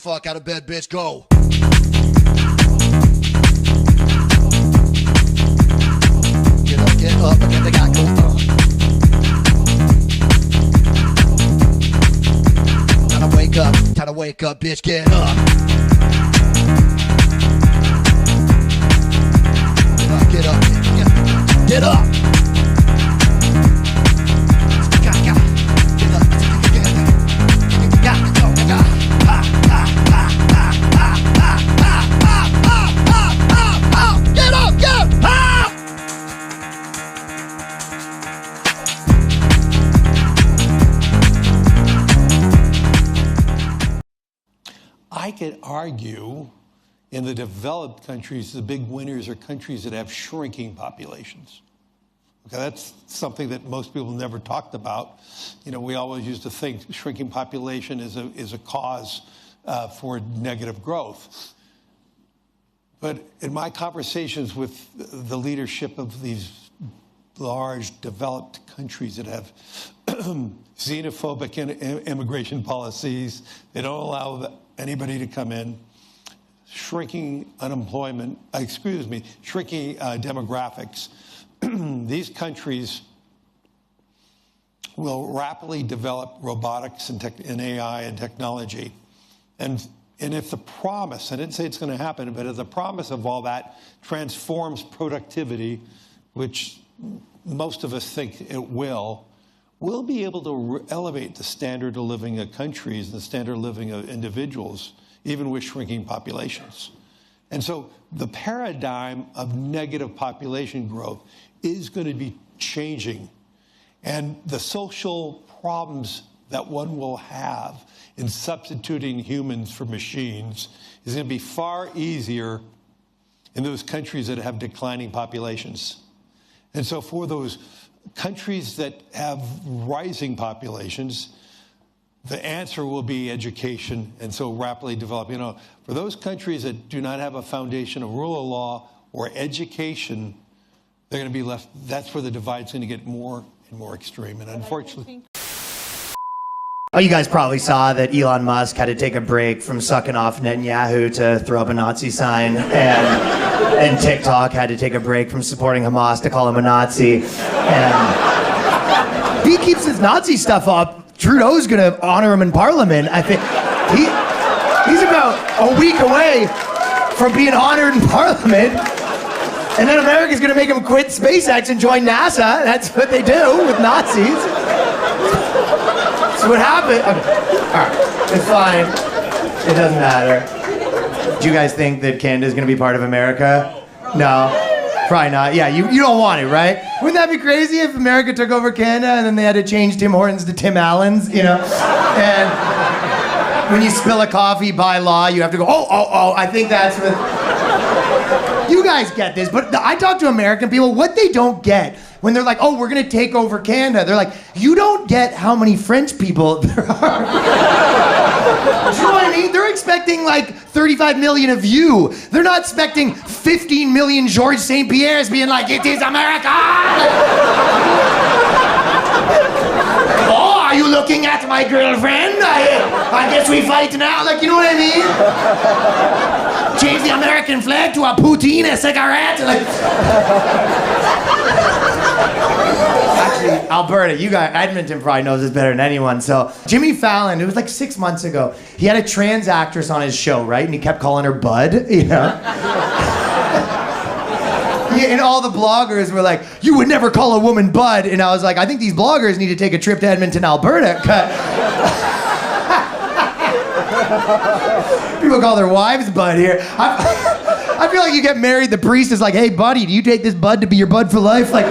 fuck out of bed, bitch. Go. Get up, again, they got go. Time to wake up, bitch, get up. Get up, get up. I could argue in the developed countries, the big winners are countries that have shrinking populations. Okay, that's something that most people never talked about. You know, we always used to think shrinking population is a cause for negative growth. But in my conversations with the leadership of these large developed countries that have xenophobic immigration policies, they don't allow anybody to come in, shrinking unemployment, shrinking demographics, these countries will rapidly develop robotics and AI and technology. And if the promise, I didn't say it's going to happen, but if the promise of all that transforms productivity, which most of us think it will, we'll be able to elevate the standard of living of countries and the standard of living of individuals, even with shrinking populations. And so the paradigm of negative population growth is going to be changing. And the social problems that one will have in substituting humans for machines is going to be far easier in those countries that have declining populations. And so for those countries that have rising populations, the answer will be education, and so rapidly develop. You know, for those countries that do not have a foundation of rule of law or education, they're going to be left. That's where the divide's going to get more and more extreme. And unfortunately, oh, you guys probably saw that Elon Musk had to take a break from sucking off Netanyahu to throw up a Nazi sign, and TikTok had to take a break from supporting Hamas to call him a Nazi. And he keeps his Nazi stuff up. Trudeau's gonna honor him in Parliament. I think he's about a week away from being honored in Parliament, and then America's gonna make him quit SpaceX and join NASA. That's what they do with Nazis. So what happened? Okay. All right, it's fine. It doesn't matter. Do you guys think that Canada's gonna be part of America? No. Probably not. Yeah, you don't want it, right? Wouldn't that be crazy if America took over Canada and then they had to change Tim Hortons to Tim Allen's, you know? And when you spill a coffee by law, you have to go, oh, I think that's what... You guys get this, but I talk to American people, what they don't get when they're like, oh, we're gonna take over Canada, they're like, you don't get how many French people there are. Do you know what I mean? They're expecting like 35 million of you. They're not expecting 15 million Georges St. Pierre's being like, it is America! Oh, are you looking at my girlfriend? I guess we fight now, like, you know what I mean? Change the American flag to a poutine, a cigarette, like... Actually, Alberta, you got Edmonton probably knows this better than anyone. So Jimmy Fallon, it was like 6 months ago. He had a trans actress on his show, right? And he kept calling her Bud, you know? Yeah, and all the bloggers were like, you would never call a woman Bud. And I was like, I think these bloggers need to take a trip to Edmonton, Alberta. People call their wives Bud here. I feel like you get married, the priest is like, hey, buddy, do you take this bud to be your bud for life? Like,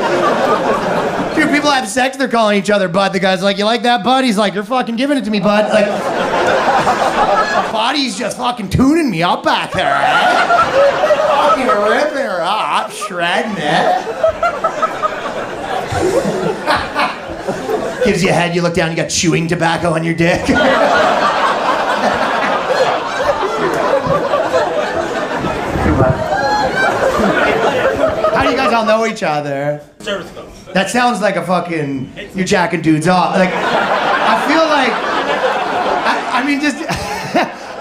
dude, people have sex, they're calling each other bud. The guy's like, you like that, bud? He's like, you're fucking giving it to me, bud. Like, body's just fucking tuning me up back there, right? Fucking ripping her up, shredding it. Gives you a head, you look down, you got chewing tobacco on your dick. How do you guys all know each other? That sounds like a fucking, you're jacking dudes off. Like, I feel like, I mean, just,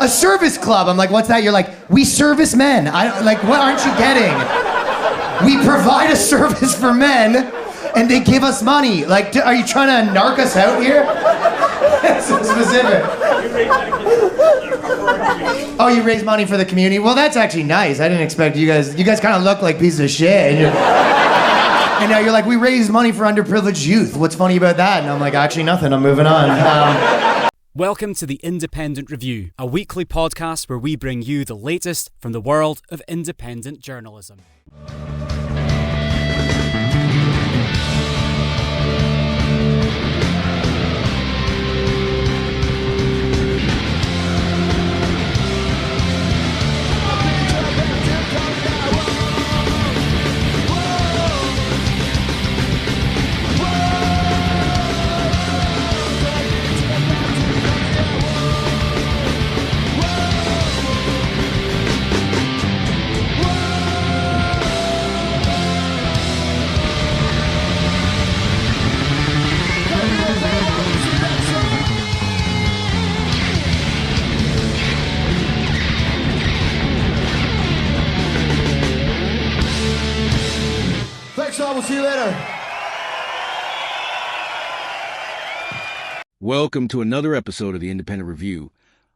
A service club. I'm like, what's that? You're like, we service men. What aren't you getting? We provide a service for men, and they give us money. Like, are you trying to narc us out here? It's so specific. Oh, you raise money for the community? Well, that's actually nice. I didn't expect you guys kind of look like pieces of shit. And now you're like, we raise money for underprivileged youth. What's funny about that? And I'm like, actually nothing. I'm moving on. Welcome to the Independent Review, a weekly podcast where we bring you the latest from the world of independent journalism. We'll see you later. Welcome to another episode of the Independent Review,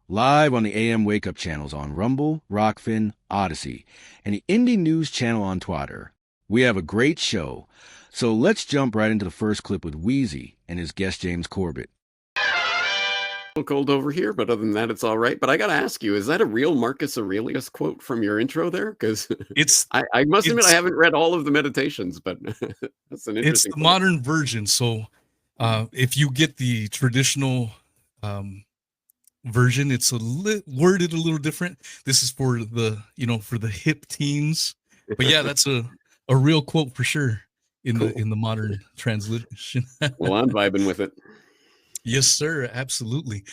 live on the AM Wake Up channels on Rumble, Rockfin, Odyssey, and the Indie News channel on Twitter. We have a great show, so let's jump right into the first clip with Weezy and his guest James Corbett. Cold over here, but other than that, it's all right. But I got to ask you, is that a real Marcus Aurelius quote from your intro there? Because I must admit, I haven't read all of the meditations, but that's an interesting. It's the quote. Modern version. So if you get the traditional version, it's worded a little different. This is for the hip teens. But yeah, that's a real quote for sure in the modern translation. Well, I'm vibing with it. Yes, sir. Absolutely.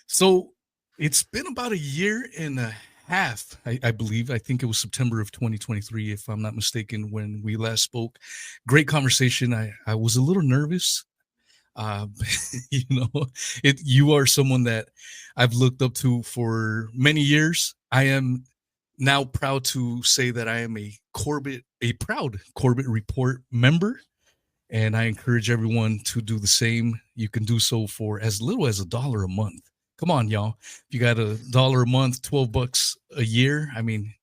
So it's been about a year and a half, I believe. I think it was September of 2023, if I'm not mistaken, when we last spoke. Great conversation. I was a little nervous. You are someone that I've looked up to for many years. I am now proud to say that I am a proud Corbett Report member. And I encourage everyone to do the same. You can do so for as little as $1 a month. Come on, y'all. If you got $1 a month, $12 a year, I mean,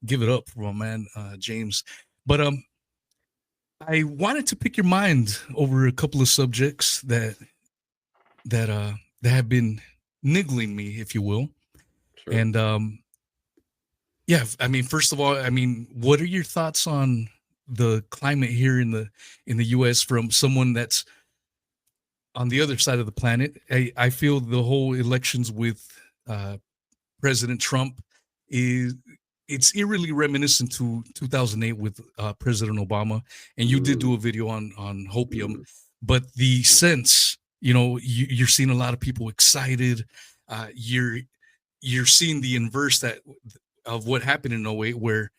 give it up for my man, James. But I wanted to pick your mind over a couple of subjects that have been niggling me, if you will. Sure. And first of all, what are your thoughts on the climate here in the U.S. from someone that's on the other side of the planet? I feel the whole elections with President Trump it's eerily reminiscent to 2008 with President Obama, and you did do a video on hopium, but the sense, you're seeing a lot of people excited. You're seeing the inverse of what happened in 08, where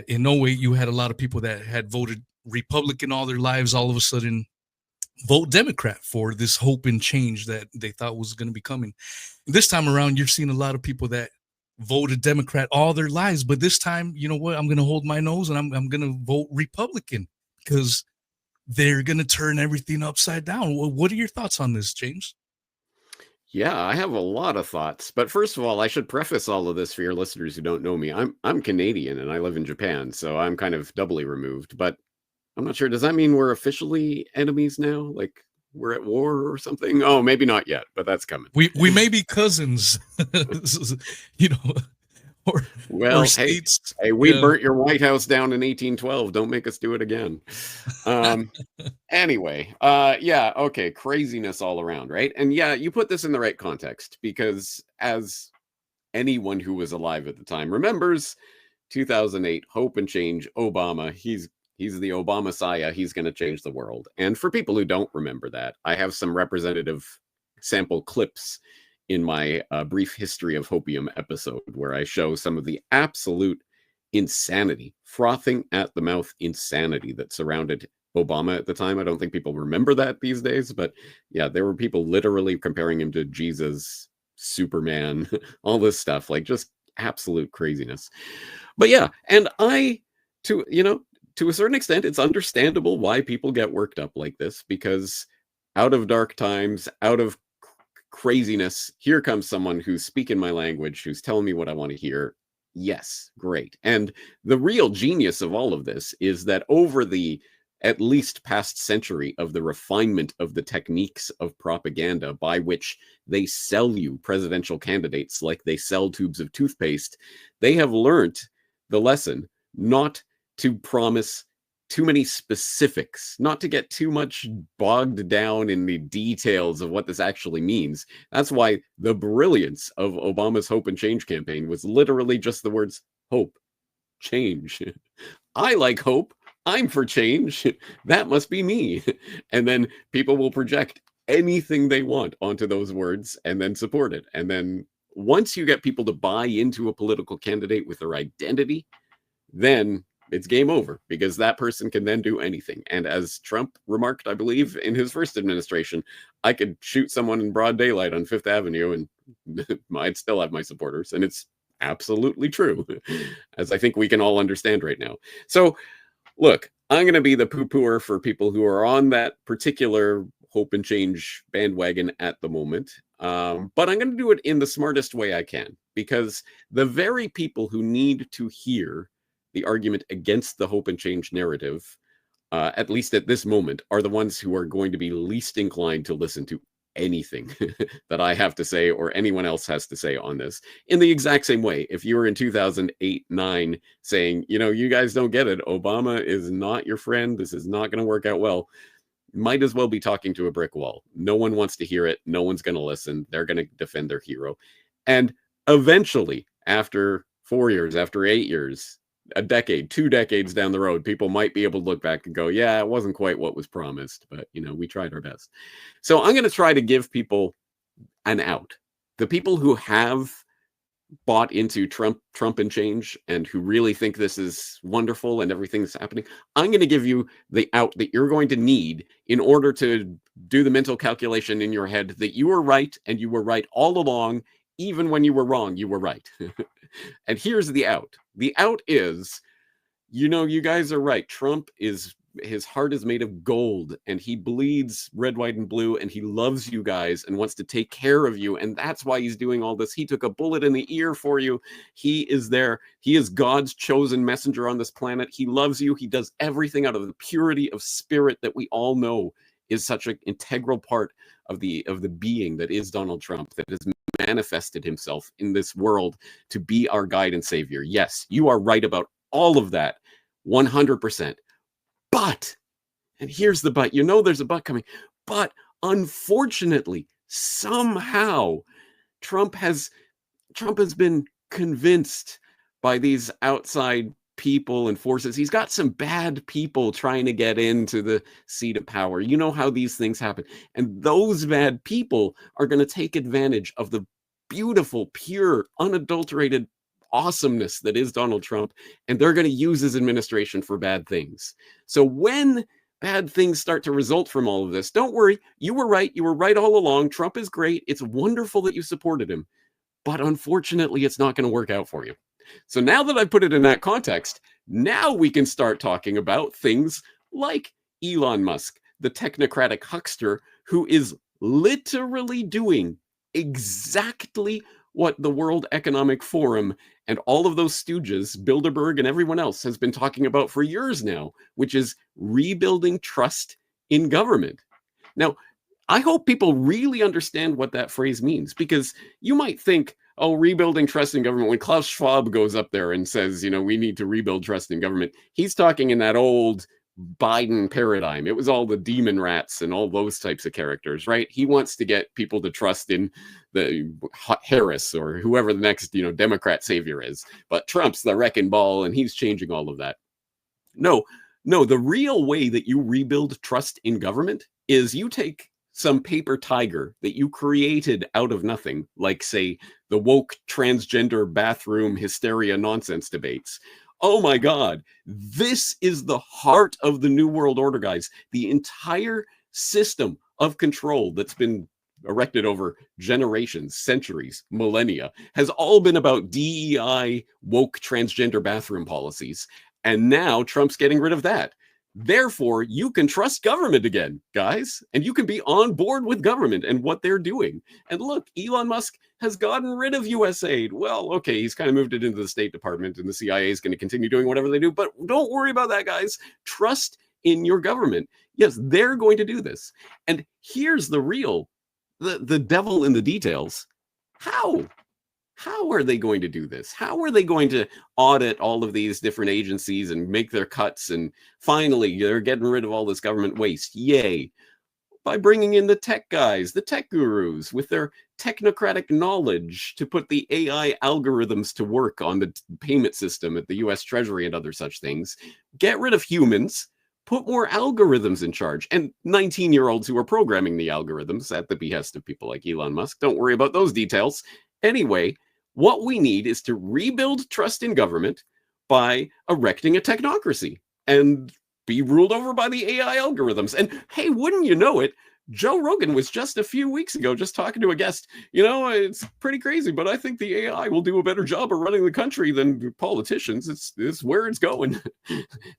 in 08, you had a lot of people that had voted Republican all their lives, all of a sudden vote Democrat for this hope and change that they thought was going to be coming. This time around, you're seeing a lot of people that voted Democrat all their lives, but this time, you know what? I'm going to hold my nose and I'm going to vote Republican because they're going to turn everything upside down. What are your thoughts on this, James? Yeah, I have a lot of thoughts. But first of all, I should preface all of this for your listeners who don't know me. I'm Canadian and I live in Japan, so I'm kind of doubly removed. But I'm not sure. Does that mean we're officially enemies now? Like we're at war or something? Oh, maybe not yet, but that's coming. We may be cousins, or states. Hey, we burnt your White House down in 1812. Don't make us do it again. Anyway, okay, craziness all around, right? And yeah, you put this in the right context because as anyone who was alive at the time remembers, 2008, hope and change, Obama, he's the Obama-Messiah, he's going to change the world. And for people who don't remember that, I have some representative sample clips in my brief history of hopium episode where I show some of the absolute insanity, frothing at the mouth insanity that surrounded Obama at the time. I don't think people remember that these days, but yeah, there were people literally comparing him to Jesus Superman, all this stuff, like just absolute craziness. But yeah, and to a certain extent, it's understandable why people get worked up like this, because out of dark times, out of craziness, here comes someone who's speaking my language, who's telling me what I want to hear. Yes, great. And the real genius of all of this is that over the at least past century of the refinement of the techniques of propaganda by which they sell you presidential candidates like they sell tubes of toothpaste, they have learned the lesson not to promise too many specifics, not to get too much bogged down in the details of what this actually means. That's why the brilliance of Obama's Hope and Change campaign was literally just the words hope, change. I like hope. I'm for change. That must be me. And then people will project anything they want onto those words and then support it. And then once you get people to buy into a political candidate with their identity, then it's game over, because that person can then do anything. And as Trump remarked, I believe, in his first administration, I could shoot someone in broad daylight on Fifth Avenue and I'd still have my supporters. And it's absolutely true, as I think we can all understand right now. So look, I'm going to be the poo-pooer for people who are on that particular hope and change bandwagon at the moment. But I'm going to do it in the smartest way I can, because the very people who need to hear the argument against the hope and change narrative, at least at this moment, are the ones who are going to be least inclined to listen to anything that I have to say or anyone else has to say on this. In the exact same way, if you were in 2008-9 saying, you guys don't get it, Obama is not your friend, this is not going to work out well, might as well be talking to a brick wall. No one wants to hear it. No one's going to listen. They're going to defend their hero. And eventually, after 4 years, after 8 years, a decade, 2 decades down the road, people might be able to look back and go, yeah, it wasn't quite what was promised, but we tried our best. So I'm going to try to give people an out. The people who have bought into Trump and change and who really think this is wonderful and everything's happening, I'm going to give you the out that you're going to need in order to do the mental calculation in your head that you were right, and you were right all along. Even when you were wrong, you were right. And here's the out. The out is, you guys are right. Trump his heart is made of gold, and he bleeds red, white, and blue, and he loves you guys and wants to take care of you. And that's why he's doing all this. He took a bullet in the ear for you. He is there. He is God's chosen messenger on this planet. He loves you. He does everything out of the purity of spirit that we all know is such an integral part of the being that is Donald Trump, that has manifested himself in this world to be our guide and savior. Yes, you are right about all of that, 100%. But, and here's the but, there's a but coming, but unfortunately, somehow, Trump has been convinced by these outside people and forces. He's got some bad people trying to get into the seat of power. You know how these things happen. And those bad people are going to take advantage of the beautiful, pure, unadulterated awesomeness that is Donald Trump, and they're going to use his administration for bad things. So when bad things start to result from all of this, don't worry. You were right. You were right all along. Trump is great. It's wonderful that you supported him. But unfortunately, it's not going to work out for you. So now that I've put it in that context, now we can start talking about things like Elon Musk, the technocratic huckster who is literally doing exactly what the World Economic Forum and all of those stooges, Bilderberg and everyone else, has been talking about for years now, which is rebuilding trust in government. Now, I hope people really understand what that phrase means, because you might think, oh, rebuilding trust in government, when Klaus Schwab goes up there and says, we need to rebuild trust in government, he's talking in that old Biden paradigm. It was all the demon rats and all those types of characters, right? He wants to get people to trust in the Harris or whoever the next, Democrat savior is. But Trump's the wrecking ball, and he's changing all of that. No, the real way that you rebuild trust in government is you take some paper tiger that you created out of nothing, like, say, the woke transgender bathroom hysteria nonsense debates. Oh my God, this is the heart of the New World Order, guys. The entire system of control that's been erected over generations, centuries, millennia, has all been about DEI, woke transgender bathroom policies. And now Trump's getting rid of that. Therefore, you can trust government again, guys, and you can be on board with government and what they're doing. And look, Elon Musk has gotten rid of USAID. Well, okay, he's kind of moved it into the State Department, and the CIA is going to continue doing whatever they do. But don't worry about that, guys. Trust in your government. Yes, they're going to do this. And here's the real, the devil in the details. How are they going to do this? How are they going to audit all of these different agencies and make their cuts? And finally, they're getting rid of all this government waste. Yay. By bringing in the tech guys, the tech gurus with their technocratic knowledge to put the AI algorithms to work on the payment system at the US Treasury and other such things. Get rid of humans, put more algorithms in charge. And 19-year-olds who are programming the algorithms at the behest of people like Elon Musk. Don't worry about those details. Anyway, what we need is to rebuild trust in government by erecting a technocracy and be ruled over by the AI algorithms. And hey, wouldn't you know it, Joe Rogan was just a few weeks ago just talking to a guest. You know, it's pretty crazy, but I think the AI will do a better job of running the country than politicians. It's where it's going.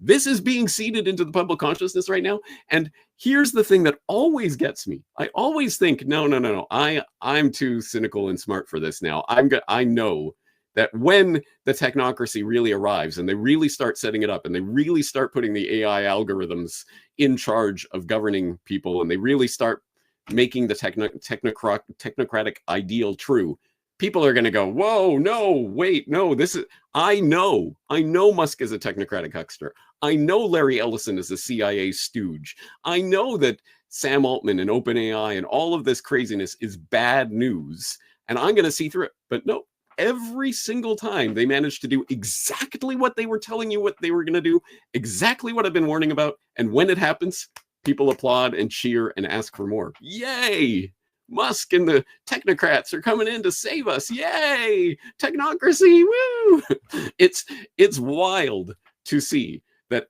This is being seeded into the public consciousness right now. And here's the thing that always gets me. I always think, no. I'm too cynical and smart for this now. I know that when the technocracy really arrives and they really start setting it up and they really start putting the AI algorithms in charge of governing people and they really start making the technocratic ideal true, people are going to go, whoa, no, wait, no, this is, I know Musk is a technocratic huckster. I know Larry Ellison is a CIA stooge. I know that Sam Altman and OpenAI and all of this craziness is bad news. And I'm going to see through it. But no, every single time they managed to do exactly what they were telling you what they were going to do, exactly what I've been warning about. And when it happens, people applaud and cheer and ask for more. Yay! Musk and the technocrats are coming in to save us. Yay! Technocracy, woo! It's wild to see that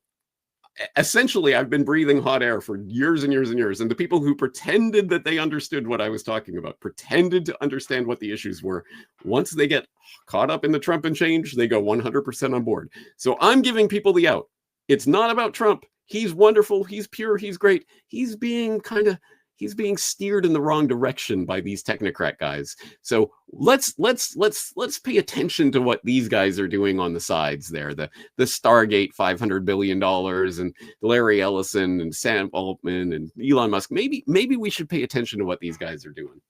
essentially I've been breathing hot air for years and years and years. And the people who pretended that they understood what I was talking about, pretended to understand what the issues were, once they get caught up in the Trump and change, they go 100% on board. So I'm giving people the out. It's not about Trump. He's wonderful. He's pure. He's great. He's being steered in the wrong direction by these technocrat guys. So let's pay attention to what these guys are doing on the sides there. The Stargate $500 billion and Larry Ellison and Sam Altman and Elon Musk. Maybe we should pay attention to what these guys are doing.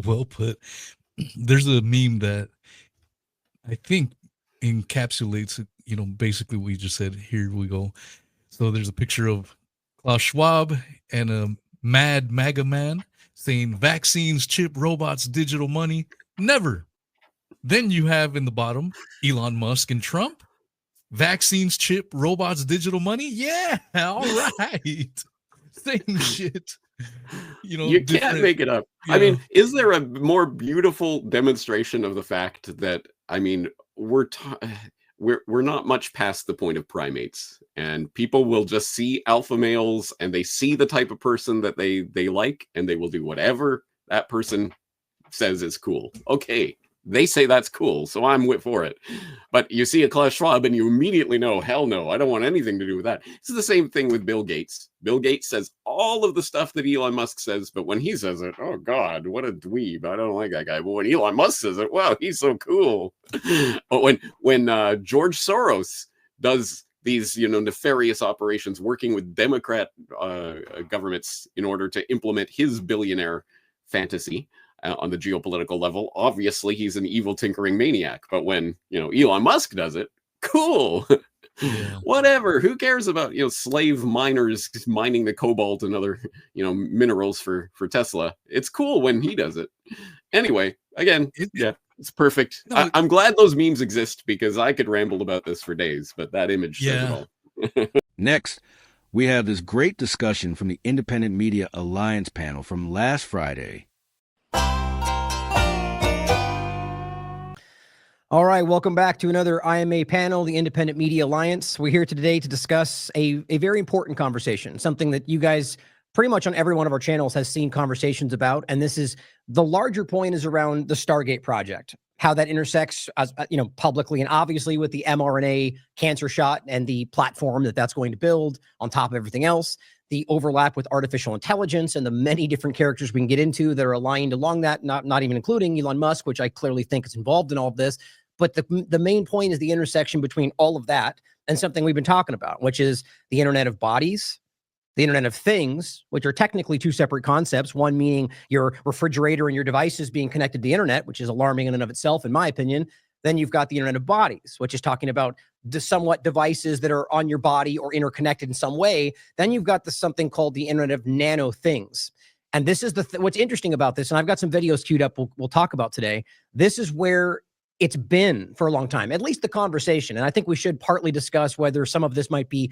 Well put. There's a meme that I think encapsulates, basically what you just said. Here we go. So there's a picture of Klaus Schwab and a mad MAGA man saying vaccines, chip, robots, digital money. Never. Then you have in the bottom Elon Musk and Trump. Vaccines, chip, robots, digital money. Yeah, all right. Same shit. You can't make it up. I mean, is there a more beautiful demonstration of the fact that, I mean, we're not much past the point of primates, and people will just see alpha males and they see the type of person that they like, and they will do whatever that person says is cool. Okay, they say that's cool, so I'm for it. But you see a Klaus Schwab and you immediately know, hell no, I don't want anything to do with that. It's the same thing with Bill Gates. Bill Gates says all of the stuff that Elon Musk says, but when he says it, oh God, what a dweeb. I don't like that guy. But when Elon Musk says it, wow, he's so cool. But when George Soros does these, nefarious operations working with Democrat governments in order to implement his billionaire fantasy, on the geopolitical level, obviously he's an evil tinkering maniac. But when Elon Musk does it, cool. Yeah. Whatever. Who cares about slave miners mining the cobalt and other minerals for Tesla? It's cool when he does it. Anyway, again, it's perfect. No, I'm glad those memes exist because I could ramble about this for days. But that image says it all. Next, we have this great discussion from the Independent Media Alliance panel from last Friday. All right, welcome back to another IMA panel, the Independent Media Alliance. We're here today to discuss a very important conversation, something that you guys pretty much on every one of our channels has seen conversations about, and this is the larger point is around the Stargate project, how that intersects, as publicly and obviously with the mRNA cancer shot and the platform that that's going to build on top of everything else, the overlap with artificial intelligence and the many different characters we can get into that are aligned along that, not even including Elon Musk, which I clearly think is involved in all of this. But the main point is the intersection between all of that and something we've been talking about, which is the Internet of Bodies, the Internet of Things, which are technically two separate concepts, one meaning your refrigerator and your devices being connected to the internet, which is alarming in and of itself, in my opinion. Then you've got the Internet of Bodies, which is talking about the somewhat devices that are on your body or interconnected in some way. Then you've got something called the Internet of Nano Things. And this is what's interesting about this, and I've got some videos queued up we'll talk about today. This is where it's been for a long time, at least the conversation. And I think we should partly discuss whether some of this might be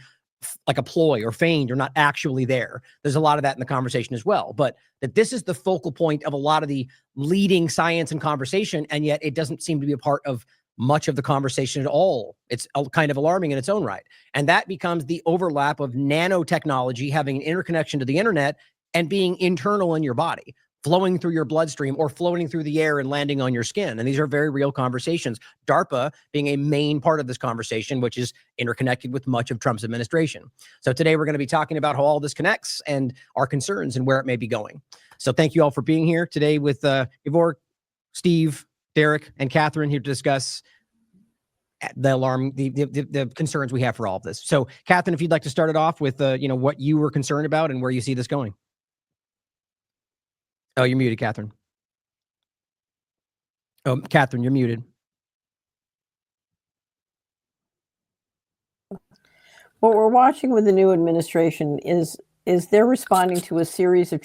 like a ploy or feigned or not actually there. There's a lot of that in the conversation as well, but that this is the focal point of a lot of the leading science and conversation, and yet it doesn't seem to be a part of much of the conversation at all. It's kind of alarming in its own right. And that becomes the overlap of nanotechnology having an interconnection to the internet and being internal in your body, flowing through your bloodstream or floating through the air and landing on your skin. And these are very real conversations. DARPA being a main part of this conversation, which is interconnected with much of Trump's administration. So today we're going to be talking about how all this connects and our concerns and where it may be going. So thank you all for being here today with Ivor, Steve, Derek, and Catherine here to discuss the concerns we have for all of this. So Catherine, if you'd like to start it off with what you were concerned about and where you see this going. Oh, you're muted, Catherine. Oh, Catherine, you're muted. What we're watching with the new administration is they're responding to a series of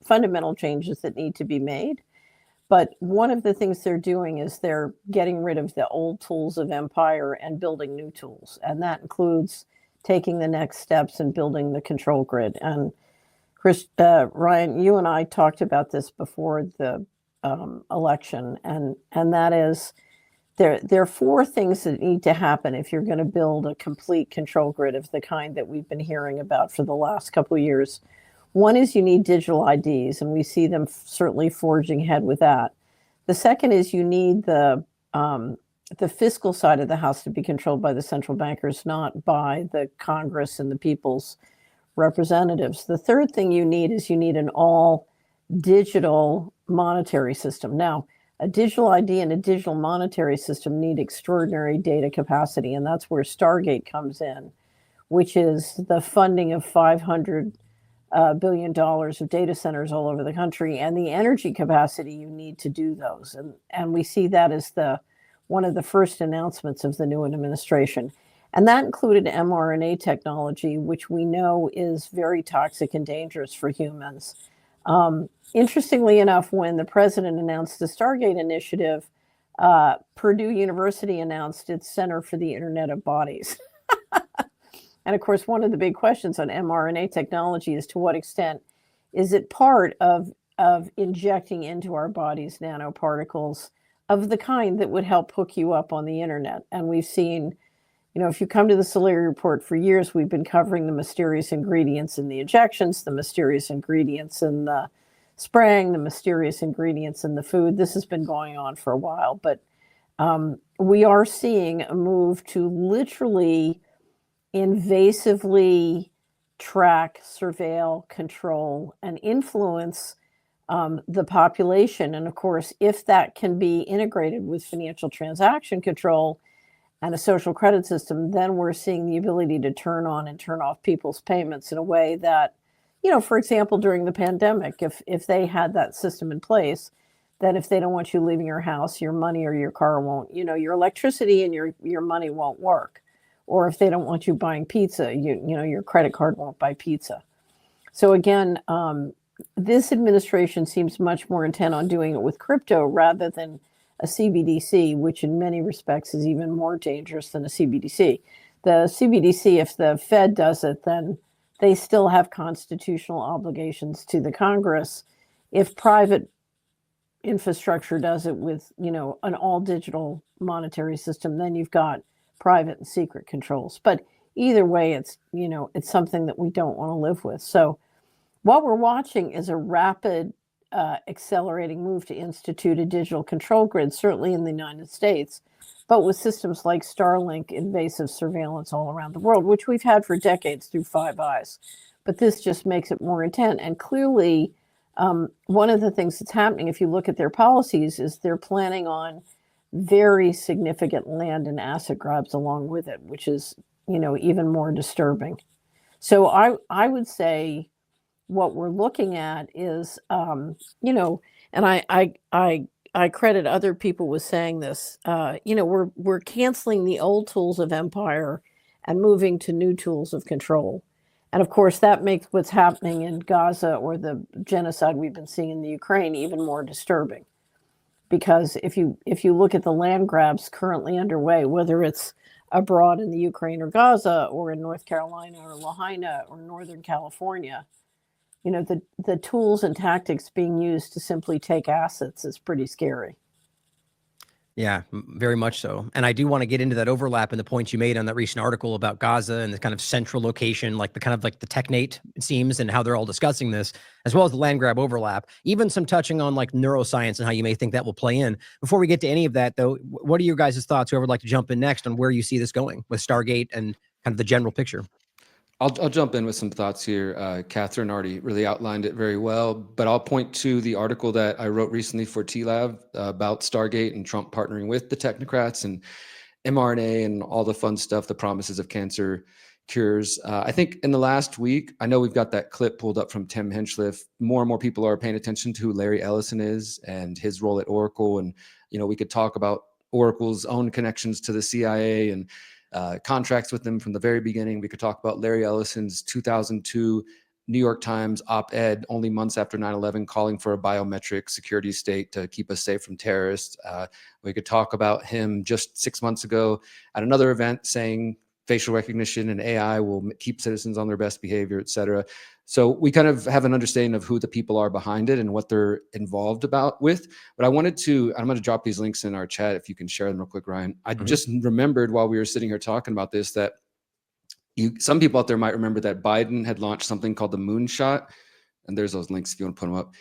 fundamental changes that need to be made. But one of the things they're doing is they're getting rid of the old tools of empire and building new tools. And that includes taking the next steps and building the control grid. And Ryan, you and I talked about this before the election, and that is there are four things that need to happen if you're going to build a complete control grid of the kind that we've been hearing about for the last couple of years. One is you need digital IDs, and we see them certainly forging ahead with that. The second is you need the fiscal side of the house to be controlled by the central bankers, not by the Congress and the people's representatives. The third thing you need an all digital monetary system. Now, a digital ID and a digital monetary system need extraordinary data capacity, and that's where Stargate comes in, which is the funding of $500 billion of data centers all over the country and the energy capacity you need to do those. And we see that as one of the first announcements of the new administration. And that included mRNA technology, which we know is very toxic and dangerous for humans. Interestingly enough, when the president announced the Stargate initiative, Purdue University announced its Center for the Internet of Bodies. And of course, one of the big questions on mRNA technology is to what extent is it part of injecting into our bodies nanoparticles of the kind that would help hook you up on the internet. And we've seen, if you come to the Solari report for years, we've been covering the mysterious ingredients in the injections, the mysterious ingredients in the spraying, the mysterious ingredients in the food. This has been going on for a while, but we are seeing a move to literally invasively track, surveil, control, and influence the population. And of course, if that can be integrated with financial transaction control and a social credit system, then we're seeing the ability to turn on and turn off people's payments in a way that, for example, during the pandemic, if they had that system in place, that if they don't want you leaving your house, your money or your car won't, your electricity and your money won't work. Or if they don't want you buying pizza, your credit card won't buy pizza. So again, this administration seems much more intent on doing it with crypto rather than a CBDC, which in many respects is even more dangerous than a CBDC. The CBDC, if the Fed does it, then they still have constitutional obligations to the Congress. If private infrastructure does it with, an all digital monetary system, then you've got private and secret controls. But either way, it's, you know, it's something that we don't want to live with. So what we're watching is a rapid accelerating move to institute a digital control grid, certainly in the United States, but with systems like Starlink, invasive surveillance all around the world, which we've had for decades through Five Eyes. But this just makes it more intense. And clearly, one of the things that's happening, if you look at their policies, is they're planning on very significant land and asset grabs along with it, which is, you know, even more disturbing. So I would say what we're looking at is, you know, and I credit other people with saying this. You know, we're canceling the old tools of empire and moving to new tools of control. And of course, that makes what's happening in Gaza or the genocide we've been seeing in the Ukraine even more disturbing. Because if you look at the land grabs currently underway, whether it's abroad in the Ukraine or Gaza or in North Carolina or Lahaina or Northern California, you know, the tools and tactics being used to simply take assets is pretty scary. Yeah, very much so. And I do want to get into that overlap and the points you made on that recent article about Gaza and the kind of central location, like the kind of like the technate, it seems, and how they're all discussing this, as well as the land grab overlap, even some touching on like neuroscience and how you may think that will play in. Before we get to any of that, though, what are your guys' thoughts, whoever would like to jump in next, on where you see this going with Stargate and kind of the general picture? I'll jump in with some thoughts here. Catherine already really outlined it very well, but I'll point to the article that I wrote recently for TLAV about Stargate and Trump partnering with the technocrats and mRNA and all the fun stuff, the promises of cancer cures. I think in the last week, I know we've got that clip pulled up from Tim Hinchcliffe. More and more people are paying attention to who Larry Ellison is and his role at Oracle. And, you know, we could talk about Oracle's own connections to the CIA and contracts with them from the very beginning. We could talk about Larry Ellison's 2002 New York Times op-ed only months after 9/11 calling for a biometric security state to keep us safe from terrorists. We could talk about him just 6 months ago at another event saying facial recognition and AI will keep citizens on their best behavior, et cetera. So we kind of have an understanding of who the people are behind it and what they're involved with. But I'm going to drop these links in our chat if you can share them real quick, Ryan. I just remembered while we were sitting here talking about this that some people out there might remember that Biden had launched something called the Moonshot. And there's those links if you want to put them up.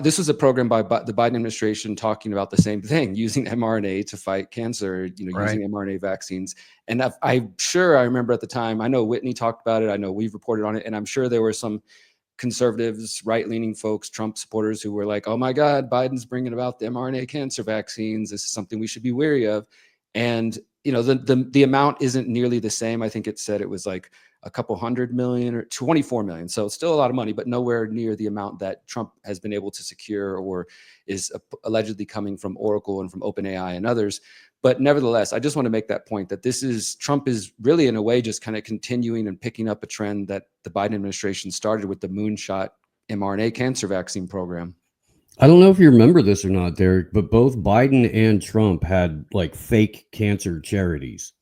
This was a program by the Biden administration talking about the same thing, using mRNA to fight cancer, you know, using mRNA vaccines. And I'm sure I remember at the time, I know Whitney talked about it. I know we've reported on it. And I'm sure there were some conservatives, right-leaning folks, Trump supporters who were like, oh my God, Biden's bringing about the mRNA cancer vaccines. This is something we should be wary of. And, you know, the amount isn't nearly the same. I think it said it was like a couple $100 million or 24 million. So still a lot of money, but nowhere near the amount that Trump has been able to secure or is allegedly coming from Oracle and from OpenAI and others. But nevertheless, I just want to make that point that Trump is really in a way just kind of continuing and picking up a trend that the Biden administration started with the Moonshot mRNA cancer vaccine program. I don't know if you remember this or not, Derek, but both Biden and Trump had like fake cancer charities.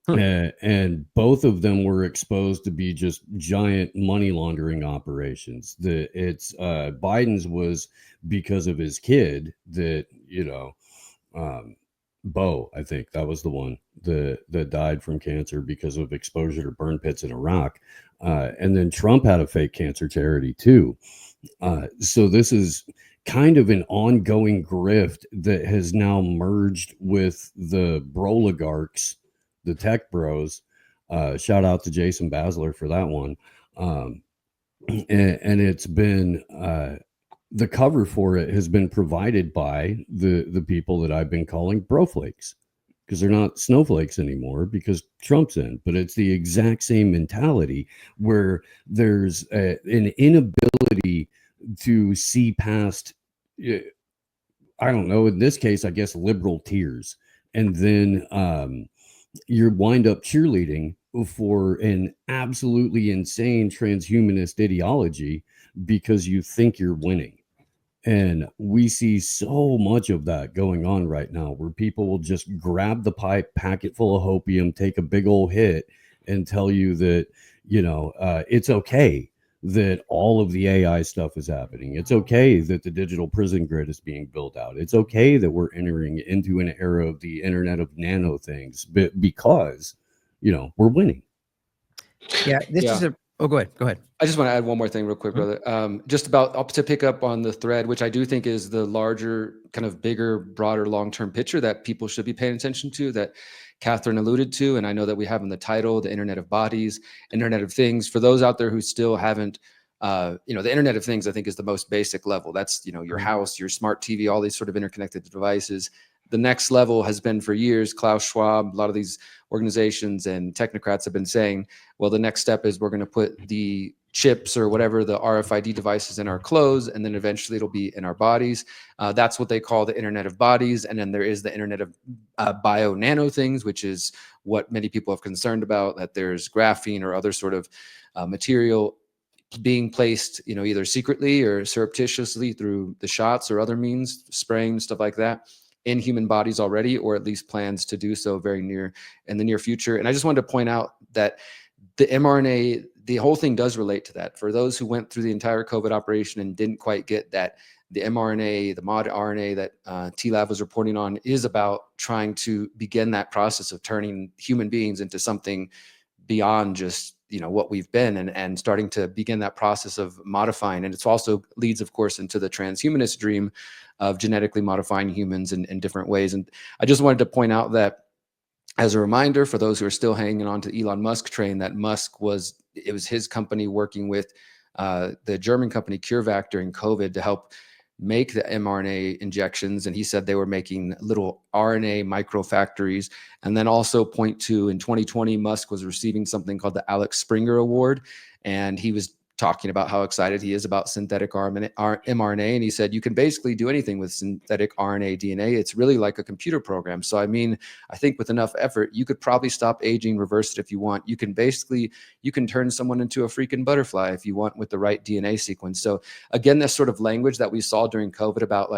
And both of them were exposed to be just giant money laundering operations. Biden's was because of his kid that, you know, Bo, I think that was the one that died from cancer because of exposure to burn pits in Iraq. And then Trump had a fake cancer charity too. So this is kind of an ongoing grift that has now merged with the broligarchs, the tech bros. Shout out to Jason Basler for that one. And it's been the cover for it has been provided by the people that I've been calling broflakes, because they're not snowflakes anymore because Trump's in. But it's the exact same mentality where there's an inability to see past, I don't know, in this case, I guess, liberal tears. And then you wind up cheerleading for an absolutely insane transhumanist ideology because you think you're winning. And we see so much of that going on right now, where people will just grab the pipe, pack it full of hopium, take a big old hit, and tell you that, you know, it's okay that all of the AI stuff is happening. It's okay that the digital prison grid is being built out. It's okay that we're entering into an era of the Internet of Nano things, but because, you know, we're winning. Yeah, this is a. Oh, go ahead. Go ahead. I just want to add one more thing real quick, brother. Just about to pick up on the thread, which I do think is the larger, kind of bigger, broader, long-term picture that people should be paying attention to, that Catherine alluded to. And I know that we have in the title, the Internet of Bodies, Internet of Things. For those out there who still haven't, the Internet of Things, I think, is the most basic level. That's, your house, your smart TV, all these sort of interconnected devices. The next level has been for years, Klaus Schwab, a lot of these organizations and technocrats have been saying, well, the next step is we're going to put the chips or whatever, the RFID devices in our clothes, and then eventually it'll be in our bodies. That's what they call the Internet of Bodies. And then there is the Internet of bio nano things, which is what many people have concerned about, that there's graphene or other sort of material being placed, either secretly or surreptitiously through the shots or other means, spraying, stuff like that, in human bodies already, or at least plans to do so in the near future. And I just wanted to point out that the mRNA, the whole thing does relate to that. For those who went through the entire COVID operation and didn't quite get that, the mRNA, the mod RNA that TLAV was reporting on is about trying to begin that process of turning human beings into something beyond just what we've been, and starting to begin that process of modifying. And it's also leads, of course, into the transhumanist dream of genetically modifying humans in different ways. And I just wanted to point out that, as a reminder for those who are still hanging on to Elon Musk train, that it was his company working with the German company CureVac during COVID to help make the mRNA injections. And he said they were making little RNA microfactories. And then also point to, in 2020, Musk was receiving something called the Alex Springer Award. And he was talking about how excited he is about synthetic mRNA. And he said, you can basically do anything with synthetic RNA DNA. It's really like a computer program. So, I think with enough effort, you could probably stop aging, reverse it if you want. You can turn someone into a freaking butterfly if you want with the right DNA sequence. So again, this sort of language that we saw during COVID about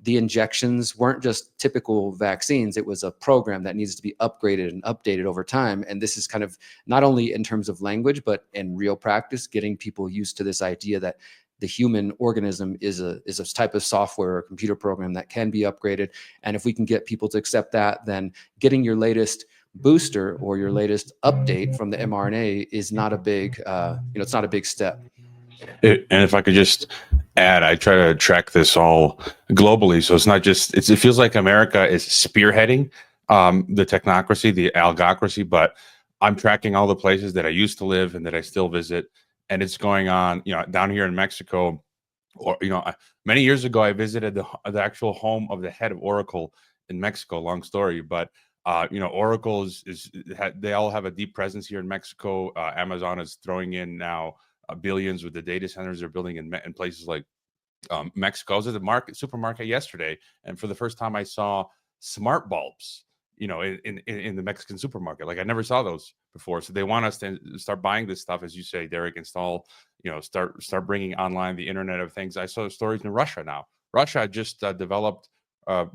the injections weren't just typical vaccines. It was a program that needs to be upgraded and updated over time. And this is kind of not only in terms of language, but in real practice, getting people used to this idea that the human organism is a type of software or computer program that can be upgraded. And if we can get people to accept that, then getting your latest booster or your latest update from the mRNA is not a big, it's not a big step. And if I could just add, I try to track this all globally. So it's not just, it feels like America is spearheading the technocracy, the algocracy, but I'm tracking all the places that I used to live and that I still visit. And it's going on, down here in Mexico, or, many years ago, I visited the actual home of the head of Oracle in Mexico, long story, but Oracle they all have a deep presence here in Mexico. Amazon is throwing in now billions with the data centers they're building in places like Mexico. I was at the supermarket yesterday, and for the first time I saw smart bulbs, in the Mexican supermarket. Like I never saw those before. So they want us to start buying this stuff, as you say, Derek, start bringing online the Internet of Things. I saw stories in Russia now. Russia just developed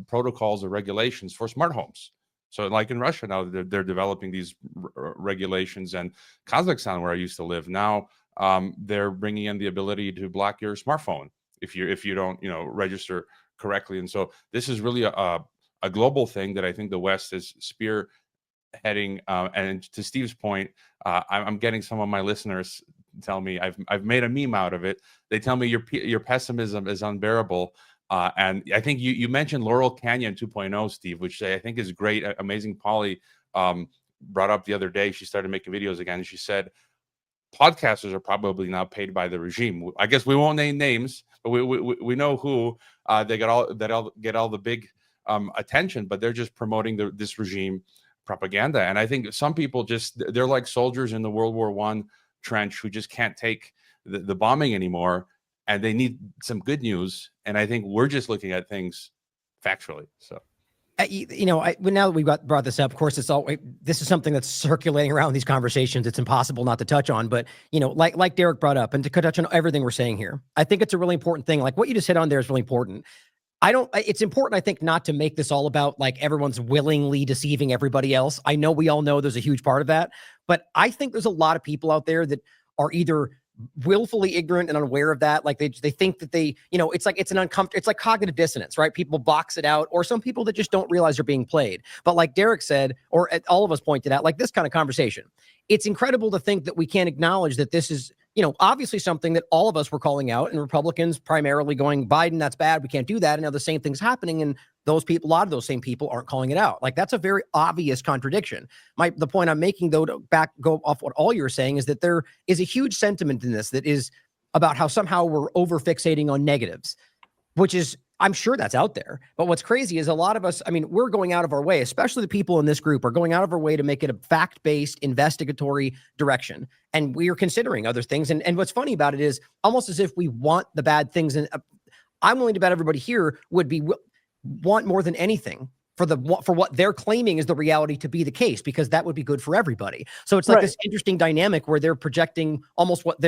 protocols or regulations for smart homes. So like in Russia now, they're developing these regulations. And Kazakhstan, where I used to live, now they're bringing in the ability to block your smartphone if you don't register correctly. And so this is really a global thing that I think the West is spearheading. And to Steve's point, I'm getting some of my listeners tell me I've made a meme out of it. They tell me your pessimism is unbearable. And I think you mentioned Laurel Canyon 2.0, Steve, which I think is great. Amazing Polly brought up the other day. She started making videos again. And she said, podcasters are probably now paid by the regime. I guess we won't name names, but we know who. They get all the big attention, but they're just promoting this regime propaganda. And I think some people they're like soldiers in the World War I trench who just can't take the bombing anymore, and they need some good news. And I think we're just looking at things factually. So. Now that we brought this up, of course, this is something that's circulating around these conversations. It's impossible not to touch on, but like Derek brought up, and to touch on everything we're saying here, I think it's a really important thing. Like what you just hit on there is really important. It's important, I think, not to make this all about like everyone's willingly deceiving everybody else. I know we all know there's a huge part of that, but I think there's a lot of people out there that are either willfully ignorant and unaware of that. Like they think that they, it's like it's like cognitive dissonance, right? People box it out, or some people that just don't realize they're being played. But like Derek said, or all of us pointed out, like this kind of conversation, it's incredible to think that we can't acknowledge that this is, obviously something that all of us were calling out, and Republicans primarily going, Biden, that's bad, we can't do that. And now the same thing's happening, and those people, a lot of those same people aren't calling it out. Like that's a very obvious contradiction. The point I'm making, though, to go off what all you're saying, is that there is a huge sentiment in this that is about how somehow we're over fixating on negatives, which is, I'm sure that's out there. But what's crazy is a lot of us, we're going out of our way, especially the people in this group are going out of our way to make it a fact-based investigatory direction. And we are considering other things. And what's funny about it is almost as if we want the bad things. And I'm willing to bet everybody here want more than anything for what they're claiming is the reality to be the case, because that would be good for everybody. So it's like this interesting dynamic where they're projecting almost what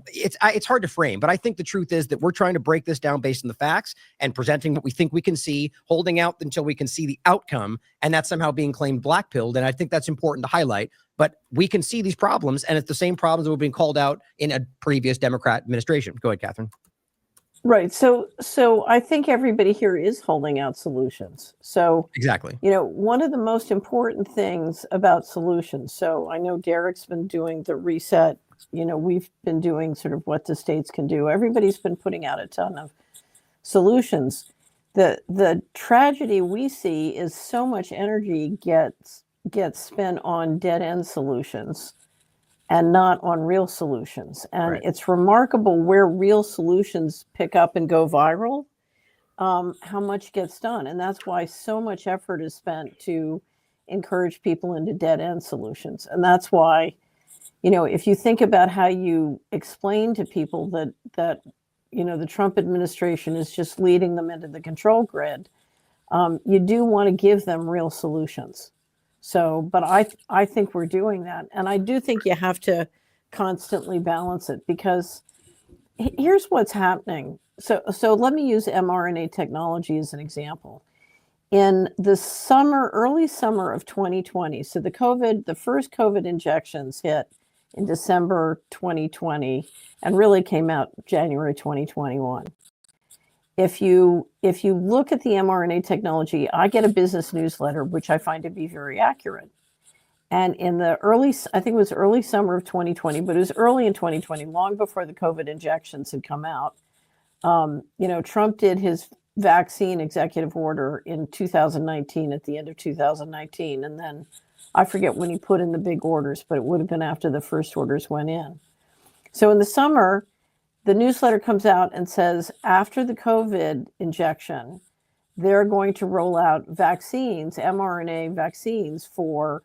it's hard to frame, but I think the truth is that we're trying to break this down based on the facts and presenting what we think we can see, holding out until we can see the outcome, and that's somehow being claimed black-pilled. And I think that's important to highlight. But we can see these problems, and it's the same problems that were being called out in a previous Democrat administration. Go ahead, Catherine. Right. So I think everybody here is holding out solutions. So exactly, one of the most important things about solutions. So I know Derek's been doing the reset. We've been doing sort of what the states can do. Everybody's been putting out a ton of solutions. The tragedy we see is so much energy gets spent on dead end solutions and not on real solutions. And it's remarkable where real solutions pick up and go viral, how much gets done. And that's why so much effort is spent to encourage people into dead end solutions. And that's why, if you think about how you explain to people that the Trump administration is just leading them into the control grid, you do want to give them real solutions. So, but I think we're doing that. And I do think you have to constantly balance it, because here's what's happening. So let me use mRNA technology as an example. In the early summer of 2020, so the first COVID injections hit in December 2020 and really came out January 2021. If you look at the mRNA technology, I get a business newsletter, which I find to be very accurate. And in the I think it was early summer of 2020, but it was early in 2020, long before the COVID injections had come out. Trump did his vaccine executive order in 2019, at the end of 2019. And then I forget when he put in the big orders, but it would have been after the first orders went in. So in the summer, the newsletter comes out and says, after the COVID injection, they're going to roll out vaccines, mRNA vaccines, for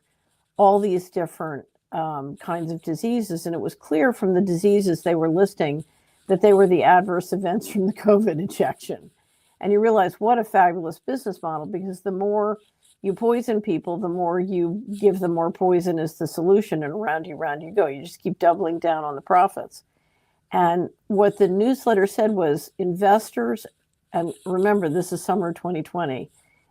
all these different kinds of diseases. And it was clear from the diseases they were listing that they were the adverse events from the COVID injection. And you realize what a fabulous business model, because the more you poison people, the more you give them more poison as the solution, and round you go. You just keep doubling down on the profits. And what the newsletter said was, investors, and remember, this is summer 2020,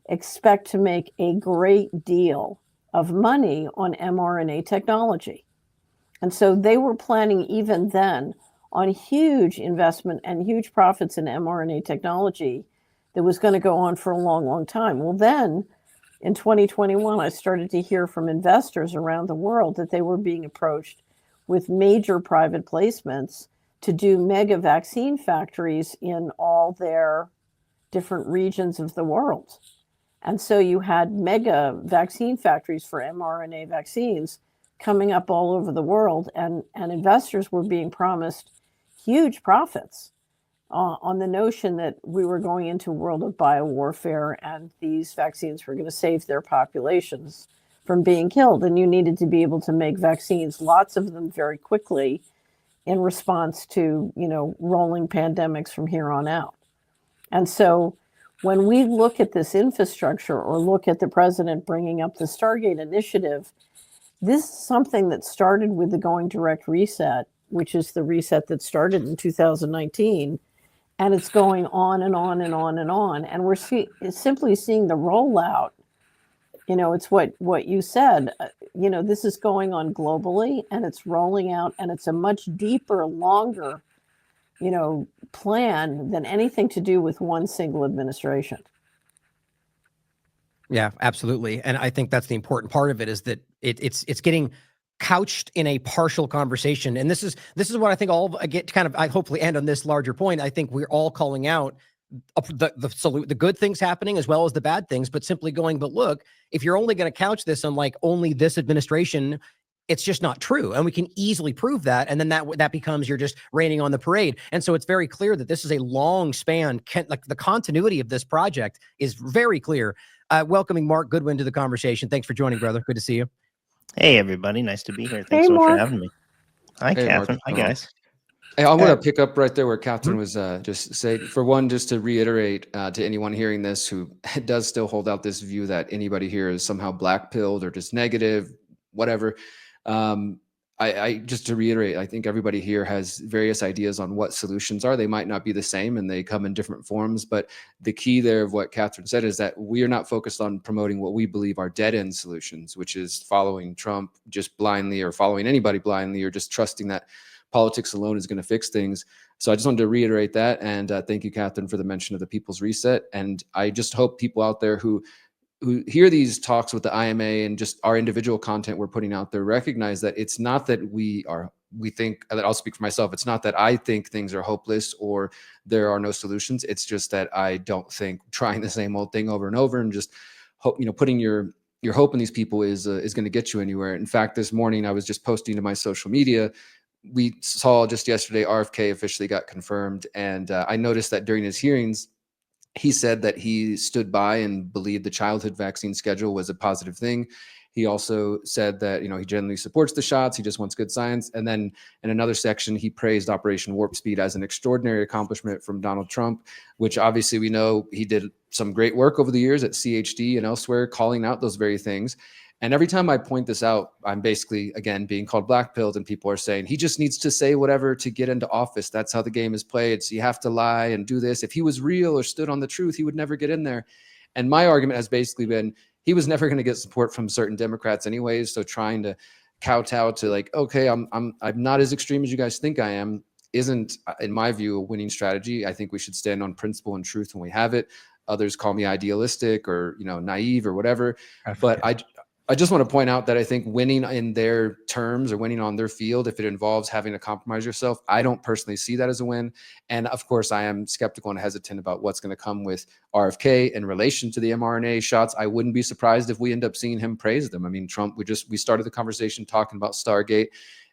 expect to make a great deal of money on mRNA technology. And so they were planning even then on huge investment and huge profits in mRNA technology that was going to go on for a long, long time. Well, then in 2021, I started to hear from investors around the world that they were being approached with major private placements to do mega vaccine factories in all their different regions of the world. And so you had mega vaccine factories for mRNA vaccines coming up all over the world, and investors were being promised huge profits on the notion that we were going into a world of biowarfare, and these vaccines were going to save their populations from being killed. And you needed to be able to make vaccines, lots of them, very quickly, in response to, rolling pandemics from here on out. And so when we look at this infrastructure, or look at the president bringing up the Stargate initiative, this is something that started with the Going Direct reset, which is the reset that started in 2019. And it's going on and on and on and on. And we're simply seeing the rollout, It's what you said. This is going on globally, and it's rolling out, and it's a much deeper, longer, plan than anything to do with one single administration. Yeah, absolutely. And I think that's the important part of it, is that it's getting couched in a partial conversation. And this is what I think I get kind of, I hopefully end on this larger point. I think we're all calling out the good things happening as well as the bad things, but simply going, but look, if you're only going to couch this on like only this administration, it's just not true. And we can easily prove that. And then that becomes, you're just raining on the parade. And so it's very clear that this is a long span, like the continuity of this project is very clear. Welcoming Mark Goodwin to the conversation. Thanks for joining, brother. Good to see you. Hey, everybody. Nice to be here. Thanks so much for having me. Hi, Hey, Catherine. Mark. Hi, guys. Hey, I want to pick up right there where Catherine was just say, for one, just to reiterate to anyone hearing this who does still hold out this view that anybody here is somehow black-pilled or just negative, whatever. I just to reiterate, I think everybody here has various ideas on what solutions are. They might not be the same and they come in different forms, but the key there of what Catherine said is that we are not focused on promoting what we believe are dead-end solutions, which is following Trump just blindly or following anybody blindly or just trusting that politics alone is going to fix things. So I just wanted to reiterate that. And thank you, Catherine, for the mention of the People's Reset. And I just hope people out there who hear these talks with the IMA and just our individual content we're putting out there recognize that it's not that we think that, I'll speak for myself, it's not that I think things are hopeless or there are no solutions. It's just that I don't think trying the same old thing over and over and just hope, putting your hope in these people is going to get you anywhere. In fact, this morning I was just posting to my social media. We saw just yesterday RFK officially got confirmed, and I noticed that during his hearings, he said that he stood by and believed the childhood vaccine schedule was a positive thing. He also said that, he generally supports the shots. He just wants good science. And then in another section, he praised Operation Warp Speed as an extraordinary accomplishment from Donald Trump, which obviously we know he did some great work over the years at CHD and elsewhere, calling out those very things. And every time I point this out, I'm basically, again, being called black-pilled, and people are saying, he just needs to say whatever to get into office. That's how the game is played. So you have to lie and do this. If he was real or stood on the truth, he would never get in there. And my argument has basically been, he was never going to get support from certain Democrats anyways. So trying to kowtow to like, okay, I'm not as extreme as you guys think I am, isn't, in my view, a winning strategy. I think we should stand on principle and truth when we have it. Others call me idealistic or, naive or whatever. But I just want to point out that I think winning in their terms or winning on their field, if it involves having to compromise yourself, I don't personally see that as a win. And of course, I am skeptical and hesitant about what's going to come with RFK in relation to the mRNA shots. I wouldn't be surprised if we end up seeing him praise them. I mean, Trump, we started the conversation talking about Stargate.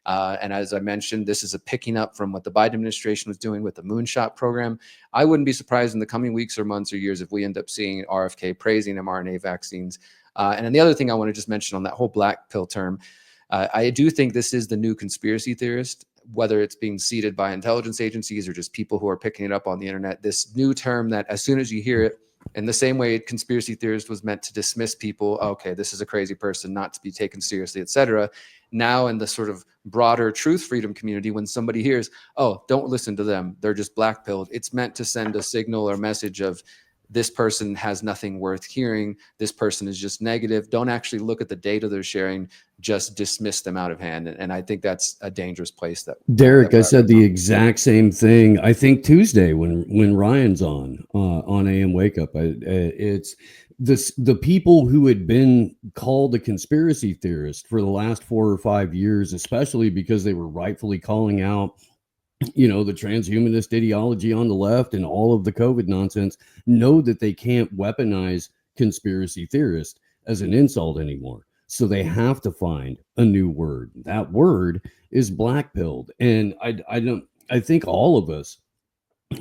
And as I mentioned, this is a picking up from what the Biden administration was doing with the moonshot program. I wouldn't be surprised in the coming weeks or months or years if we end up seeing RFK praising mRNA vaccines. And then the other thing I want to just mention on that whole black pill term, I do think this is the new conspiracy theorist, whether it's being seeded by intelligence agencies or just people who are picking it up on the internet, this new term that as soon as you hear it, in the same way conspiracy theorist was meant to dismiss people, okay, this is a crazy person, not to be taken seriously, etc. Now in the sort of broader truth freedom community, when somebody hears, oh, don't listen to them, they're just black-pilled, it's meant to send a signal or message of, this person has nothing worth hearing. This person is just negative. Don't actually look at the data they're sharing. Just dismiss them out of hand. And I think that's a dangerous place. Derek, I said the exact same thing. I think Tuesday when Ryan's on AM Wake Up, it's the people who had been called a conspiracy theorist for the last 4 or 5 years, especially because they were rightfully calling out the transhumanist ideology on the left and all of the COVID nonsense, know that they can't weaponize conspiracy theorists as an insult anymore. So they have to find a new word. That word is black-pilled. And I think all of us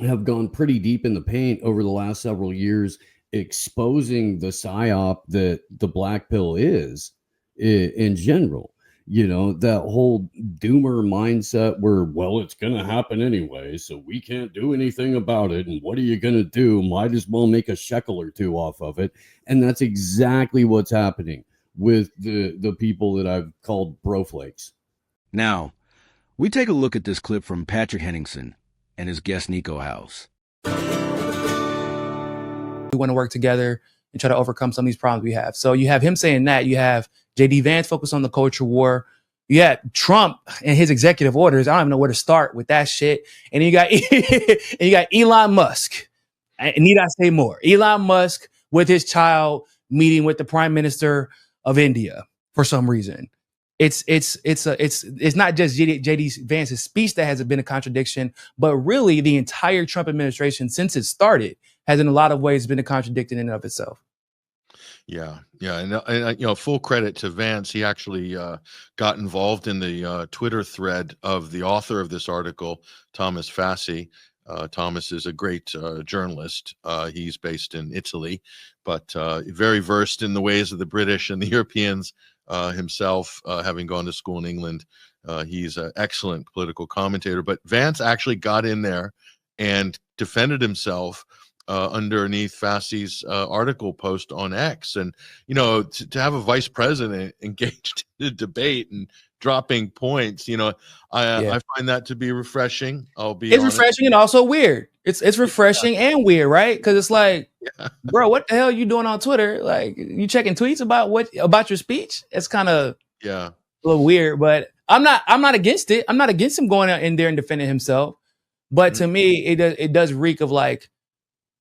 have gone pretty deep in the paint over the last several years, exposing the psyop that the black pill is in general. That whole doomer mindset where, well, it's going to happen anyway, so we can't do anything about it. And what are you going to do? Might as well make a shekel or two off of it. And that's exactly what's happening with the people that I've called broflakes. Now, we take a look at this clip from Patrick Henningsen and his guest Niko House. We want to work together and try to overcome some of these problems we have. So you have him saying that. You have JD Vance focused on the culture war. You had Trump and his executive orders. I don't even know where to start with that shit. And you got Elon Musk. Need I say more? Elon Musk with his child meeting with the Prime Minister of India for some reason. It's not just JD Vance's speech that has been a contradiction, but really the entire Trump administration since it started has in a lot of ways been a contradiction in and of itself. Yeah, and full credit to Vance. He actually got involved in the Twitter thread of the author of this article, Thomas Fassi. Thomas is a great journalist. He's based in Italy, but very versed in the ways of the British and the Europeans himself, having gone to school in England. He's an excellent political commentator. But Vance actually got in there and defended himself underneath Fassi's article post on X. And, to have a vice president engaged in a debate and dropping points, I find that to be refreshing. It's refreshing and also weird. It's refreshing and weird, right? Because it's like, bro, what the hell are you doing on Twitter? Like, you checking tweets about your speech? It's kind of a little weird, but I'm not against it. I'm not against him going out in there and defending himself. But to me, it does reek of like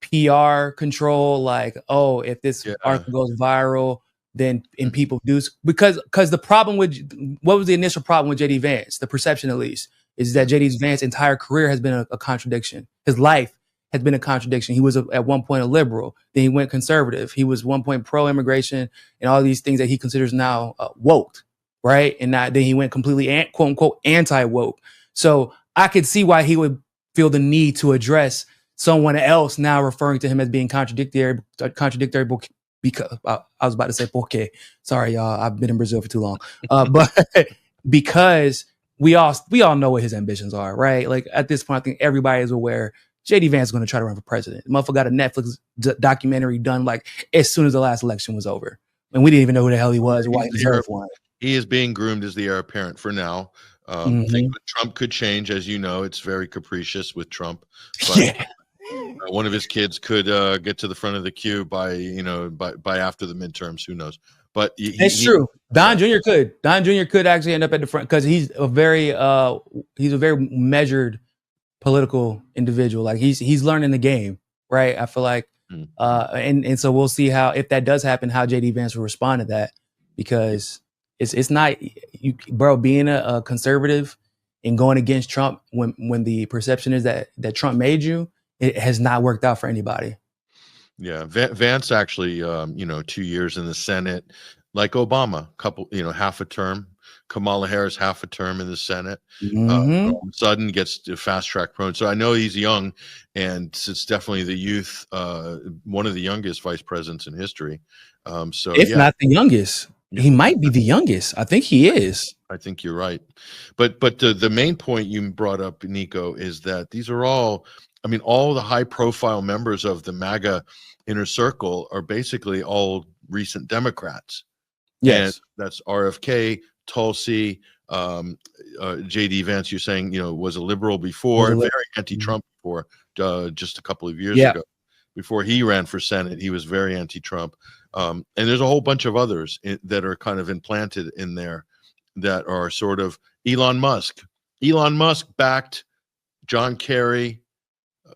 PR control. Like, oh, if this article goes viral, then people do, because the problem with what was the initial problem with JD Vance, the perception at least, is that JD Vance's entire career has been a contradiction. His life has been a contradiction. He was at one point a liberal, then he went conservative. He was one point pro-immigration and all these things that he considers now woke, right? And then he went completely quote unquote anti-woke. So I could see why he would feel the need to address someone else now referring to him as being contradictory because I was about to say porque. Sorry, y'all. I've been in Brazil for too long. But because we all know what his ambitions are, right? Like at this point, I think everybody is aware JD Vance is going to try to run for president. The motherfucker got a Netflix documentary done like as soon as the last election was over, and we didn't even know who the hell he was or why he deserved one. He is being groomed as the heir apparent for now. Think Trump could change, as you know. It's very capricious with Trump. But, one of his kids could get to the front of the queue by after the midterms. Who knows? But it's true. Don Jr. could. Don Jr. could actually end up at the front because he's a very measured political individual. Like he's learning the game, right? I feel like, and so we'll see how, if that does happen, how JD Vance will respond to that, because it's not being a conservative and going against Trump when the perception is that Trump made you. It has not worked out for anybody. Yeah, Vance actually, 2 years in the Senate, like Obama, half a term. Kamala Harris, half a term in the Senate. All of a sudden gets to fast track prone. So I know he's young, and it's definitely the youth, one of the youngest vice presidents in history. If not the youngest, he might be the youngest. I think he is. I think you're right. But the main point you brought up, Niko, is that these are all the high profile members of the MAGA inner circle are basically all recent Democrats. Yes. And that's RFK, Tulsi, JD Vance, you're saying, was a liberal before, very anti-Trump before, just a couple of years ago. Before he ran for Senate, he was very anti-Trump. And there's a whole bunch of others that are kind of implanted in there that are sort of Elon Musk. Elon Musk backed John Kerry,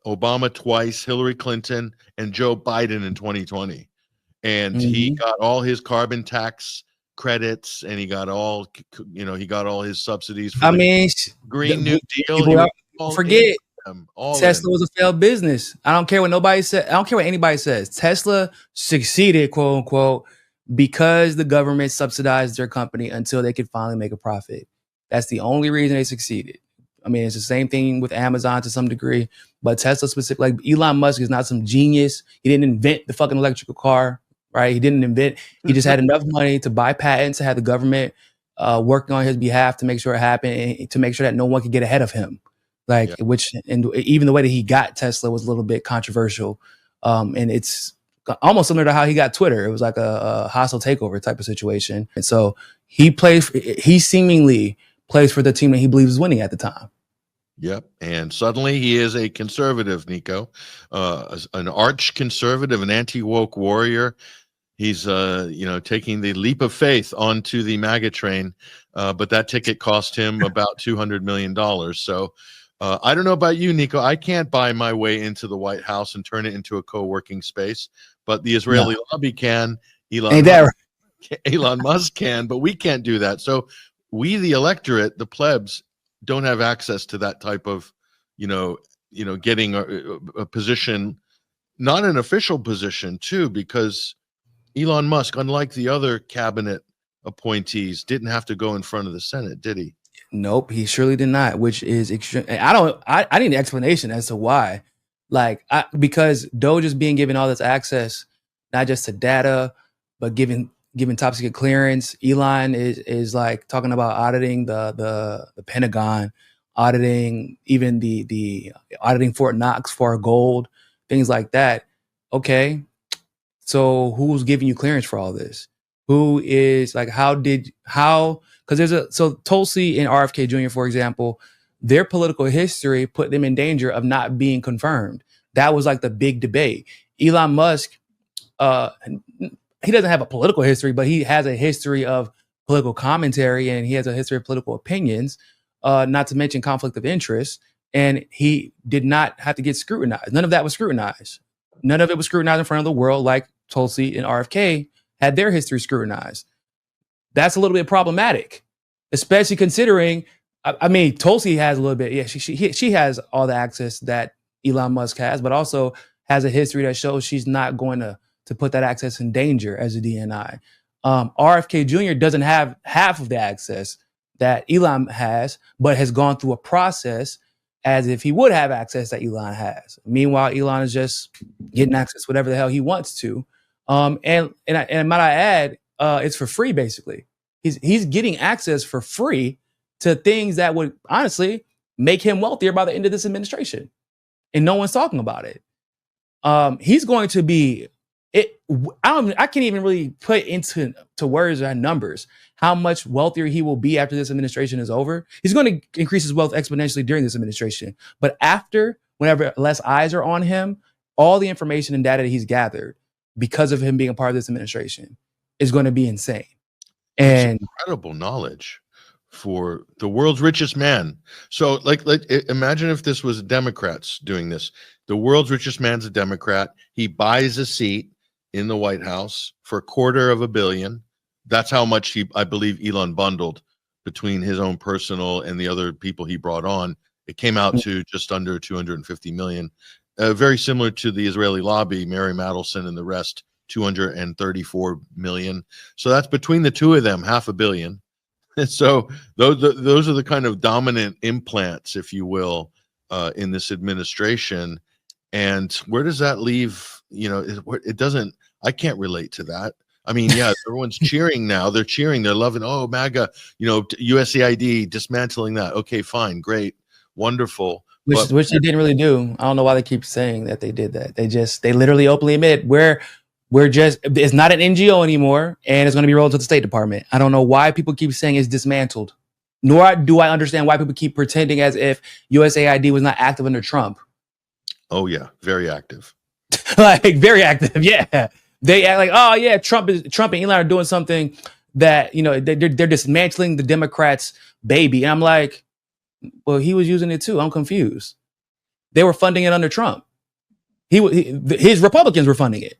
Obama twice, Hillary Clinton, and Joe Biden in 2020. And he got all his carbon tax credits, and he got all his subsidies for Green New Deal. Forget Tesla was a failed business. I don't care what nobody said. I don't care what anybody says. Tesla succeeded, quote unquote, because the government subsidized their company until they could finally make a profit. That's the only reason they succeeded. It's the same thing with Amazon to some degree, but Tesla specifically, like Elon Musk is not some genius. He didn't invent the fucking electrical car, right? He just had enough money to buy patents, to have the government working on his behalf to make sure it happened, and to make sure that no one could get ahead of him. Even the way that he got Tesla was a little bit controversial. And it's almost similar to how he got Twitter. It was like a hostile takeover type of situation. And so he seemingly plays for the team that he believes is winning at the time. Yep. And suddenly he is a conservative, Niko, an arch conservative, an anti-woke warrior. He's, taking the leap of faith onto the MAGA train, but that ticket cost him about $200 million. So I don't know about you, Niko. I can't buy my way into the White House and turn it into a co-working space, but the Israeli lobby can. Elon Musk can, but we can't do that. So we, the electorate, the plebs, don't have access to that type of, getting a position, not an official position too, because Elon Musk, unlike the other cabinet appointees, didn't have to go in front of the Senate, did he? Nope, he surely did not, which is extreme. I need an explanation as to why. Because Doge is being given all this access, not just to data, but given top secret clearance. Elon is like talking about auditing the Pentagon, auditing even the auditing Fort Knox for gold, things like that. Okay. So who's giving you clearance for all this? Who is like, because so Tulsi and RFK Jr., for example, their political history put them in danger of not being confirmed. That was like the big debate. Elon Musk, he doesn't have a political history, but he has a history of political commentary and he has a history of political opinions, not to mention conflict of interest. And he did not have to get scrutinized. None of that was scrutinized. None of it was scrutinized in front of the world like Tulsi and RFK had their history scrutinized. That's a little bit problematic, especially considering, Tulsi has a little bit, yeah, she has all the access that Elon Musk has, but also has a history that shows she's not going to put that access in danger as a DNI. RFK Jr. doesn't have half of the access that Elon has, but has gone through a process as if he would have access that Elon has. Meanwhile, Elon is just getting access whatever the hell he wants to. And might I add, it's for free, basically. He's getting access for free to things that would honestly make him wealthier by the end of this administration. And no one's talking about it. He's going to be I can't even really put into words or numbers how much wealthier he will be after this administration is over. He's going to increase his wealth exponentially during this administration. But after, whenever less eyes are on him, all the information and data that he's gathered because of him being a part of this administration is going to be insane. And it's incredible knowledge for the world's richest man. So like imagine if this was Democrats doing this. The world's richest man's a Democrat. He buys a seat in the White House for $250 million. That's how much I believe Elon bundled between his own personal and the other people he brought on. It came out to just under $250 million. Very similar to the Israeli lobby, Mary Madelson and the rest, $234 million. So that's between the two of them, $500 million. And so those are the kind of dominant implants, if you will, in this administration. And where does that leave? It doesn't. I can't relate to that. I mean, yeah, everyone's cheering now. They're cheering. They're loving. Oh, MAGA. USAID dismantling that. Okay, fine, great, wonderful. Which they didn't really do. I don't know why they keep saying that they did that. They literally openly admit it's not an NGO anymore, and it's going to be rolled to the State Department. I don't know why people keep saying it's dismantled. Nor do I understand why people keep pretending as if USAID was not active under Trump. Oh yeah, very active. Like very active. Yeah, they act like, oh yeah, Trump and Elon are doing something that they're dismantling the Democrats' baby. And I'm like, well, he was using it too. I'm confused. They were funding it under Trump. His Republicans were funding it.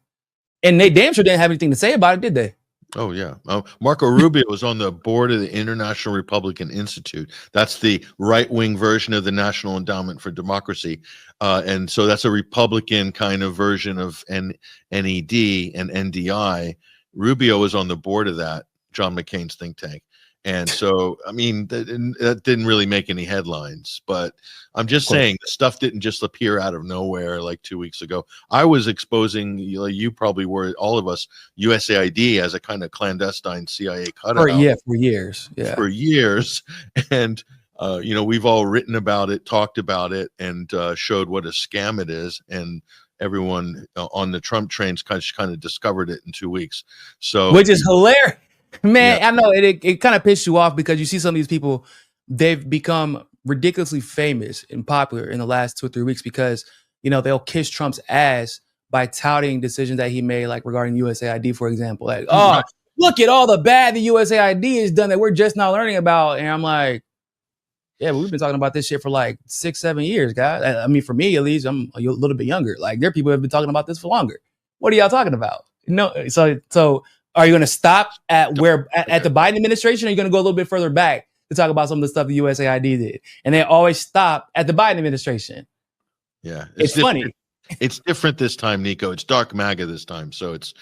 And they damn sure didn't have anything to say about it, did they? Oh, yeah. Marco Rubio was on the board of the International Republican Institute. That's the right-wing version of the National Endowment for Democracy. And so that's a Republican kind of version of NED and NDI. Rubio was on the board of that, John McCain's think tank. And so, I mean, that didn't really make any headlines, but I'm just saying the stuff didn't just appear out of nowhere like 2 weeks ago. I was exposing, you probably were, all of us, USAID as a kind of clandestine CIA cutout. For years. Yeah. For years. And, we've all written about it, talked about it, and showed what a scam it is. And everyone on the Trump trains kind of discovered it in 2 weeks. So, which is hilarious. Man, yeah. I know it kind of pissed you off because you see some of these people, they've become ridiculously famous and popular in the last 2 or 3 weeks because, they'll kiss Trump's ass by touting decisions that he made, like regarding USAID, for example. Like, oh, look at all the bad the USAID has done that we're just now learning about. And I'm like, yeah, but we've been talking about this shit for like 6-7 years, guys. I mean, for me, at least, I'm a little bit younger. Like, there are people who have been talking about this for longer. What are y'all talking about? No, so are you going to stop at at the Biden administration, or are you going to go a little bit further back to talk about some of the stuff the USAID did? And they always stop at the Biden administration. Yeah, it's funny. It's different this time, Niko. It's dark MAGA this time, so it's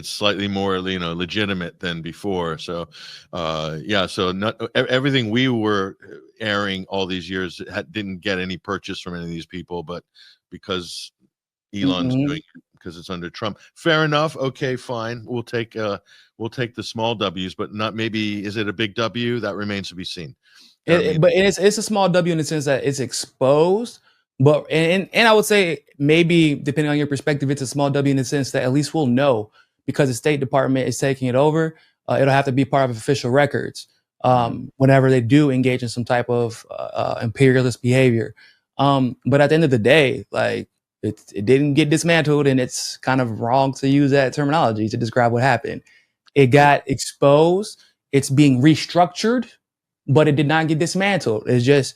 slightly more legitimate than before. So so not everything we were airing all these years didn't get any purchase from any of these people, but because Elon's doing it because it's under Trump. Fair enough. Okay, fine. We'll take the small W's, but not maybe. Is it a big W? That remains to be seen. But it's a small W in the sense that it's exposed. But and I would say maybe depending on your perspective, it's a small W in the sense that at least we'll know because the State Department is taking it over. It'll have to be part of official records whenever they do engage in some type of imperialist behavior. But at the end of the day, like it didn't get dismantled, and it's kind of wrong to use that terminology to describe what happened. It got exposed. It's being restructured, but it did not get dismantled. It's just.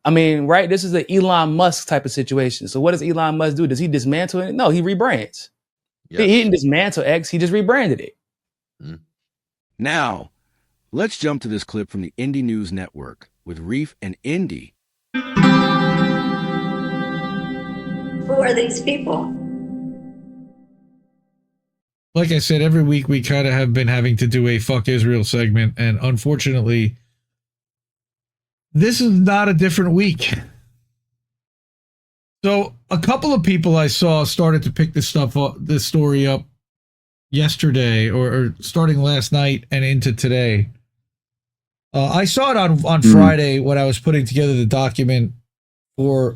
I mean, right? This is the Elon Musk type of situation. So what does Elon Musk do? Does he dismantle it? No, he rebrands. Yes. He didn't dismantle X. He just rebranded it. Now, let's jump to this clip from the Indie News Network with Reef and Indy. Who are these people? Like I said, every week we kind of have been having to do a Fuck Israel segment, and unfortunately, this is not a different week. So a couple of people I saw started to pick this story up yesterday or starting last night and into today. I saw it on Friday when I was putting together the document for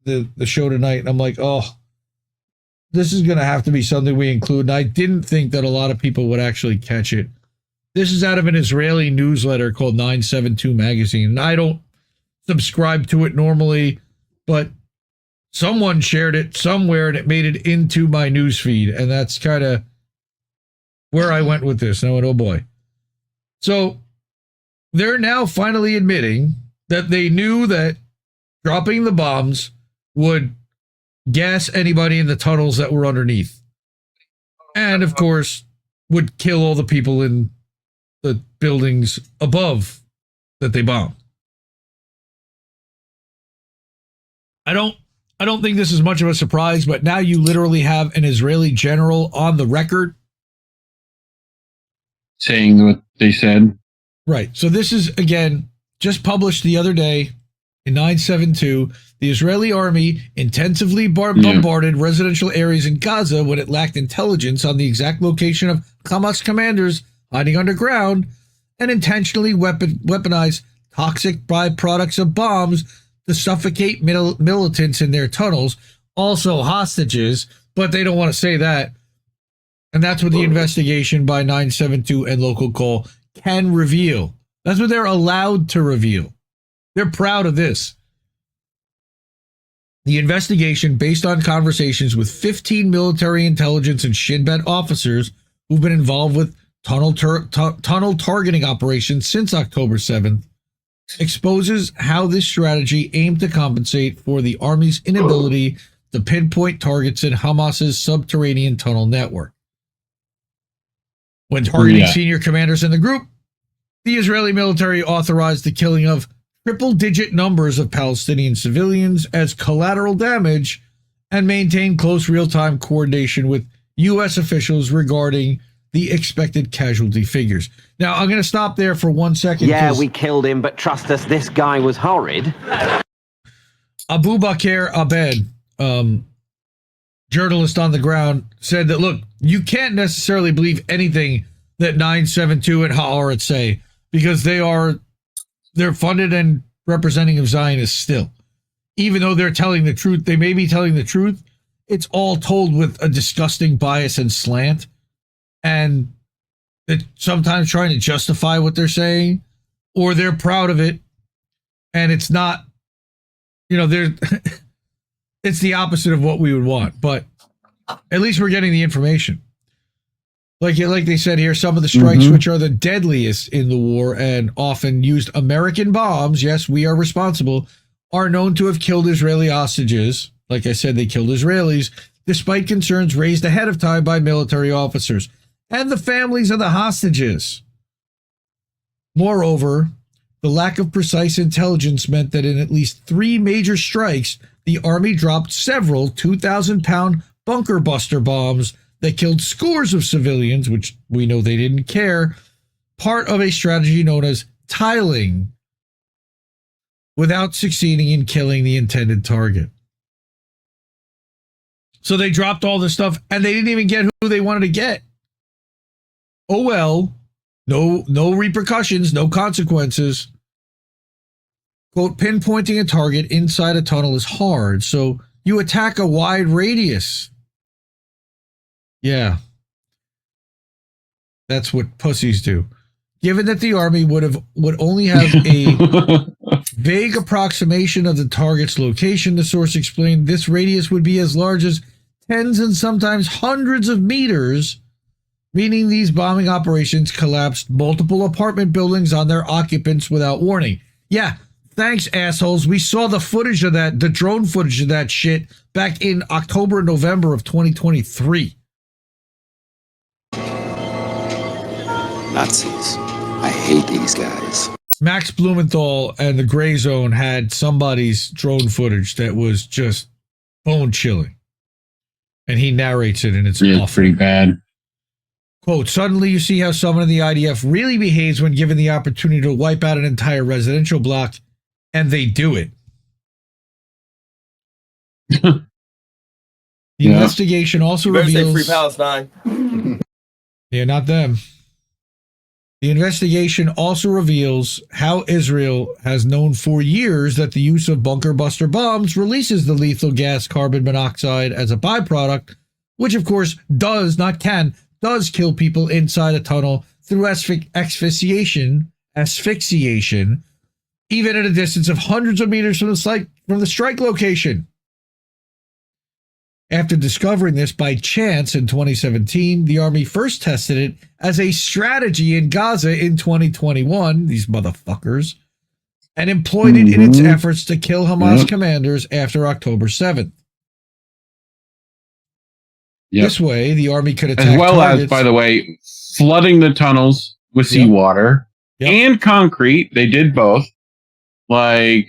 the show tonight. And I'm like, oh, this is going to have to be something we include. And I didn't think that a lot of people would actually catch it. This is out of an Israeli newsletter called 972 Magazine. And I don't subscribe to it normally, but someone shared it somewhere and it made it into my news feed. And that's kind of where I went with this. And I went, oh boy. So they're now finally admitting that they knew that dropping the bombs would gas anybody in the tunnels that were underneath. And of course, would kill all the people in the buildings above that they bombed. I don't think this is much of a surprise, but now you literally have an Israeli general on the record saying what they said. Right. So this is, again, just published the other day in 972. The Israeli army intensively bombarded residential areas in Gaza when it lacked intelligence on the exact location of Hamas commanders hiding underground, and intentionally weaponized toxic byproducts of bombs to suffocate militants in their tunnels, also hostages, but they don't want to say that. And that's what the investigation by 972 and Local Call can reveal. That's what they're allowed to reveal. They're proud of this. The investigation, based on conversations with 15 military intelligence and Shin Bet officers who've been involved with tunnel targeting operations since October 7th, exposes how this strategy aimed to compensate for the Army's inability to pinpoint targets in Hamas's subterranean tunnel network. When targeting senior commanders in the group, the Israeli military authorized the killing of triple-digit numbers of Palestinian civilians as collateral damage and maintained close real-time coordination with U.S. officials regarding the expected casualty figures. Now, I'm going to stop there for 1 second. Yeah, we killed him, but trust us, this guy was horrid. Abu Bakr Abed, journalist on the ground, said that, look, you can't necessarily believe anything that 972 and Haaretz say, because they're funded and representing of Zionists still. Even though they're telling the truth, they may be telling the truth, it's all told with a disgusting bias and slant. And they're sometimes trying to justify what they're saying, or they're proud of it. And it's not, it's the opposite of what we would want, but at least we're getting the information. Like they said here, some of the strikes, which are the deadliest in the war and often used American bombs, yes, we are responsible, are known to have killed Israeli hostages. Like I said, they killed Israelis, despite concerns raised ahead of time by military officers and the families of the hostages. Moreover, the lack of precise intelligence meant that in at least 3 major strikes, the Army dropped several 2,000-pound bunker buster bombs that killed scores of civilians, which we know they didn't care, part of a strategy known as tiling, without succeeding in killing the intended target. So they dropped all this stuff, and they didn't even get who they wanted to get. Oh well, no repercussions, no consequences. Quote, pinpointing a target inside a tunnel is hard, so you attack a wide radius. Yeah. That's what pussies do. Given that the Army would only have a vague approximation of the target's location, the source explained this radius would be as large as tens and sometimes hundreds of meters, meaning these bombing operations collapsed multiple apartment buildings on their occupants without warning. Yeah, thanks, assholes. We saw the footage of that, the drone footage of that shit back in October and November of 2023. Nazis. I hate these guys. Max Blumenthal and the Gray Zone had somebody's drone footage that was just bone-chilling. And he narrates it, and it's awful. It's pretty bad. Quote, suddenly you see how someone in the IDF really behaves when given the opportunity to wipe out an entire residential block, and they do it. The investigation also reveals... Free Palestine. Yeah, not them. The investigation also reveals how Israel has known for years that the use of bunker buster bombs releases the lethal gas carbon monoxide as a byproduct, which of course does kill people inside a tunnel through asphyxiation, even at a distance of hundreds of meters from the strike location. After discovering this by chance in 2017, the Army first tested it as a strategy in Gaza in 2021, these motherfuckers, and employed it in its efforts to kill Hamas commanders after October 7th. This way, the Army could attack as well targets. As, by the way, flooding the tunnels with seawater and concrete. They did both. Like,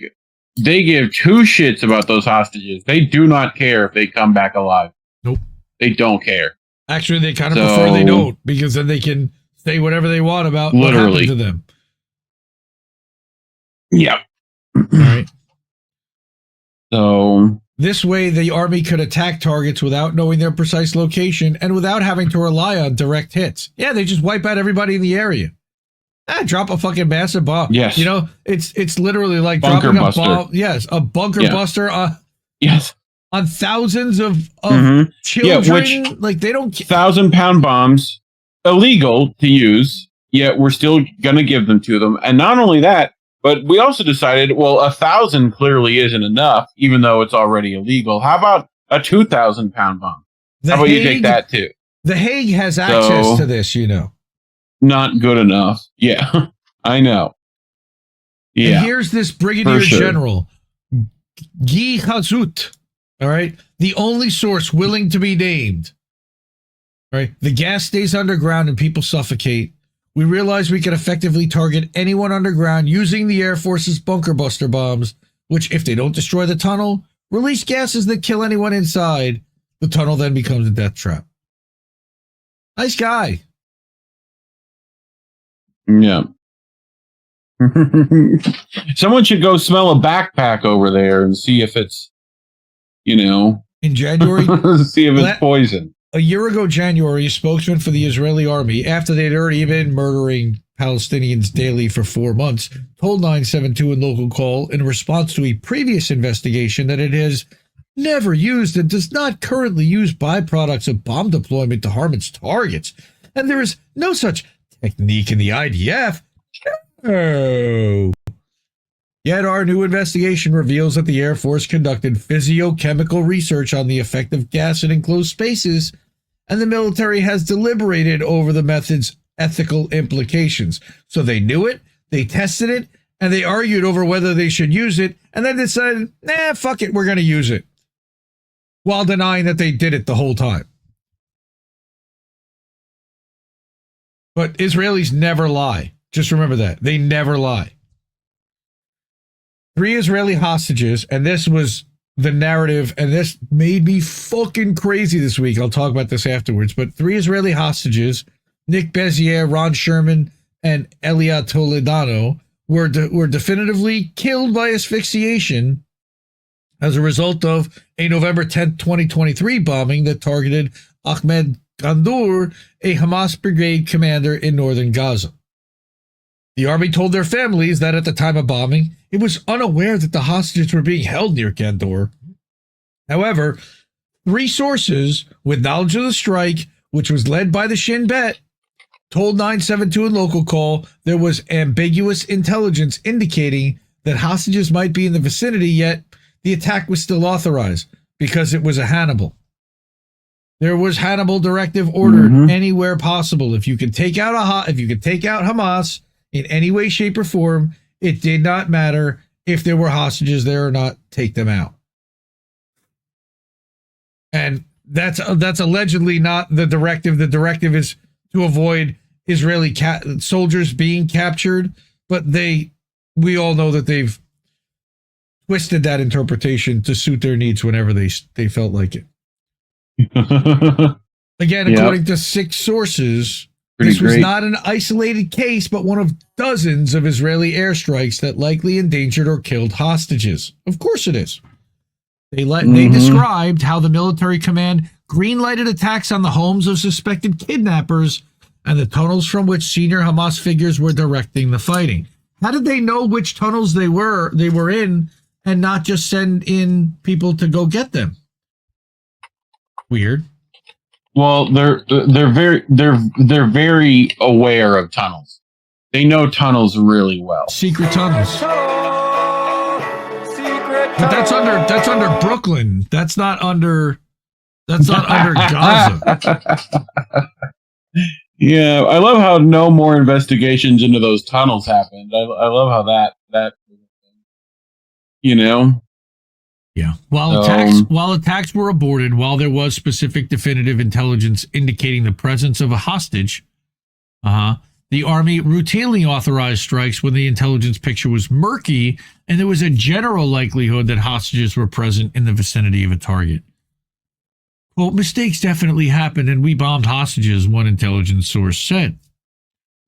they give 2 shits about those hostages. They do not care if they come back alive. Nope. They don't care. Actually, they kind of prefer they don't, because then they can say whatever they want about what happened to them. Yeah. All right. So this way, the Army could attack targets without knowing their precise location and without having to rely on direct hits. Yeah, they just wipe out everybody in the area. Drop a fucking massive bomb. Yes. You know, it's literally like bunker dropping buster. a bomb. Yes, a bunker buster. Yes. On thousands of children. Which, like, they don't... 1,000-pound bombs, illegal to use, yet we're still going to give them to them. And not only that, but we also decided, well, 1,000 clearly isn't enough, even though it's already illegal. How about a 2,000-pound bomb? How about you take that too? The Hague has access to this, you know. Not good enough. Yeah, I know. Yeah. And here's this Brigadier General, Guy Hazut, all right? The only source willing to be named. All right? The gas stays underground and people suffocate. We realized we could effectively target anyone underground using the Air Force's bunker buster bombs, which, if they don't destroy the tunnel, release gases that kill anyone inside. The tunnel then becomes a death trap. Nice guy. Yeah. Someone should go smell a backpack over there and see if it's, in January, see if it's poison. A year ago, January, a spokesman for the Israeli army, after they'd already been murdering Palestinians daily for 4 months, told 972 in local call in response to a previous investigation that it has never used and does not currently use byproducts of bomb deployment to harm its targets. And there is no such technique in the IDF. Oh. Yet our new investigation reveals that the Air Force conducted physiochemical research on the effect of gas in enclosed spaces, and the military has deliberated over the method's ethical implications. So they knew it, they tested it, and they argued over whether they should use it, and then decided, nah, fuck it, we're going to use it, while denying that they did it the whole time. But Israelis never lie. Just remember that. They never lie. 3 Israeli hostages, and this was the narrative, and this made me fucking crazy this week. I'll talk about this afterwards. But 3 Israeli hostages, Nick Bezier, Ron Sherman, and Elia Toledano, were definitively killed by asphyxiation as a result of a November 10th, 2023 bombing that targeted Ahmed Gandour, a Hamas brigade commander in northern Gaza. The army told their families that at the time of bombing, it was unaware that the hostages were being held near Gandour. However, 3 sources with knowledge of the strike, which was led by the Shin Bet, told 972 and Local Call there was ambiguous intelligence indicating that hostages might be in the vicinity, yet the attack was still authorized because it was a Hannibal. There was Hannibal directive ordered anywhere possible. If you could take out Hamas in any way, shape, or form, it did not matter if there were hostages there or not. Take them out. And that's allegedly not the directive. The directive is to avoid Israeli soldiers being captured, but we all know that they've twisted that interpretation to suit their needs whenever they felt like it. Again, according to 6 sources, this was not an isolated case, but one of dozens of Israeli airstrikes that likely endangered or killed hostages. Of course it is. They described how the military command green-lighted attacks on the homes of suspected kidnappers and the tunnels from which senior Hamas figures were directing the fighting. How did they know which tunnels they were in and not just send in people to go get them? Weird. Well, they're very aware of tunnels. They know tunnels really well. Secret tunnels. But that's under Brooklyn. That's not under Gaza. Yeah, I love how no more investigations into those tunnels happened. I love how that you know. Yeah. While attacks were aborted, while there was specific definitive intelligence indicating the presence of a hostage, the Army routinely authorized strikes when the intelligence picture was murky and there was a general likelihood that hostages were present in the vicinity of a target. Well, mistakes definitely happened and we bombed hostages, one intelligence source said.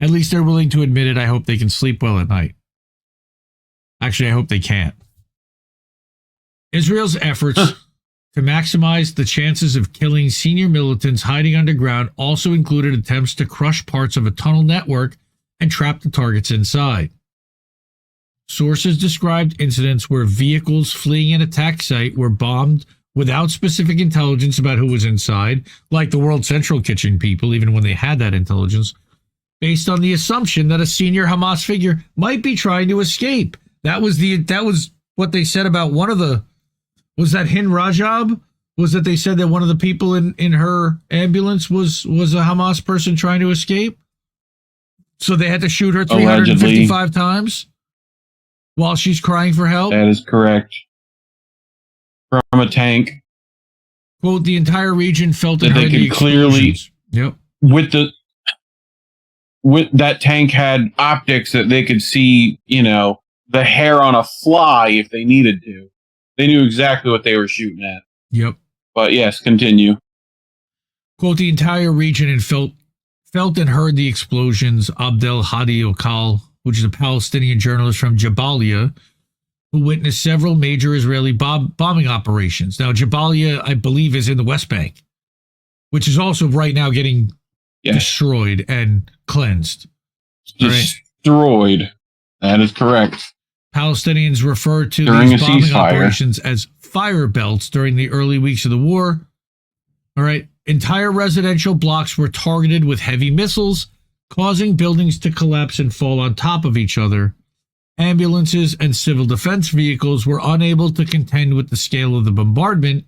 At least they're willing to admit it. I hope they can sleep well at night. Actually, I hope they can't. Israel's efforts to maximize the chances of killing senior militants hiding underground also included attempts to crush parts of a tunnel network and trap the targets inside. Sources described incidents where vehicles fleeing an attack site were bombed without specific intelligence about who was inside, like the World Central Kitchen people, even when they had that intelligence, based on the assumption that a senior Hamas figure might be trying to escape. That was what they said about one of the... Was that Hind Rajab? Was that they said that one of the people in her ambulance was a Hamas person trying to escape? So they had to shoot her 355 Allegedly. Times while she's crying for help? That is correct. From a tank. Quote, the entire region felt that they could clearly... Yep. With that tank had optics that they could see, the hair on a fly if they needed to. They knew exactly what they were shooting at. Yep. But yes, continue. Quote, the entire region and felt and heard the explosions. Abdel Hadi Okal, which is a Palestinian journalist from Jabalia, who witnessed several major Israeli bombing operations. Now, Jabalia, I believe, is in the West Bank, which is also right now getting destroyed and cleansed. Destroyed. Right? That is correct. Palestinians referred to during these bombing operations as fire belts during the early weeks of the war. All right. Entire residential blocks were targeted with heavy missiles, causing buildings to collapse and fall on top of each other. ambulances, and civil defense vehicles were unable to contend with the scale of the bombardment,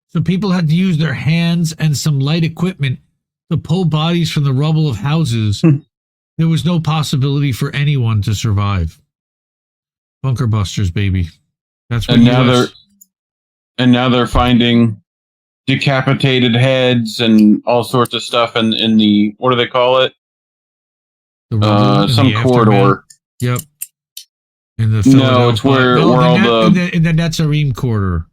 so people had to use their hands and some light equipment to pull bodies from the rubble of houses. There was no possibility for anyone to survive. Bunker busters, baby. That's what now they're finding decapitated heads and all sorts of stuff in the, what do they call it? Some corridor. Yep. In the no, it's where all the in the Netzarim corridor.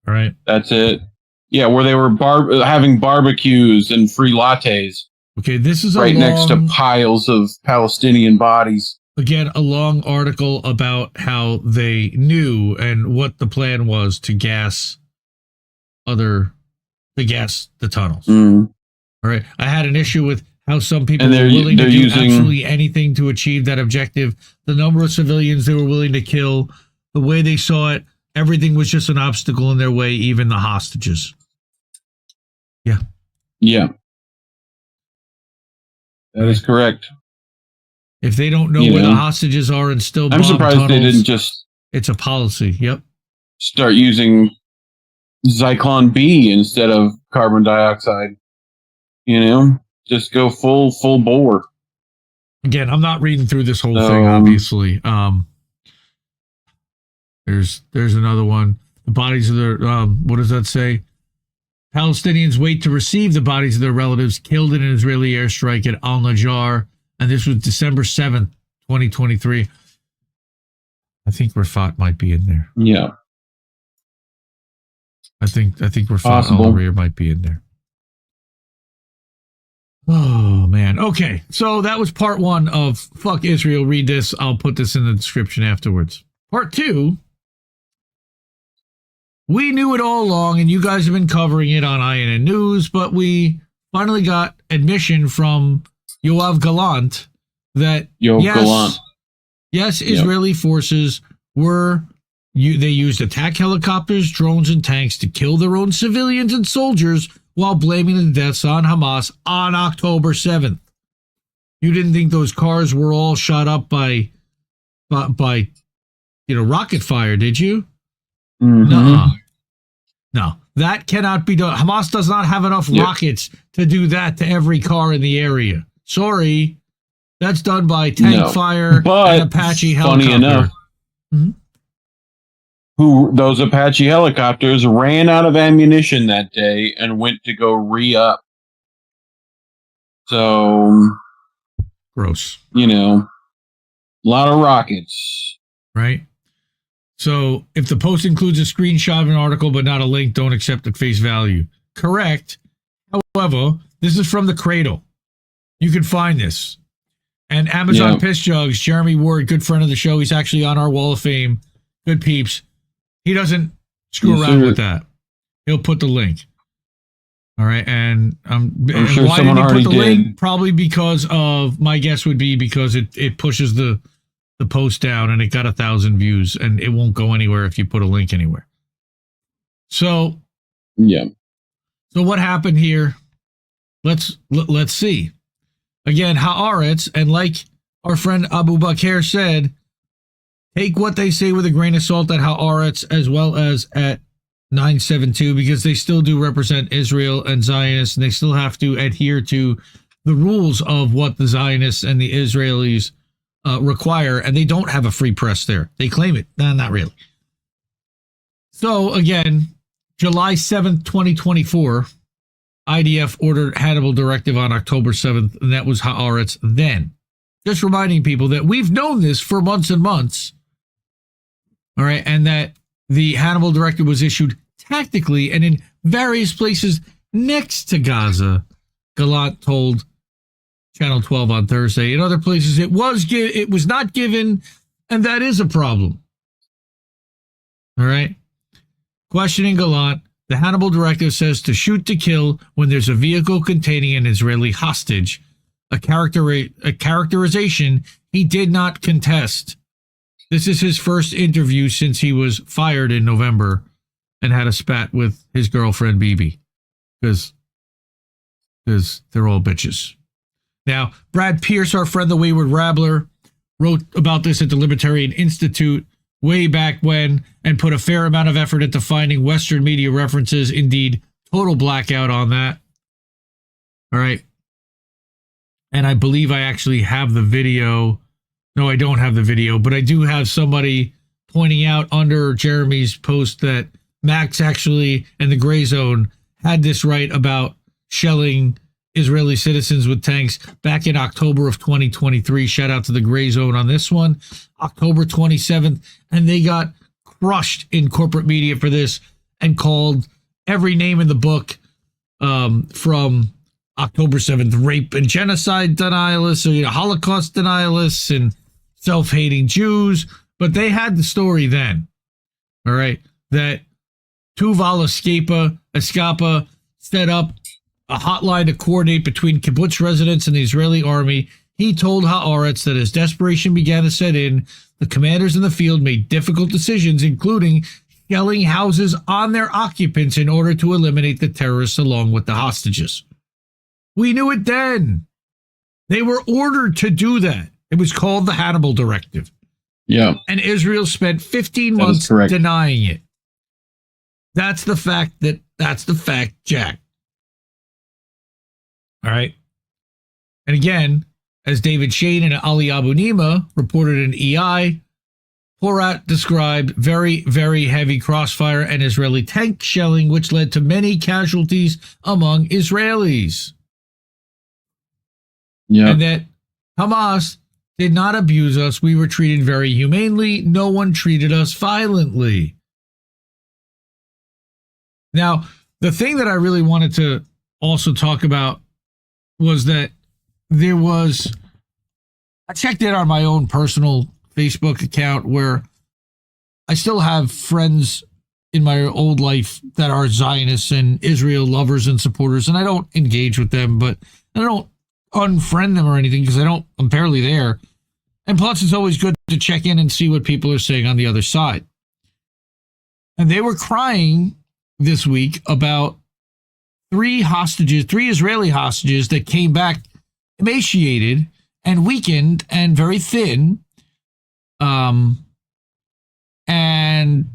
All right. That's it. Yeah, where they were having barbecues and free lattes. Okay, this is right next to piles of Palestinian bodies. Again, a long article about how they knew and what the plan was to gas the tunnels. Mm. All right. I had an issue with how some people were willing to do absolutely anything to achieve that objective. The number of civilians they were willing to kill, the way they saw it, everything was just an obstacle in their way, even the hostages. Yeah. Yeah. That is correct. If they don't know where the hostages are and still bomb I'm surprised tunnels, they didn't just... It's a policy. Yep. Start using Zyklon B instead of carbon dioxide. You know? Just go full bore. Again, I'm not reading through this whole thing, obviously. There's another one. The bodies of their what does that say? Palestinians wait to receive the bodies of their relatives killed in an Israeli airstrike at Al-Najjar, and this was December 7th, 2023. I think Rafat might be in there. Yeah. I think Rafat Al-Rear might be in there. Oh, man. Okay, so that was part one of Fuck Israel. Read this. I'll put this in the description afterwards. Part two. We knew it all along, and you guys have been covering it on INN News, but we finally got admission from Yoav Gallant that yes, Israeli forces they used attack helicopters, drones, and tanks to kill their own civilians and soldiers while blaming the deaths on Hamas on October 7th. You didn't think those cars were all shot up by rocket fire, did you? Mm-hmm. No, that cannot be done. Hamas does not have enough rockets to do that to every car in the area. Sorry. That's done by tank fire and Apache helicopter. Funny enough, those Apache helicopters ran out of ammunition that day and went to go re-up. So, gross. A lot of rockets. Right? So, if the post includes a screenshot of an article but not a link, don't accept at face value. Correct. However, this is from the Cradle. You can find this. And Amazon Piss Jugs, Jeremy Ward, good friend of the show. He's actually on our Wall of Fame. Good peeps. He doesn't screw around with that. He'll put the link. All right. And I'm sure why someone did he already put the did. link? Probably because of, my guess would be because it pushes the post down and it got 1,000 views and it won't go anywhere if you put a link anywhere. So, So what happened here? Let's see. Again, Haaretz, and like our friend Abu Bakr said, take what they say with a grain of salt at Haaretz as well as at 972 because they still do represent Israel and Zionists, and they still have to adhere to the rules of what the Zionists and the Israelis require, and they don't have a free press there. They claim it. Nah, not really. So, again, July 7th, 2024, IDF ordered Hannibal Directive on October 7th, and that was Haaretz then. Just reminding people that we've known this for months and months, all right, and that the Hannibal Directive was issued tactically and in various places next to Gaza, Gallant told Channel 12 on Thursday. In other places, it was not given, and that is a problem. All right? Questioning Gallant, the Hannibal Directive says to shoot to kill when there's a vehicle containing an Israeli hostage, a characterization he did not contest. This is his first interview since he was fired in November and had a spat with his girlfriend Bibi because they're all bitches. Now, Brad Pierce, our friend, the Wayward Rabbler, wrote about this at the Libertarian Institute way back when and put a fair amount of effort into finding Western media references. Indeed, total blackout on that. All right. And I believe I actually have the video. No, I don't have the video, but I do have somebody pointing out under Jeremy's post that Max actually and the Gray Zone had this right about shelling Israeli citizens with tanks back in October of 2023. Shout out to the Gray Zone on this one. October 27th. And they got crushed in corporate media for this and called every name in the book from October 7th, rape and genocide denialists, or Holocaust denialists and self-hating Jews. But they had the story then, all right, that Tuval Escapa set up a hotline to coordinate between kibbutz residents and the Israeli army. He told Haaretz that as desperation began to set in, the commanders in the field made difficult decisions, including shelling houses on their occupants in order to eliminate the terrorists along with the hostages. We knew it then. They were ordered to do that. It was called the Hannibal Directive. Yeah. And Israel spent 15 months denying it. That's the fact, Jack. All right. And again, as David Shane and Ali Abu Nima reported in EI, Porat described very, very heavy crossfire and Israeli tank shelling, which led to many casualties among Israelis. Yeah. And that Hamas did not abuse us. We were treated very humanely. No one treated us violently. Now, the thing that I really wanted to also talk about was that I checked in on my own personal Facebook account where I still have friends in my old life that are Zionists and Israel lovers and supporters, and I don't engage with them, but I don't unfriend them or anything because I'm barely there. And plus, it's always good to check in and see what people are saying on the other side. And they were crying this week about three Israeli hostages that came back emaciated and weakened and very thin. And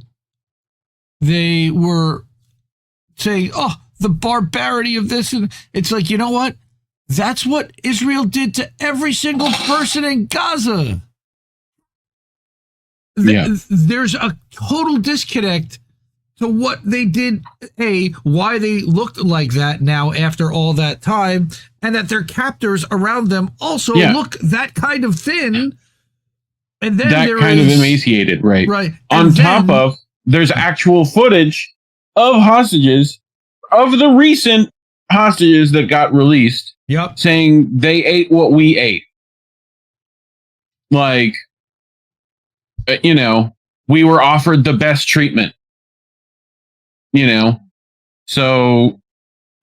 they were saying, oh, the barbarity of this. And it's like, you know what? That's what Israel did to every single person in Gaza. Yeah. There's a total disconnect to what they did, why they looked like that now after all that time, and that their captors around them also look that kind of thin. And then that kind of emaciated, right? Right. On top of, there's actual footage of hostages, of the recent hostages that got released, saying they ate what we ate. Like, we were offered the best treatment. So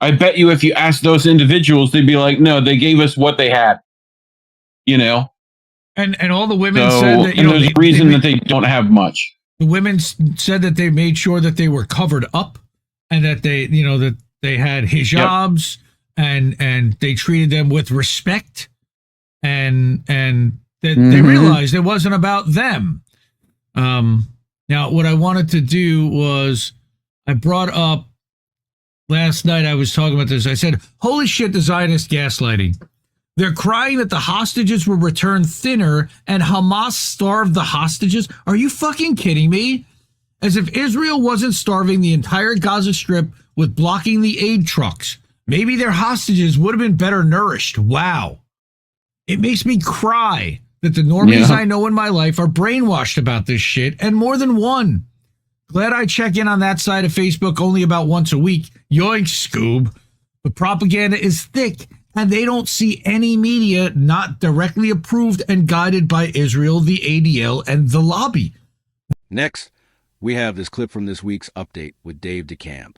I bet you if you ask those individuals, they'd be like, no, they gave us what they had, And all the women said that, there's a reason that they don't have much. The women said that they made sure that they were covered up and that they, that they had hijabs and they treated them with respect and that they realized it wasn't about them. Now, what I wanted to do was I brought up last night, I was talking about this. I said, holy shit, the Zionist gaslighting. They're crying that the hostages were returned thinner and Hamas starved the hostages. Are you fucking kidding me? As if Israel wasn't starving the entire Gaza Strip with blocking the aid trucks. Maybe their hostages would have been better nourished. Wow. It makes me cry that the normies I know in my life are brainwashed about this shit, and more than one. Glad I check in on that side of Facebook only about once a week. Yoink, Scoob. The propaganda is thick, and they don't see any media not directly approved and guided by Israel, the ADL, and the lobby. Next, we have this clip from this week's update with Dave DeCamp.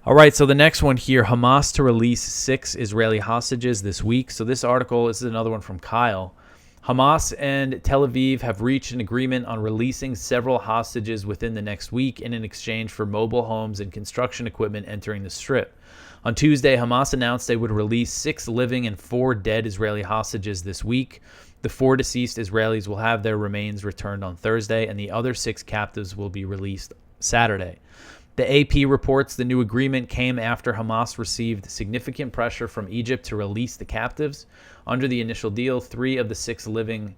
All right, so the next one here, Hamas to release 6 Israeli hostages this week. So this article, this is another one from Kyle. Hamas and Tel Aviv have reached an agreement on releasing several hostages within the next week in exchange for mobile homes and construction equipment entering the Strip. On Tuesday, Hamas announced they would release 6 living and 4 dead Israeli hostages this week. The 4 deceased Israelis will have their remains returned on Thursday, and the other 6 captives will be released Saturday. The AP reports the new agreement came after Hamas received significant pressure from Egypt to release the captives. Under the initial deal, 3 of the 6 living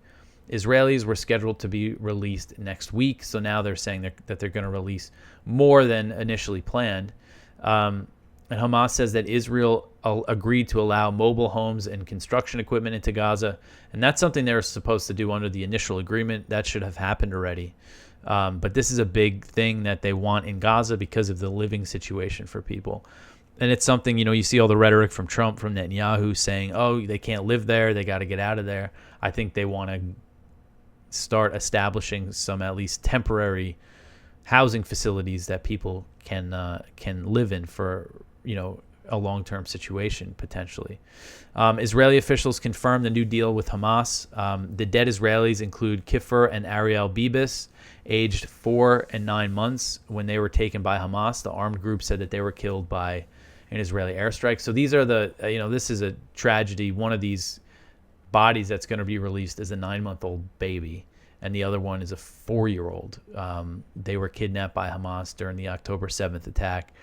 Israelis were scheduled to be released next week. So now they're saying that they're going to release more than initially planned. And Hamas says that Israel agreed to allow mobile homes and construction equipment into Gaza. And that's something they were supposed to do under the initial agreement. That should have happened already. But this is a big thing that they want in Gaza because of the living situation for people. And it's something, you see all the rhetoric from Trump, from Netanyahu saying, oh, they can't live there, they got to get out of there. I think they want to start establishing some at least temporary housing facilities that people can live in for, a long-term situation, potentially. Israeli officials confirmed the new deal with Hamas. The dead Israelis include Kiffer and Ariel Bibis, aged 4 and 9 months. When they were taken by Hamas, the armed group said that they were killed by an Israeli airstrike. So these are this is a tragedy. One of these bodies that's going to be released is a 9-month-old baby, and the other one is a 4-year-old. They were kidnapped by Hamas during the October 7th attack.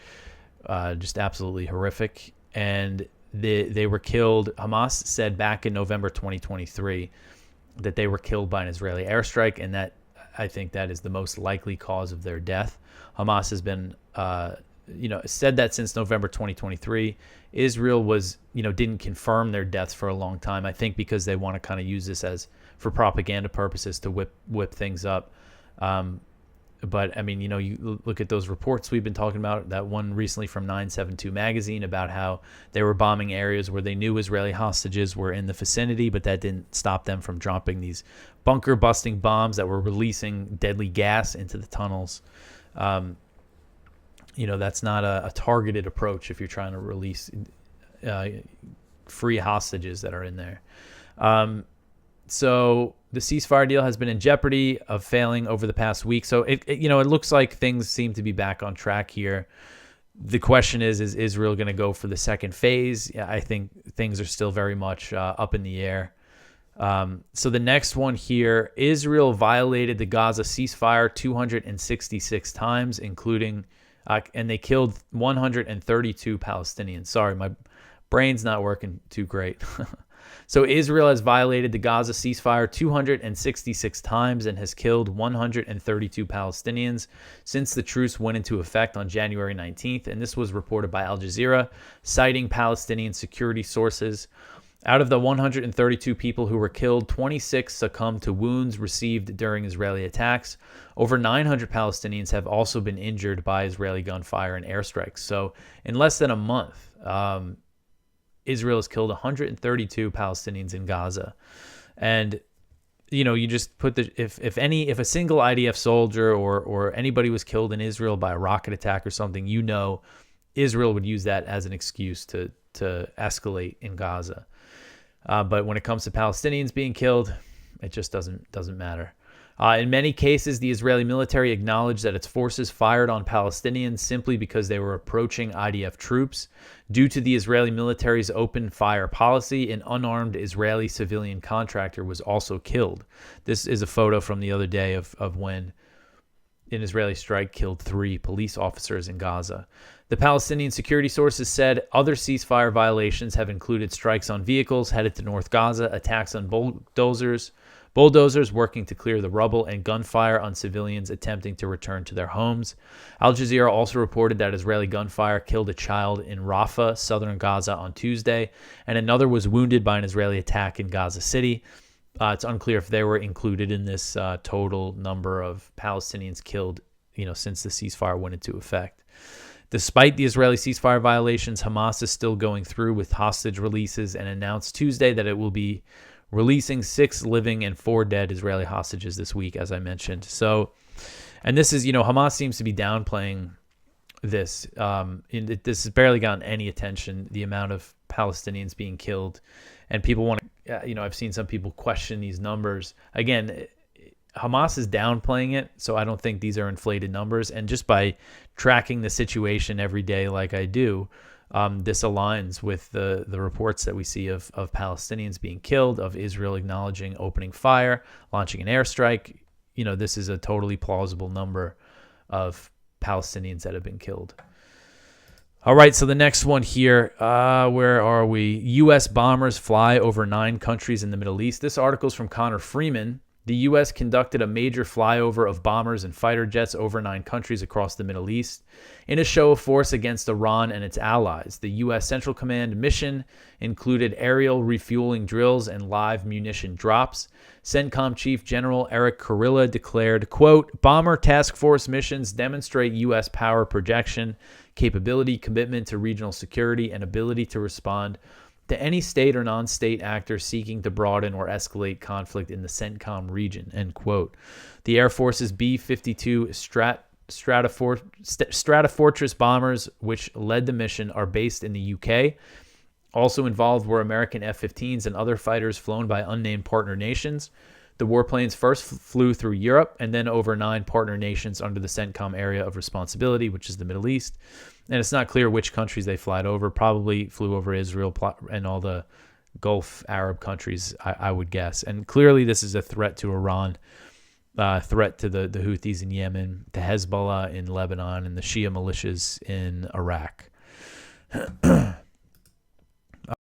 Just absolutely horrific. And they were killed. Hamas said back in November 2023 that they were killed by an Israeli airstrike, and that I think that is the most likely cause of their death. Hamas has been, said that since November 2023. Israel didn't confirm their deaths for a long time. I think because they want to kind of use this for propaganda purposes to whip things up. But I mean, you look at those reports we've been talking about, that one recently from 972 magazine about how they were bombing areas where they knew Israeli hostages were in the vicinity, but that didn't stop them from dropping these bunker busting bombs that were releasing deadly gas into the tunnels. That's not a targeted approach if you're trying to release free hostages that are in there. So the ceasefire deal has been in jeopardy of failing over the past week. So it looks like things seem to be back on track here. The question is Israel going to go for the second phase? Yeah, I think things are still very much up in the air. So the next one here, Israel violated the Gaza ceasefire 266 times, including, and they killed 132 Palestinians. Sorry, my brain's not working too great. So Israel has violated the Gaza ceasefire 266 times and has killed 132 Palestinians since the truce went into effect on January 19th. And this was reported by Al Jazeera, citing Palestinian security sources. Out of the 132 people who were killed, 26 succumbed to wounds received during Israeli attacks. Over 900 Palestinians have also been injured by Israeli gunfire and airstrikes. So in less than a month, Israel has killed 132 Palestinians in Gaza. And, you just put if a single IDF soldier or anybody was killed in Israel by a rocket attack or something, Israel would use that as an excuse to escalate in Gaza. But when it comes to Palestinians being killed, it just doesn't matter. In many cases, the Israeli military acknowledged that its forces fired on Palestinians simply because they were approaching IDF troops. Due to the Israeli military's open fire policy, an unarmed Israeli civilian contractor was also killed. This is a photo from the other day of when an Israeli strike killed 3 police officers in Gaza. The Palestinian security sources said other ceasefire violations have included strikes on vehicles headed to North Gaza, attacks on bulldozers working to clear the rubble, and gunfire on civilians attempting to return to their homes. Al Jazeera also reported that Israeli gunfire killed a child in Rafah, southern Gaza, on Tuesday, and another was wounded by an Israeli attack in Gaza City. It's unclear if they were included in this total number of Palestinians killed, since the ceasefire went into effect. Despite the Israeli ceasefire violations, Hamas is still going through with hostage releases and announced Tuesday that it will be releasing 6 living and 4 dead Israeli hostages this week, as I mentioned. So, and this is, Hamas seems to be downplaying this. This has barely gotten any attention, the amount of Palestinians being killed, and people want to, I've seen some people question these numbers. Again, Hamas is downplaying it, so I don't think these are inflated numbers. And just by tracking the situation every day like I do, this aligns with the reports that we see of Palestinians being killed, of Israel acknowledging opening fire, launching an airstrike. This is a totally plausible number of Palestinians that have been killed. All right, so the next one here, where are we? U.S. bombers fly over 9 countries in the Middle East. This article is from Connor Freeman. The U.S. conducted a major flyover of bombers and fighter jets over 9 countries across the Middle East in a show of force against Iran and its allies. The U.S. Central Command mission included aerial refueling drills and live munition drops. CENTCOM Chief General Eric Kurilla declared, quote, "Bomber task force missions demonstrate U.S. power projection, capability, commitment to regional security, and ability to respond to any state or non-state actor seeking to broaden or escalate conflict in the CENTCOM region," end quote. The Air Force's B-52 Stratofortress bombers, which led the mission, are based in the UK. Also involved were American F-15s and other fighters flown by unnamed partner nations. The warplanes first flew through Europe and then over 9 partner nations under the CENTCOM area of responsibility, which is the Middle East. And it's not clear which countries they flied over. Probably flew over Israel and all the Gulf Arab countries, I would guess. And clearly this is a threat to Iran, threat to the Houthis in Yemen, to Hezbollah in Lebanon, and the Shia militias in Iraq.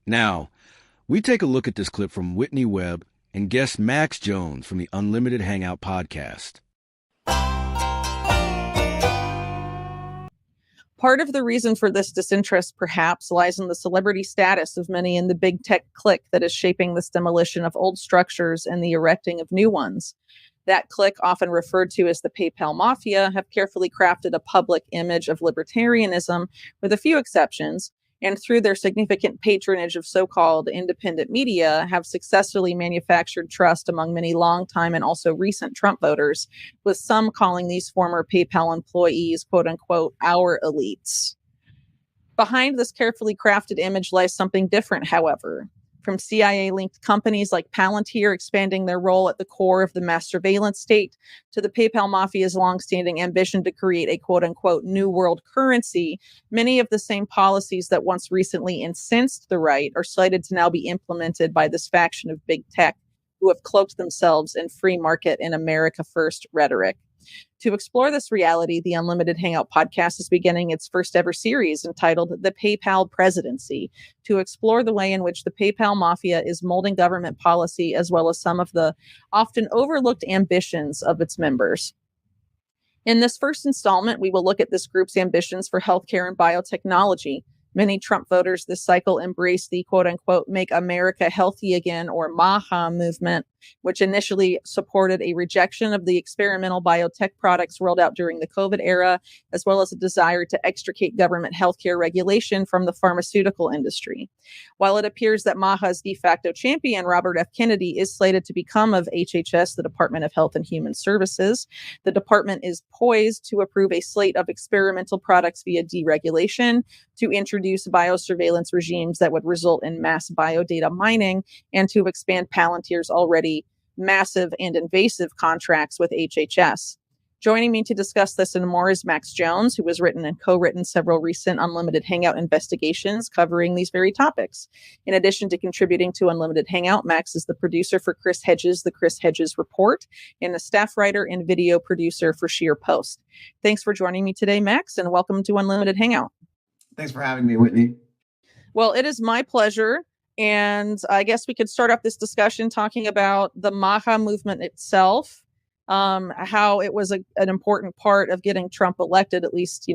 Now, we take a look at this clip from Whitney Webb and guest Max Jones from the Unlimited Hangout podcast. Part of the reason for this disinterest, perhaps, lies in the celebrity status of many in the big tech clique that is shaping this demolition of old structures and the erecting of new ones. That clique, often referred to as the PayPal Mafia, have carefully crafted a public image of libertarianism, with a few exceptions, and through their significant patronage of so-called independent media, have successfully manufactured trust among many longtime and also recent Trump voters, with some calling these former PayPal employees, quote-unquote, our elites. Behind this carefully crafted image lies something different, however. From CIA-linked companies like Palantir expanding their role at the core of the mass surveillance state, to the PayPal Mafia's longstanding ambition to create a quote-unquote new world currency, many of the same policies that once recently incensed the right are cited to now be implemented by this faction of big tech, who have cloaked themselves in free market and America first rhetoric. To explore this reality, the Unlimited Hangout podcast is beginning its first ever series entitled The PayPal Presidency, to explore the way in which the PayPal Mafia is molding government policy, as well as some of the often overlooked ambitions of its members. In this first installment, we will look at this group's ambitions for healthcare and biotechnology. Many Trump voters this cycle embraced the quote-unquote Make America Healthy Again, or MAHA movement, which initially supported a rejection of the experimental biotech products rolled out during the COVID era, as well as a desire to extricate government healthcare regulation from the pharmaceutical industry. While it appears that MAHA's de facto champion, Robert F. Kennedy, is slated to become of HHS, the Department of Health and Human Services, the department is poised to approve a slate of experimental products via deregulation, to introduce biosurveillance regimes that would result in mass biodata mining, and to expand Palantir's already massive and invasive contracts with HHS. Joining me to discuss this and more is Max Jones, who has written and co-written several recent Unlimited Hangout investigations covering these very topics. In addition to contributing to Unlimited Hangout, Max is the producer for Chris Hedges' The Chris Hedges Report, and a staff writer and video producer for Sheer Post. Thanks for joining me today, Max, and welcome to Unlimited Hangout. Thanks for having me, Whitney. Well, it is my pleasure. And I guess we could start off this discussion talking about the MAHA movement itself, how it was an important part of getting Trump elected, at least,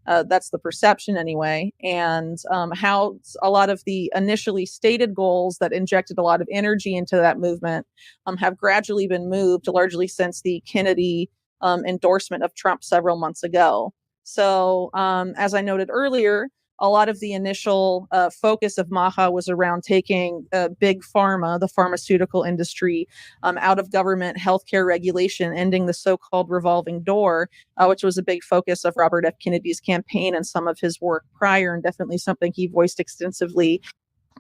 that's the perception anyway, and how a lot of the initially stated goals that injected a lot of energy into that movement have gradually been moved, largely since the Kennedy endorsement of Trump several months ago. So as I noted earlier, a lot of the initial focus of MAHA was around taking big pharma, the pharmaceutical industry, out of government healthcare regulation, ending the so-called revolving door, which was a big focus of Robert F. Kennedy's campaign and some of his work prior, and definitely something he voiced extensively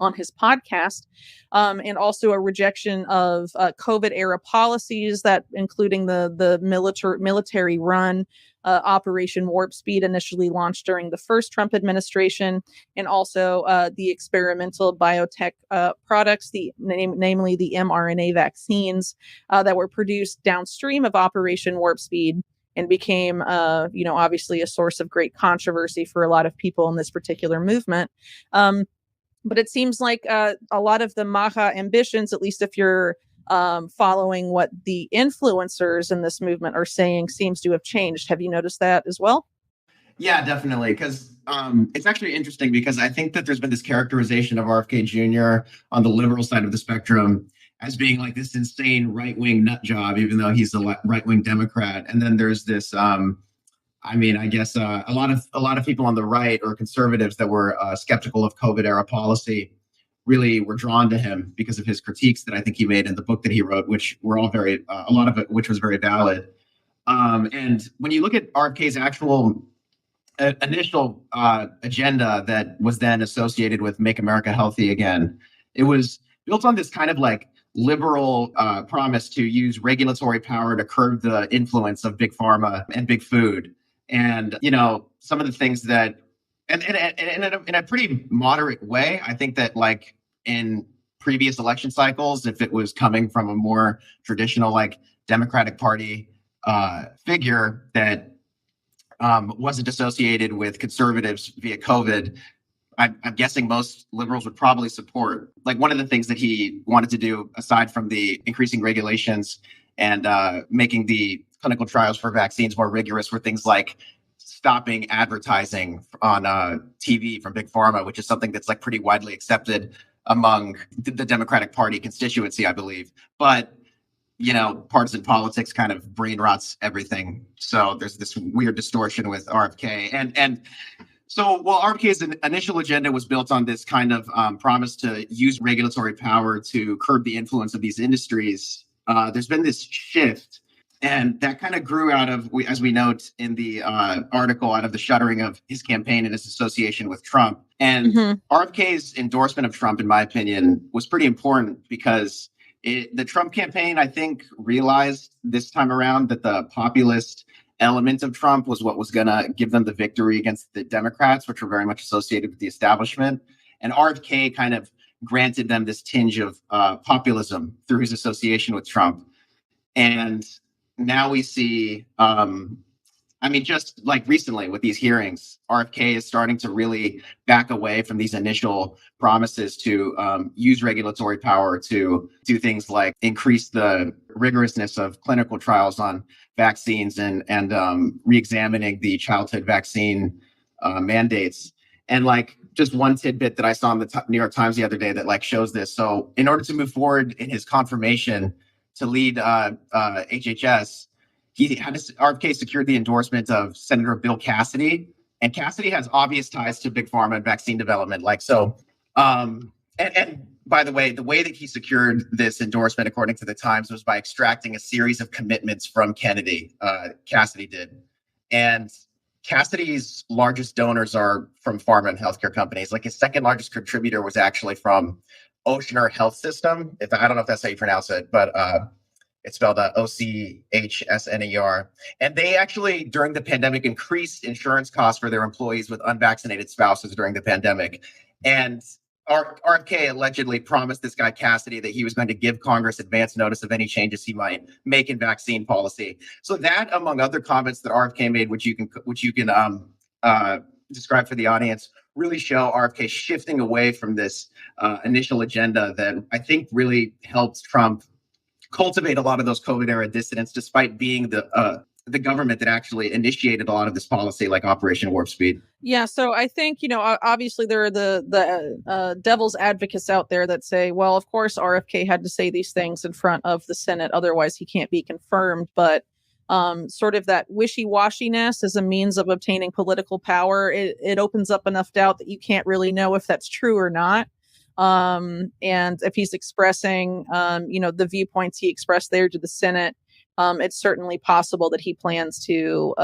on his podcast, and also a rejection of COVID era policies that including the military run Operation Warp Speed, initially launched during the first Trump administration, and also the experimental biotech products, namely the mRNA vaccines that were produced downstream of Operation Warp Speed, and became, obviously a source of great controversy for a lot of people in this particular movement. But it seems like a lot of the MAHA ambitions, at least if you're following what the influencers in this movement are saying, seems to have changed. Have you noticed that as well? Yeah, definitely. Because it's actually interesting because I think that there's been this characterization of RFK Jr. on the liberal side of the spectrum as being like this insane right-wing nut job, even though he's a right-wing Democrat. And then there's this I guess a lot of people on the right or conservatives that were skeptical of COVID era policy really were drawn to him because of his critiques that I think he made in the book that he wrote, which were all a lot of it, which was very valid. And when you look at RFK's actual initial agenda that was then associated with Make America Healthy Again, it was built on this kind of like liberal promise to use regulatory power to curb the influence of big pharma and big food. And, some of the things that, and in a pretty moderate way, I think that like in previous election cycles, if it was coming from a more traditional, like Democratic Party figure that wasn't associated with conservatives via COVID, I'm guessing most liberals would probably support. Like one of the things that he wanted to do, aside from the increasing regulations and making the clinical trials for vaccines more rigorous, were things like stopping advertising on TV from big pharma, which is something that's like pretty widely accepted among the Democratic Party constituency, I believe. But partisan politics kind of brain rots everything. So there's this weird distortion with RFK. And so while RFK's initial agenda was built on this kind of promise to use regulatory power to curb the influence of these industries, there's been this shift. And that kind of grew out of, as we note in the article, out of the shuttering of his campaign and his association with Trump. And RFK's endorsement of Trump, in my opinion, was pretty important because the Trump campaign, I think, realized this time around that the populist element of Trump was what was going to give them the victory against the Democrats, which were very much associated with the establishment. And RFK kind of granted them this tinge of populism through his association with Trump. And now we see, just like recently with these hearings, RFK is starting to really back away from these initial promises to use regulatory power to do things like increase the rigorousness of clinical trials on vaccines and re-examining the childhood vaccine mandates. And like just one tidbit that I saw in the New York Times the other day that like shows this. So in order to move forward in his confirmation to lead HHS, RFK secured the endorsement of Senator Bill Cassidy, and Cassidy has obvious ties to big pharma and vaccine development. And by the way that he secured this endorsement, according to the Times, was by extracting a series of commitments from Kennedy. Cassidy did, and Cassidy's largest donors are from pharma and healthcare companies. Like his second largest contributor was actually from Oceaner Health System. I don't know if that's how you pronounce it, but it's spelled OCHSNER. And they actually, during the pandemic, increased insurance costs for their employees with unvaccinated spouses during the pandemic. And RFK allegedly promised this guy Cassidy that he was going to give Congress advance notice of any changes he might make in vaccine policy. So that, among other comments that RFK made, which you can describe for the audience, really show RFK shifting away from this initial agenda that I think really helped Trump cultivate a lot of those COVID era dissidents, despite being the government that actually initiated a lot of this policy, like Operation Warp Speed. Yeah, so I think, obviously there are the devil's advocates out there that say, well, of course, RFK had to say these things in front of the Senate, otherwise he can't be confirmed. But sort of that wishy-washiness as a means of obtaining political power, it opens up enough doubt that you can't really know if that's true or not. And if he's expressing, the viewpoints he expressed there to the Senate, it's certainly possible that he plans to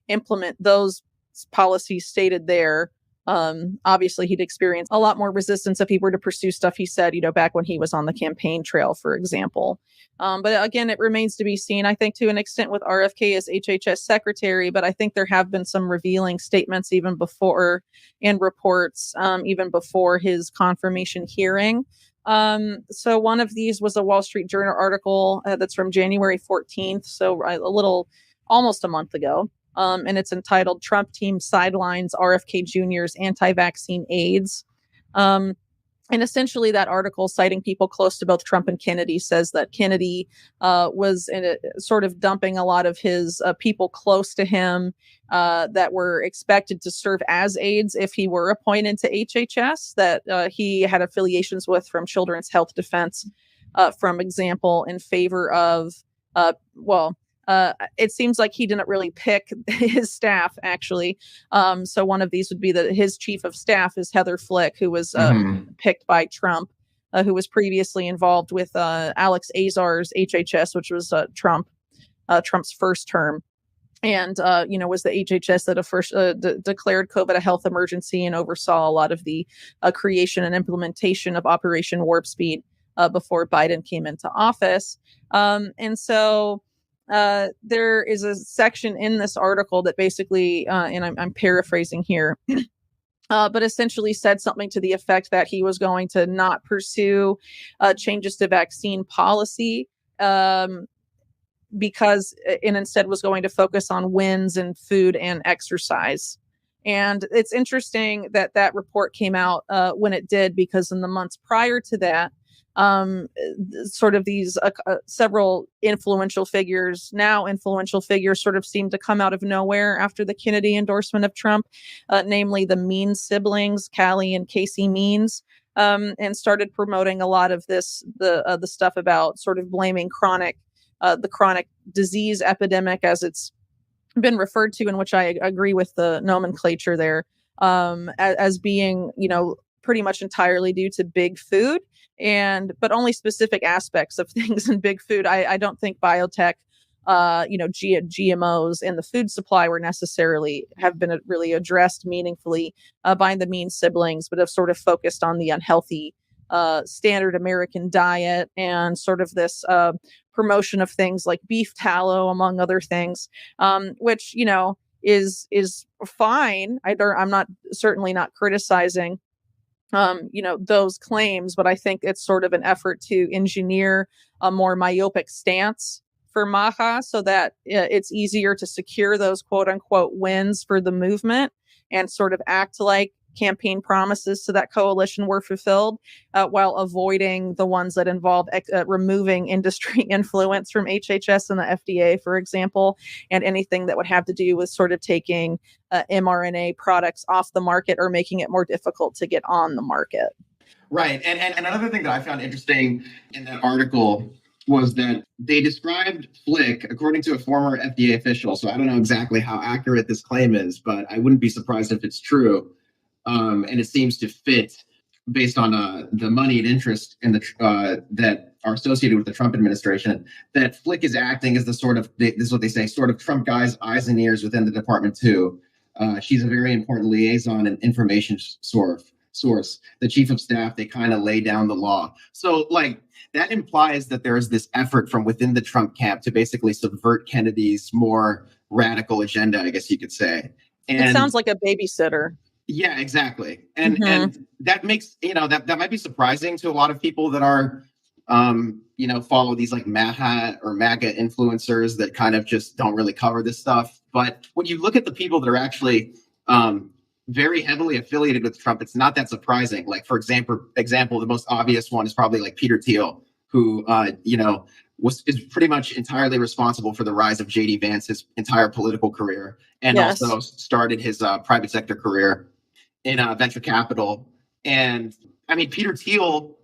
implement those policies stated there Obviously, he'd experience a lot more resistance if he were to pursue stuff he said, back when he was on the campaign trail, for example. But again, it remains to be seen, I think, to an extent with RFK as HHS secretary, but I think there have been some revealing statements even before, and reports even before his confirmation hearing. So one of these was a Wall Street Journal article that's from January 14th, so almost a month ago. And it's entitled "Trump Team Sidelines RFK Jr.'s Anti-Vaccine Aides." And essentially that article, citing people close to both Trump and Kennedy, says that Kennedy was sort of dumping a lot of his people close to him that were expected to serve as aides if he were appointed to HHS, that he had affiliations with from Children's Health Defense, from example, in favor of, it seems like he didn't really pick his staff, actually. So one of these would be that his chief of staff is Heather Flick, who was picked by Trump, who was previously involved with Alex Azar's HHS, which was Trump's first term. And, was the HHS that first declared COVID a health emergency and oversaw a lot of the creation and implementation of Operation Warp Speed before Biden came into office. And so there is a section in this article that basically, and I'm paraphrasing here, but essentially said something to the effect that he was going to not pursue changes to vaccine policy because and instead was going to focus on wins in food and exercise. And it's interesting that that report came out when it did, because in the months prior to that, sort of these several influential figures sort of seemed to come out of nowhere after the Kennedy endorsement of Trump, namely the Means siblings, Callie and Casey Means, and started promoting a lot of the stuff about sort of blaming the chronic disease epidemic, as it's been referred to, in which I agree with the nomenclature there, as being, pretty much entirely due to big food, but only specific aspects of things in big food. I don't think biotech, GMOs and the food supply have been really addressed meaningfully by the Mean siblings, but have sort of focused on the unhealthy standard American diet and sort of this promotion of things like beef tallow, among other things, which, is fine. I'm certainly not criticizing those claims, but I think it's sort of an effort to engineer a more myopic stance for Maha so that it's easier to secure those quote unquote wins for the movement and sort of act like campaign promises to that coalition were fulfilled, while avoiding the ones that involve removing industry influence from HHS and the FDA, for example, and anything that would have to do with sort of taking mRNA products off the market or making it more difficult to get on the market. Right. And another thing that I found interesting in that article was that they described Flick, according to a former FDA official. So I don't know exactly how accurate this claim is, but I wouldn't be surprised if it's true. And it seems to fit based on the money and interest in that are associated with the Trump administration, that Flick is acting as the sort of, this is what they say, sort of Trump guy's eyes and ears within the department too. She's a very important liaison and information source. The chief of staff, they kind of lay down the law. So that implies that there is this effort from within the Trump camp to basically subvert Kennedy's more radical agenda, I guess you could say. And it sounds like a babysitter. Yeah, exactly. And that makes, that might be surprising to a lot of people that are, follow these like MAGA influencers that kind of just don't really cover this stuff. But when you look at the people that are actually very heavily affiliated with Trump, it's not that surprising. Like, for example, the most obvious one is probably like Peter Thiel, who, is pretty much entirely responsible for the rise of J.D. Vance's entire political career, and also started his private sector career in venture capital. And I mean, Peter Thiel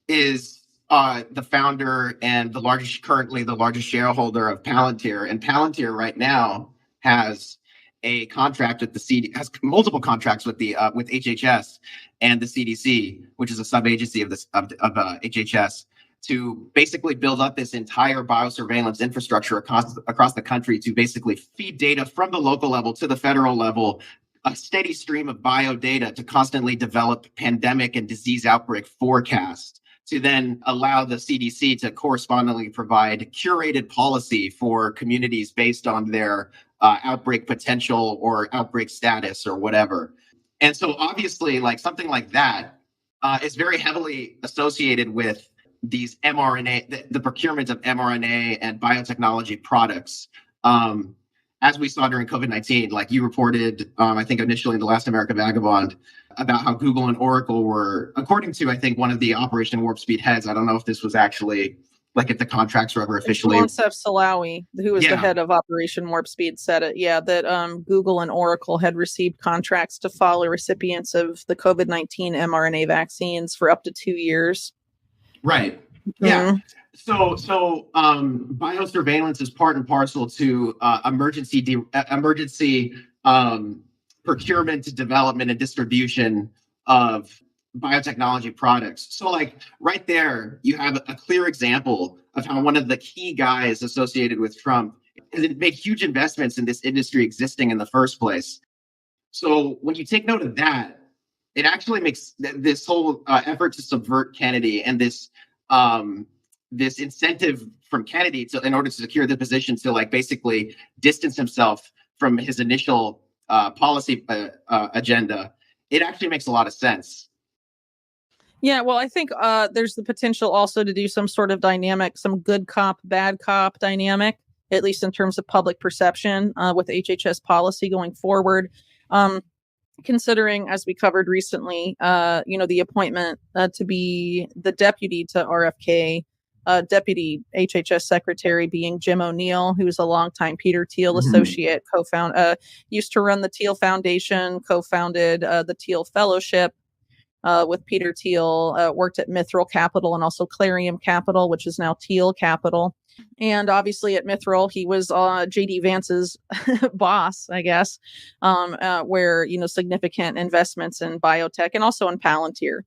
is the founder and currently the largest shareholder of Palantir. And Palantir right now has a contract with has multiple contracts with with HHS and the CDC, which is a sub-agency of HHS, to basically build up this entire biosurveillance infrastructure across the country to basically feed data from the local level to the federal level, a steady stream of bio data to constantly develop pandemic and disease outbreak forecasts, to then allow the CDC to correspondingly provide curated policy for communities based on their outbreak potential or outbreak status or whatever. And so obviously, like something like that is very heavily associated with these mRNA, the procurement of mRNA and biotechnology products. As we saw during COVID-19, like you reported, I think initially in the Last America Vagabond, about how Google and Oracle were, according to, I think, one of the Operation Warp Speed heads, I don't know if this was actually, like if the contracts were ever officially... Monsef Salawi, who was the head of Operation Warp Speed, said it, that Google and Oracle had received contracts to follow recipients of the COVID-19 mRNA vaccines for up to 2 years. Right. Yeah. So biosurveillance is part and parcel to emergency procurement, development, and distribution of biotechnology products. So like right there, you have a clear example of how one of the key guys associated with Trump has made huge investments in this industry existing in the first place. So when you take note of that, it actually makes this whole effort to subvert Kennedy and this incentive from Kennedy in order to secure the position to like basically distance himself from his initial policy agenda, it actually makes a lot of sense. Yeah, well, I think there's the potential also to do some sort of dynamic, some good cop, bad cop dynamic, at least in terms of public perception with HHS policy going forward. Considering, as we covered recently, the appointment to be the deputy to RFK, deputy HHS secretary being Jim O'Neill, who's a longtime Peter Thiel associate, used to run the Thiel Foundation, co-founded the Thiel Fellowship with Peter Thiel, worked at Mithril Capital and also Clarium Capital, which is now Thiel Capital. And obviously at Mithril, he was J.D. Vance's boss, I guess, where, significant investments in biotech and also in Palantir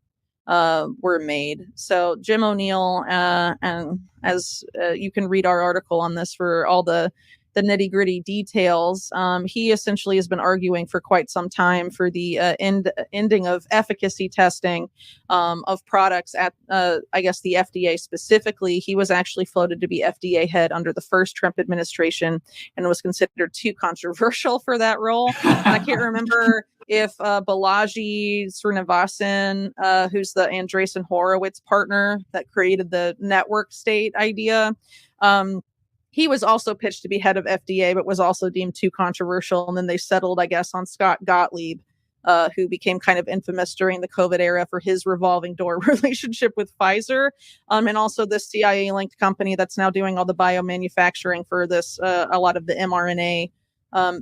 were made. So Jim O'Neill, and as you can read our article on this for all the nitty gritty details, he essentially has been arguing for quite some time for the ending of efficacy testing of products at, I guess, the FDA specifically. He was actually floated to be FDA head under the first Trump administration and was considered too controversial for that role. I can't remember if Balaji Srinivasan, who's the Andreessen Horowitz partner that created the network state idea, he was also pitched to be head of FDA, but was also deemed too controversial. And then they settled, I guess, on Scott Gottlieb, who became kind of infamous during the COVID era for his revolving door relationship with Pfizer, and also this CIA-linked company that's now doing all the biomanufacturing for this, a lot of the mRNA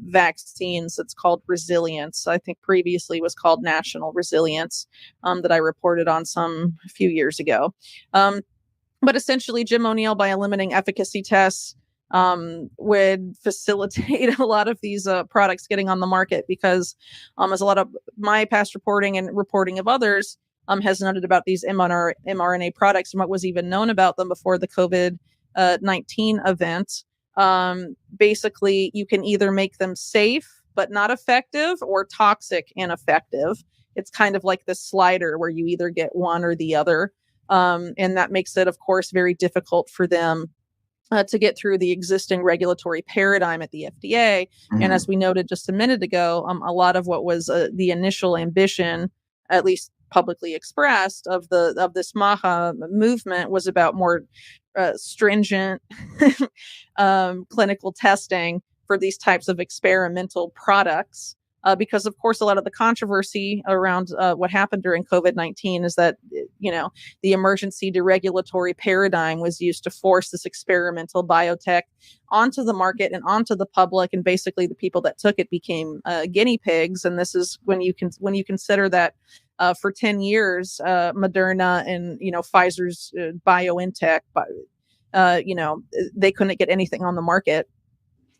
vaccines. It's called Resilience. I think previously was called National Resilience, that I reported on a few years ago. But essentially, Jim O'Neill, by eliminating efficacy tests, would facilitate a lot of these products getting on the market because, as a lot of my past reporting and reporting of others has noted about these mRNA products and what was even known about them before the COVID-19 event. Basically, you can either make them safe but not effective or toxic and effective. It's kind of like this slider where you either get one or the other. And that makes it, of course, very difficult for them to get through the existing regulatory paradigm at the FDA. Mm-hmm. And as we noted just a minute ago, a lot of what was the initial ambition, at least publicly expressed, of this MAHA movement was about more stringent clinical testing for these types of experimental products. Because, of course, a lot of the controversy around what happened during COVID-19 is that, the emergency deregulatory paradigm was used to force this experimental biotech onto the market and onto the public. And basically, the people that took it became guinea pigs. And this is when you consider that for 10 years, Moderna and, Pfizer's BioNTech, they couldn't get anything on the market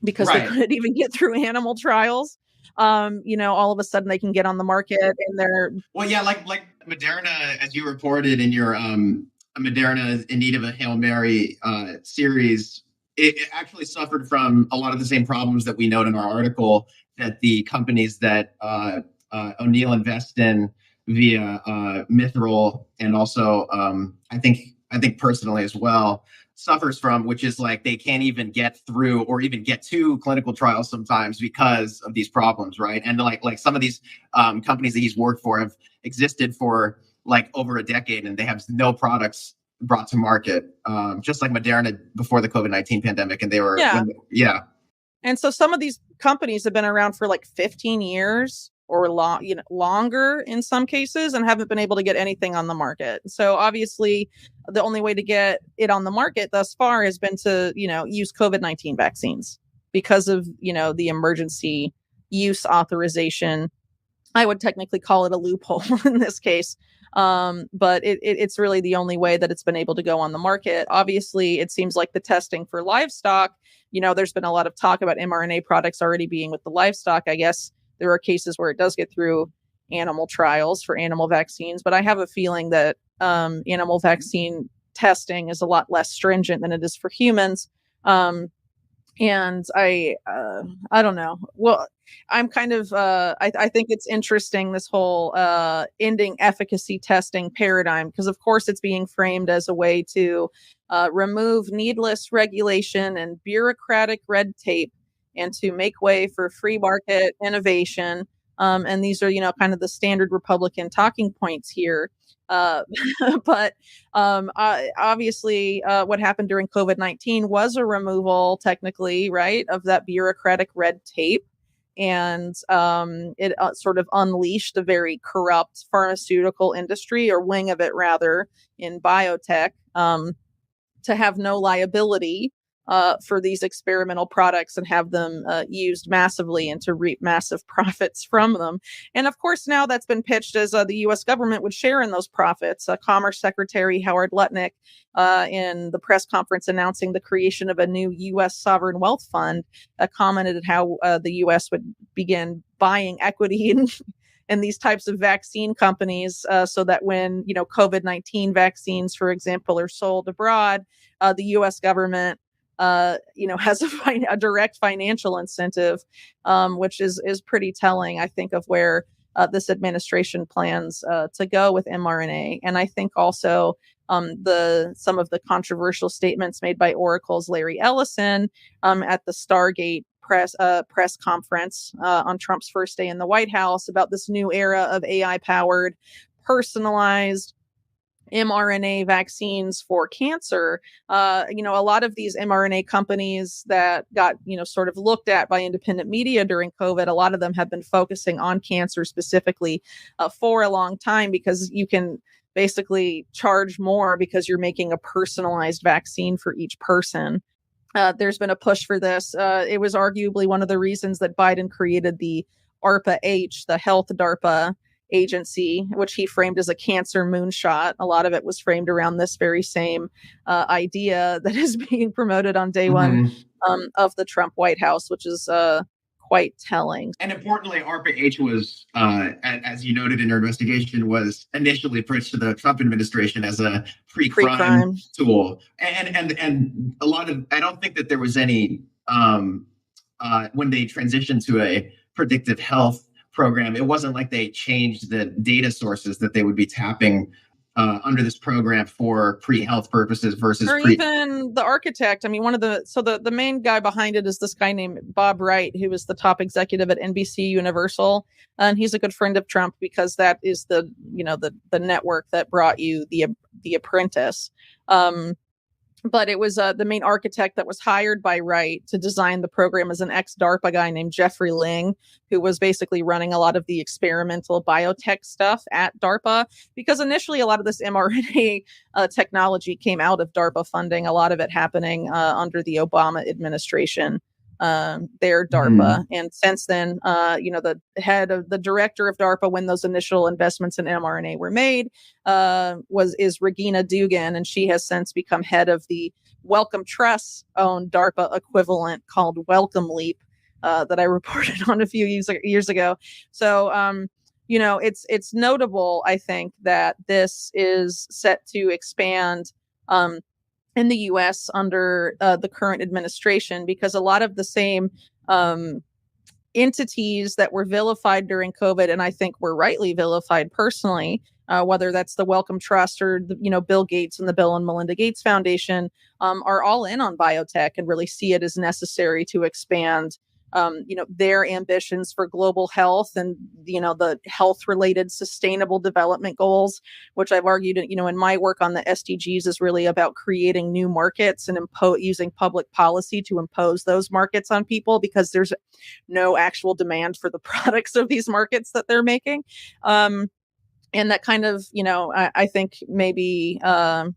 because they couldn't even get through animal trials. All of a sudden they can get on the market and they're like Moderna, as you reported in your Moderna in need of a Hail Mary series, it actually suffered from a lot of the same problems that we note in our article that the companies that O'Neill invest in via Mithril, and also I think personally as well, suffers from, which is like they can't even get through or even get to clinical trials sometimes because of these problems, right? And like some of these companies that he's worked for have existed for like over a decade, and they have no products brought to market, just like Moderna before the COVID-19 pandemic, and they were yeah. And so some of these companies have been around for like 15 years or longer in some cases, and haven't been able to get anything on the market. So obviously the only way to get it on the market thus far has been to, use COVID-19 vaccines because of, the emergency use authorization. I would technically call it a loophole in this case. But it's really the only way that it's been able to go on the market. Obviously, it seems like the testing for livestock, there's been a lot of talk about mRNA products already being with the livestock. I guess there are cases where it does get through animal trials for animal vaccines, but I have a feeling that animal vaccine testing is a lot less stringent than it is for humans. And I don't know. Well, I'm kind of, I think it's interesting, this whole ending efficacy testing paradigm, because of course it's being framed as a way to remove needless regulation and bureaucratic red tape and to make way for free market innovation. And these are, kind of the standard Republican talking points here. But obviously, what happened during COVID-19 was a removal, technically, right, of that bureaucratic red tape. And it sort of unleashed a very corrupt pharmaceutical industry, or wing of it, rather, in biotech, to have no liability for these experimental products and have them used massively and to reap massive profits from them. And of course, now that's been pitched as the U.S. government would share in those profits. Commerce Secretary Howard Lutnick, in the press conference announcing the creation of a new U.S. sovereign wealth fund, commented how the U.S. would begin buying equity in these types of vaccine companies, so that when, COVID-19 vaccines, for example, are sold abroad, the U.S. government has a direct financial incentive, which is pretty telling, I think, of where this administration plans to go with mRNA. And I think also some of the controversial statements made by Oracle's Larry Ellison at the Stargate press conference on Trump's first day in the White House about this new era of AI-powered, personalized mRNA vaccines for cancer. A lot of these mRNA companies that got, sort of looked at by independent media during COVID, a lot of them have been focusing on cancer specifically for a long time, because you can basically charge more because you're making a personalized vaccine for each person. There's been a push for this. It was arguably one of the reasons that Biden created the ARPA-H, the health DARPA agency, which he framed as a cancer moonshot. A lot of it was framed around this very same idea that is being promoted on day one of the Trump White House, which is quite telling. And importantly, ARPA-H was, as you noted in your investigation, was initially pitched to the Trump administration as a pre-crime tool. And a lot of, I don't think that there was any, when they transitioned to a predictive health program, it wasn't like they changed the data sources that they would be tapping under this program for pre-health purposes versus even the architect. I mean, the main guy behind it is this guy named Bob Wright, who is the top executive at NBC Universal, and he's a good friend of Trump because that is the network that brought you the Apprentice. But it was the main architect that was hired by Wright to design the program as an ex-DARPA guy named Jeffrey Ling, who was basically running a lot of the experimental biotech stuff at DARPA. Because initially, a lot of this mRNA technology came out of DARPA funding, a lot of it happening under the Obama administration. Their DARPA. And since then, the director of DARPA, when those initial investments in mRNA were made, is Regina Dugan, and she has since become head of the Wellcome Trust's own DARPA equivalent called Welcome Leap, that I reported on a few years ago. So, it's notable, I think, that this is set to expand in the U.S. under the current administration, because a lot of the same entities that were vilified during COVID, and I think were rightly vilified personally, whether that's the Wellcome Trust or Bill Gates and the Bill and Melinda Gates Foundation, are all in on biotech and really see it as necessary to expand their ambitions for global health and, the health related sustainable development goals, which I've argued, in my work on the SDGs is really about creating new markets and using public policy to impose those markets on people because there's no actual demand for the products of these markets that they're making. And that kind of, I think maybe kind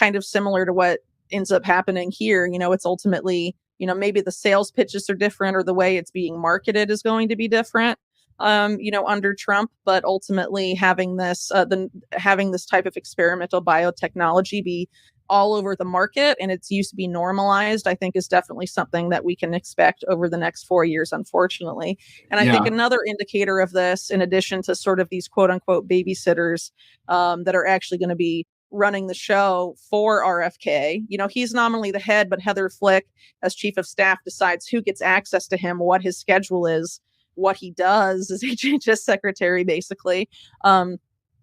of similar to what ends up happening here. It's ultimately, maybe the sales pitches are different or the way it's being marketed is going to be different, under Trump. But ultimately, having this type of experimental biotechnology be all over the market and its use be normalized, I think is definitely something that we can expect over the next 4 years, unfortunately. And I think another indicator of this, in addition to sort of these quote unquote babysitters that are actually going to be running the show for RFK, he's nominally the head, but Heather Flick, as chief of staff, decides who gets access to him, what his schedule is, what he does as HHS secretary, basically.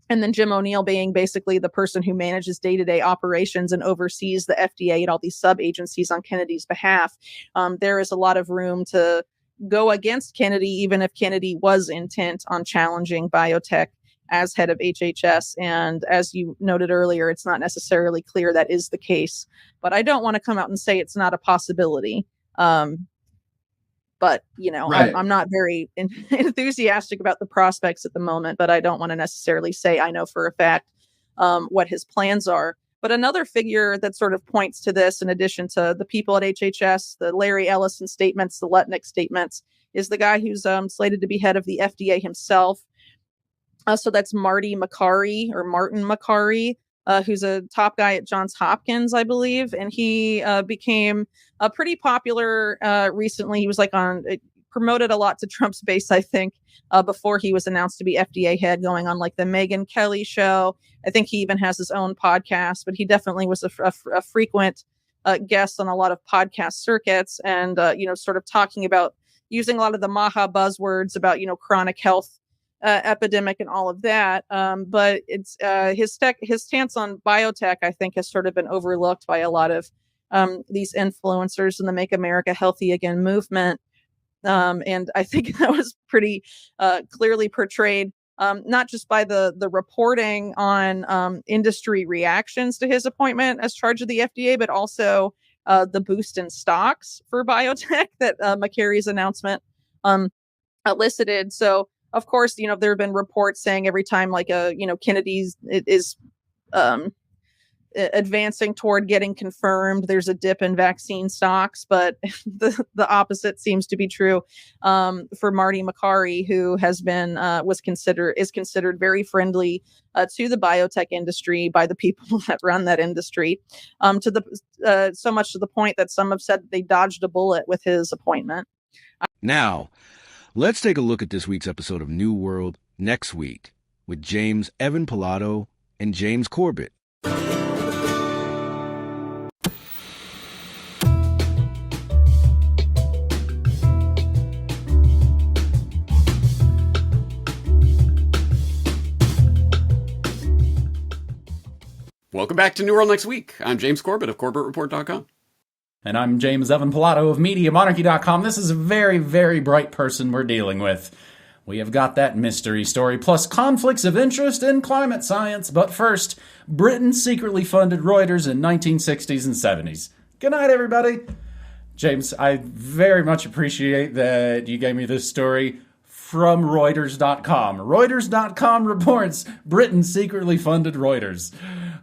And then Jim O'Neill being basically the person who manages day-to-day operations and oversees the FDA and all these sub-agencies on Kennedy's behalf. There is a lot of room to go against Kennedy, even if Kennedy was intent on challenging biotech as head of HHS. And as you noted earlier, it's not necessarily clear that is the case. But I don't want to come out and say it's not a possibility. But, right. I'm not very enthusiastic about the prospects at the moment, but I don't want to necessarily say I know for a fact what his plans are. But another figure that sort of points to this, in addition to the people at HHS, the Larry Ellison statements, the Lutnick statements, is the guy who's slated to be head of the FDA himself. So that's Martin Makary, who's a top guy at Johns Hopkins, I believe. And he became pretty popular recently. He was promoted a lot to Trump's base, I think, before he was announced to be FDA head, going on like the Megyn Kelly show. I think he even has his own podcast, but he definitely was a frequent guest on a lot of podcast circuits and, sort of talking about using a lot of the MAHA buzzwords about, chronic health epidemic and all of that. But it's his stance on biotech, I think, has sort of been overlooked by a lot of these influencers in the Make America Healthy Again movement. And I think that was pretty clearly portrayed, not just by the reporting on industry reactions to his appointment as charge of the FDA, but also the boost in stocks for biotech that Makary's announcement elicited. So, of course, there have been reports saying every time Kennedy's is advancing toward getting confirmed, there's a dip in vaccine stocks, but the opposite seems to be true for Marty Makary, who is considered very friendly to the biotech industry by the people that run that industry, so much to the point that some have said that they dodged a bullet with his appointment. Now, let's take a look at this week's episode of New World Next Week with James Evan Pilato and James Corbett. Welcome back to New World Next Week. I'm James Corbett of CorbettReport.com. And I'm James Evan Pilato of MediaMonarchy.com. This is a very, very bright person we're dealing with. We have got that mystery story, plus conflicts of interest in climate science. But first, Britain secretly funded Reuters in 1960s and 70s. Good night, everybody. James, I very much appreciate that you gave me this story from Reuters.com. Reuters.com reports Britain secretly funded Reuters.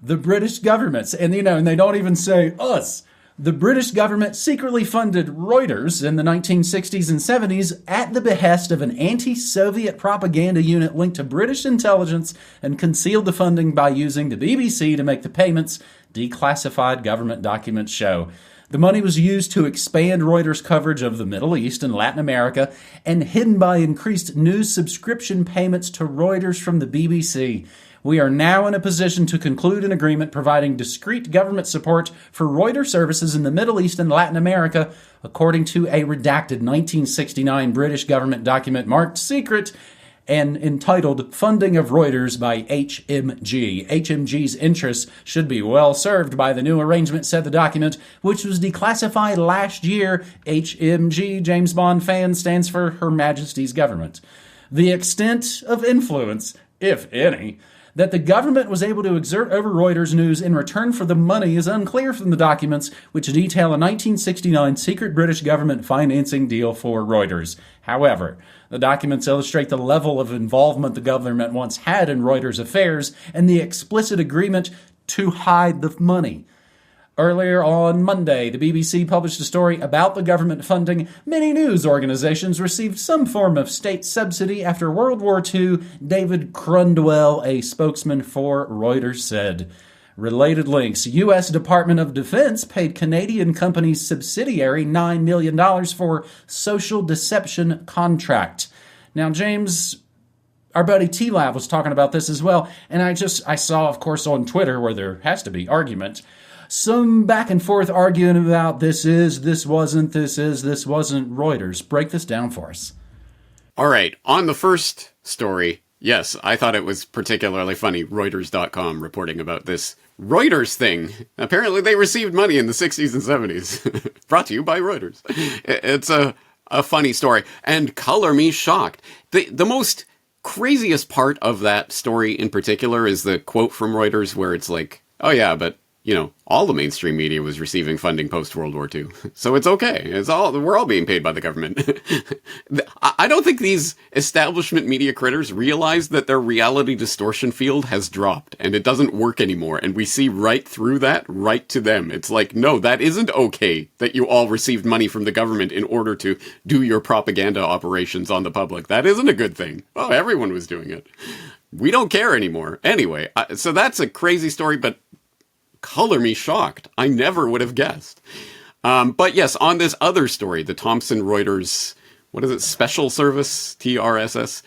The British government, and they don't even say us. The British government secretly funded Reuters in the 1960s and 70s at the behest of an anti-Soviet propaganda unit linked to British intelligence and concealed the funding by using the BBC to make the payments, declassified government documents show. The money was used to expand Reuters' coverage of the Middle East and Latin America and hidden by increased news subscription payments to Reuters from the BBC. We are now in a position to conclude an agreement providing discrete government support for Reuters services in the Middle East and Latin America, according to a redacted 1969 British government document marked secret and entitled Funding of Reuters by HMG. HMG's interests should be well served by the new arrangement, said the document, which was declassified last year. HMG, James Bond fan, stands for Her Majesty's Government. The extent of influence, if any, that the government was able to exert over Reuters news in return for the money is unclear from the documents, which detail a 1969 secret British government financing deal for Reuters. However, the documents illustrate the level of involvement the government once had in Reuters affairs and the explicit agreement to hide the money. Earlier on Monday, the BBC published a story about the government funding many news organizations received some form of state subsidy after World War II, David Crundwell, a spokesman for Reuters, said. Related links. U.S. Department of Defense paid Canadian company's subsidiary $9 million for social deception contract. Now, James, our buddy T-Lab was talking about this as well, and I saw, of course, on Twitter, where there has to be argument, some back and forth arguing about this wasn't Reuters. Break this down for us. All right. On the first story, yes, I thought it was particularly funny. Reuters.com reporting about this Reuters thing. Apparently they received money in the 60s and 70s. Brought to you by Reuters. It's a funny story. And color me shocked. The most craziest part of that story in particular is the quote from Reuters where it's like, oh yeah, but you know, all the mainstream media was receiving funding post-World War II. So it's okay. We're all being paid by the government. I don't think these establishment media critters realize that their reality distortion field has dropped and it doesn't work anymore. And we see right through that, right to them. It's like, no, that isn't okay that you all received money from the government in order to do your propaganda operations on the public. That isn't a good thing. Well, everyone was doing it. We don't care anymore. Anyway, so that's a crazy story, but color me shocked. I never would have guessed. But yes, on this other story, the Thomson Reuters, what is it? Special Service, TRSS.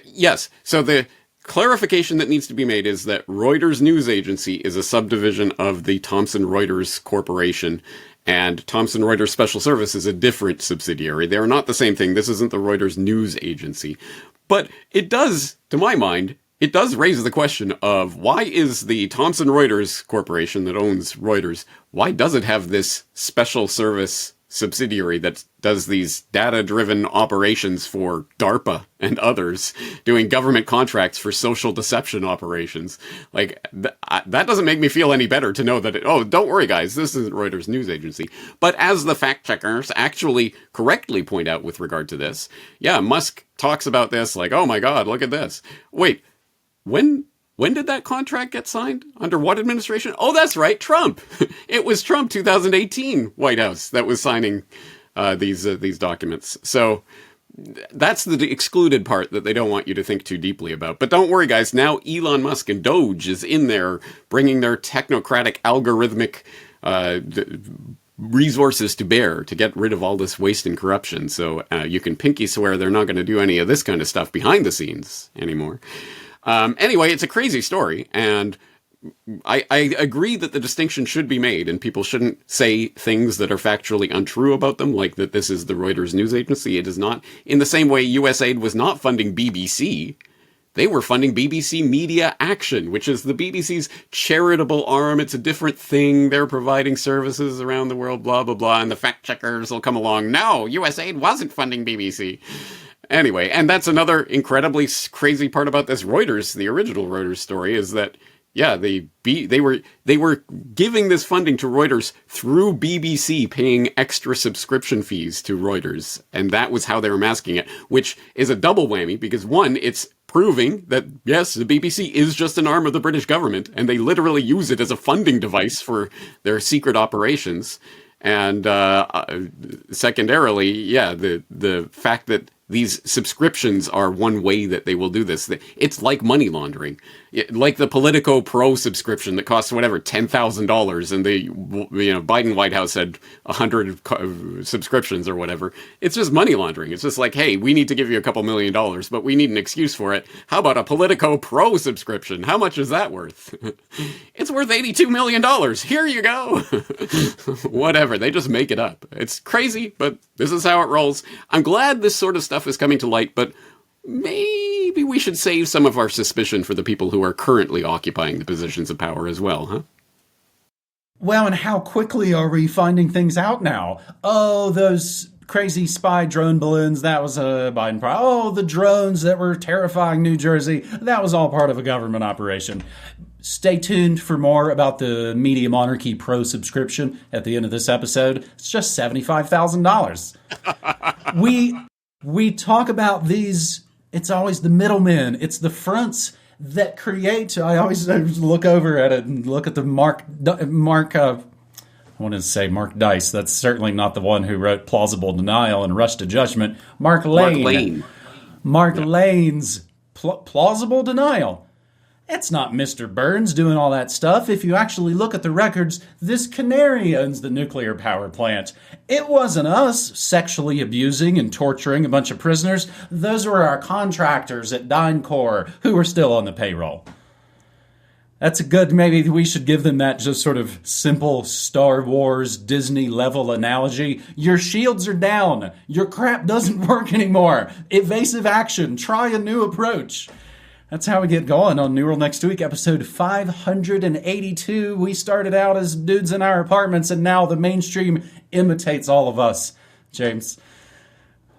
Yes. So the clarification that needs to be made is that Reuters News Agency is a subdivision of the Thomson Reuters Corporation, and Thomson Reuters Special Service is a different subsidiary. They are not the same thing. This isn't the Reuters News Agency. But it does, to my mind, it does raise the question of why is the Thomson Reuters Corporation that owns Reuters, why does it have this special service subsidiary that does these data-driven operations for DARPA and others, doing government contracts for social deception operations? Like, that doesn't make me feel any better to know that, don't worry guys, this isn't Reuters News Agency. But as the fact-checkers actually correctly point out with regard to this, yeah, Musk talks about this like, oh my god, look at this. Wait, when did that contract get signed? Under what administration? Oh, that's right, Trump. It was Trump 2018 White House that was signing these documents. So that's the excluded part that they don't want you to think too deeply about. But don't worry, guys. Now Elon Musk and Doge is in there bringing their technocratic algorithmic resources to bear to get rid of all this waste and corruption. So you can pinky swear they're not going to do any of this kind of stuff behind the scenes anymore. Anyway, it's a crazy story, and I agree that the distinction should be made, and people shouldn't say things that are factually untrue about them, like that this is the Reuters News Agency. It is not. In the same way, USAID was not funding BBC. They were funding BBC Media Action, which is the BBC's charitable arm. It's a different thing. They're providing services around the world, blah, blah, blah, and the fact-checkers will come along. No, USAID wasn't funding BBC. Anyway, and that's another incredibly crazy part about this Reuters, the original Reuters story, is that, yeah, they were giving this funding to Reuters through BBC paying extra subscription fees to Reuters, and that was how they were masking it, which is a double whammy, because one, it's proving that, yes, the BBC is just an arm of the British government, and they literally use it as a funding device for their secret operations, and secondarily, yeah, the fact that these subscriptions are one way that they will do this. It's like money laundering, like the Politico Pro subscription that costs whatever $10,000, and the Biden White House had 100 subscriptions or whatever. It's just money laundering. It's just like, hey, we need to give you a couple $1 million, but we need an excuse for it. How about a Politico Pro subscription? How much is that worth? It's worth $82 million. Here you go. Whatever. They just make it up. It's crazy, but this is how it rolls. I'm glad this sort of stuff is coming to light, but maybe we should save some of our suspicion for the people who are currently occupying the positions of power as well, huh? Well, and how quickly are we finding things out now? Oh, those crazy spy drone balloons, that was a Biden problem. Oh, the drones that were terrifying New Jersey, that was all part of a government operation. Stay tuned for more about the Media Monarchy Pro subscription at the end of this episode. It's just $75,000. We talk about these, it's always the middlemen, it's the fronts that create. I always look over at it and look at the Mark I wanted to say Mark Dice. That's certainly not the one who wrote Plausible Denial and Rush to Judgment. Mark Lane. Mark Lane's Plausible Denial. It's not Mr. Burns doing all that stuff. If you actually look at the records, this canary owns the nuclear power plant. It wasn't us sexually abusing and torturing a bunch of prisoners. Those were our contractors at DynCorp who were still on the payroll. That's a good, maybe we should give them that just sort of simple Star Wars Disney level analogy. Your shields are down. Your crap doesn't work anymore. Evasive action. Try a new approach. That's how we get going on New World Next Week, episode 582. We started out as dudes in our apartments, and now the mainstream imitates all of us. James,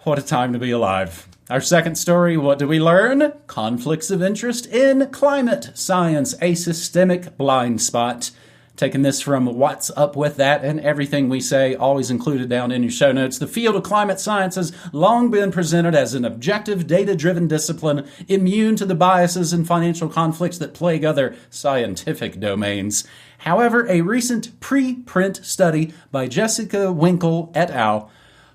what a time to be alive. Our second story, what do we learn? Conflicts of interest in climate science, a systemic blind spot. Taking this from What's Up With That and everything we say, always included down in your show notes. The field of climate science has long been presented as an objective, data-driven discipline, immune to the biases and financial conflicts that plague other scientific domains. However, a recent preprint study by Jessica Winkle et al.,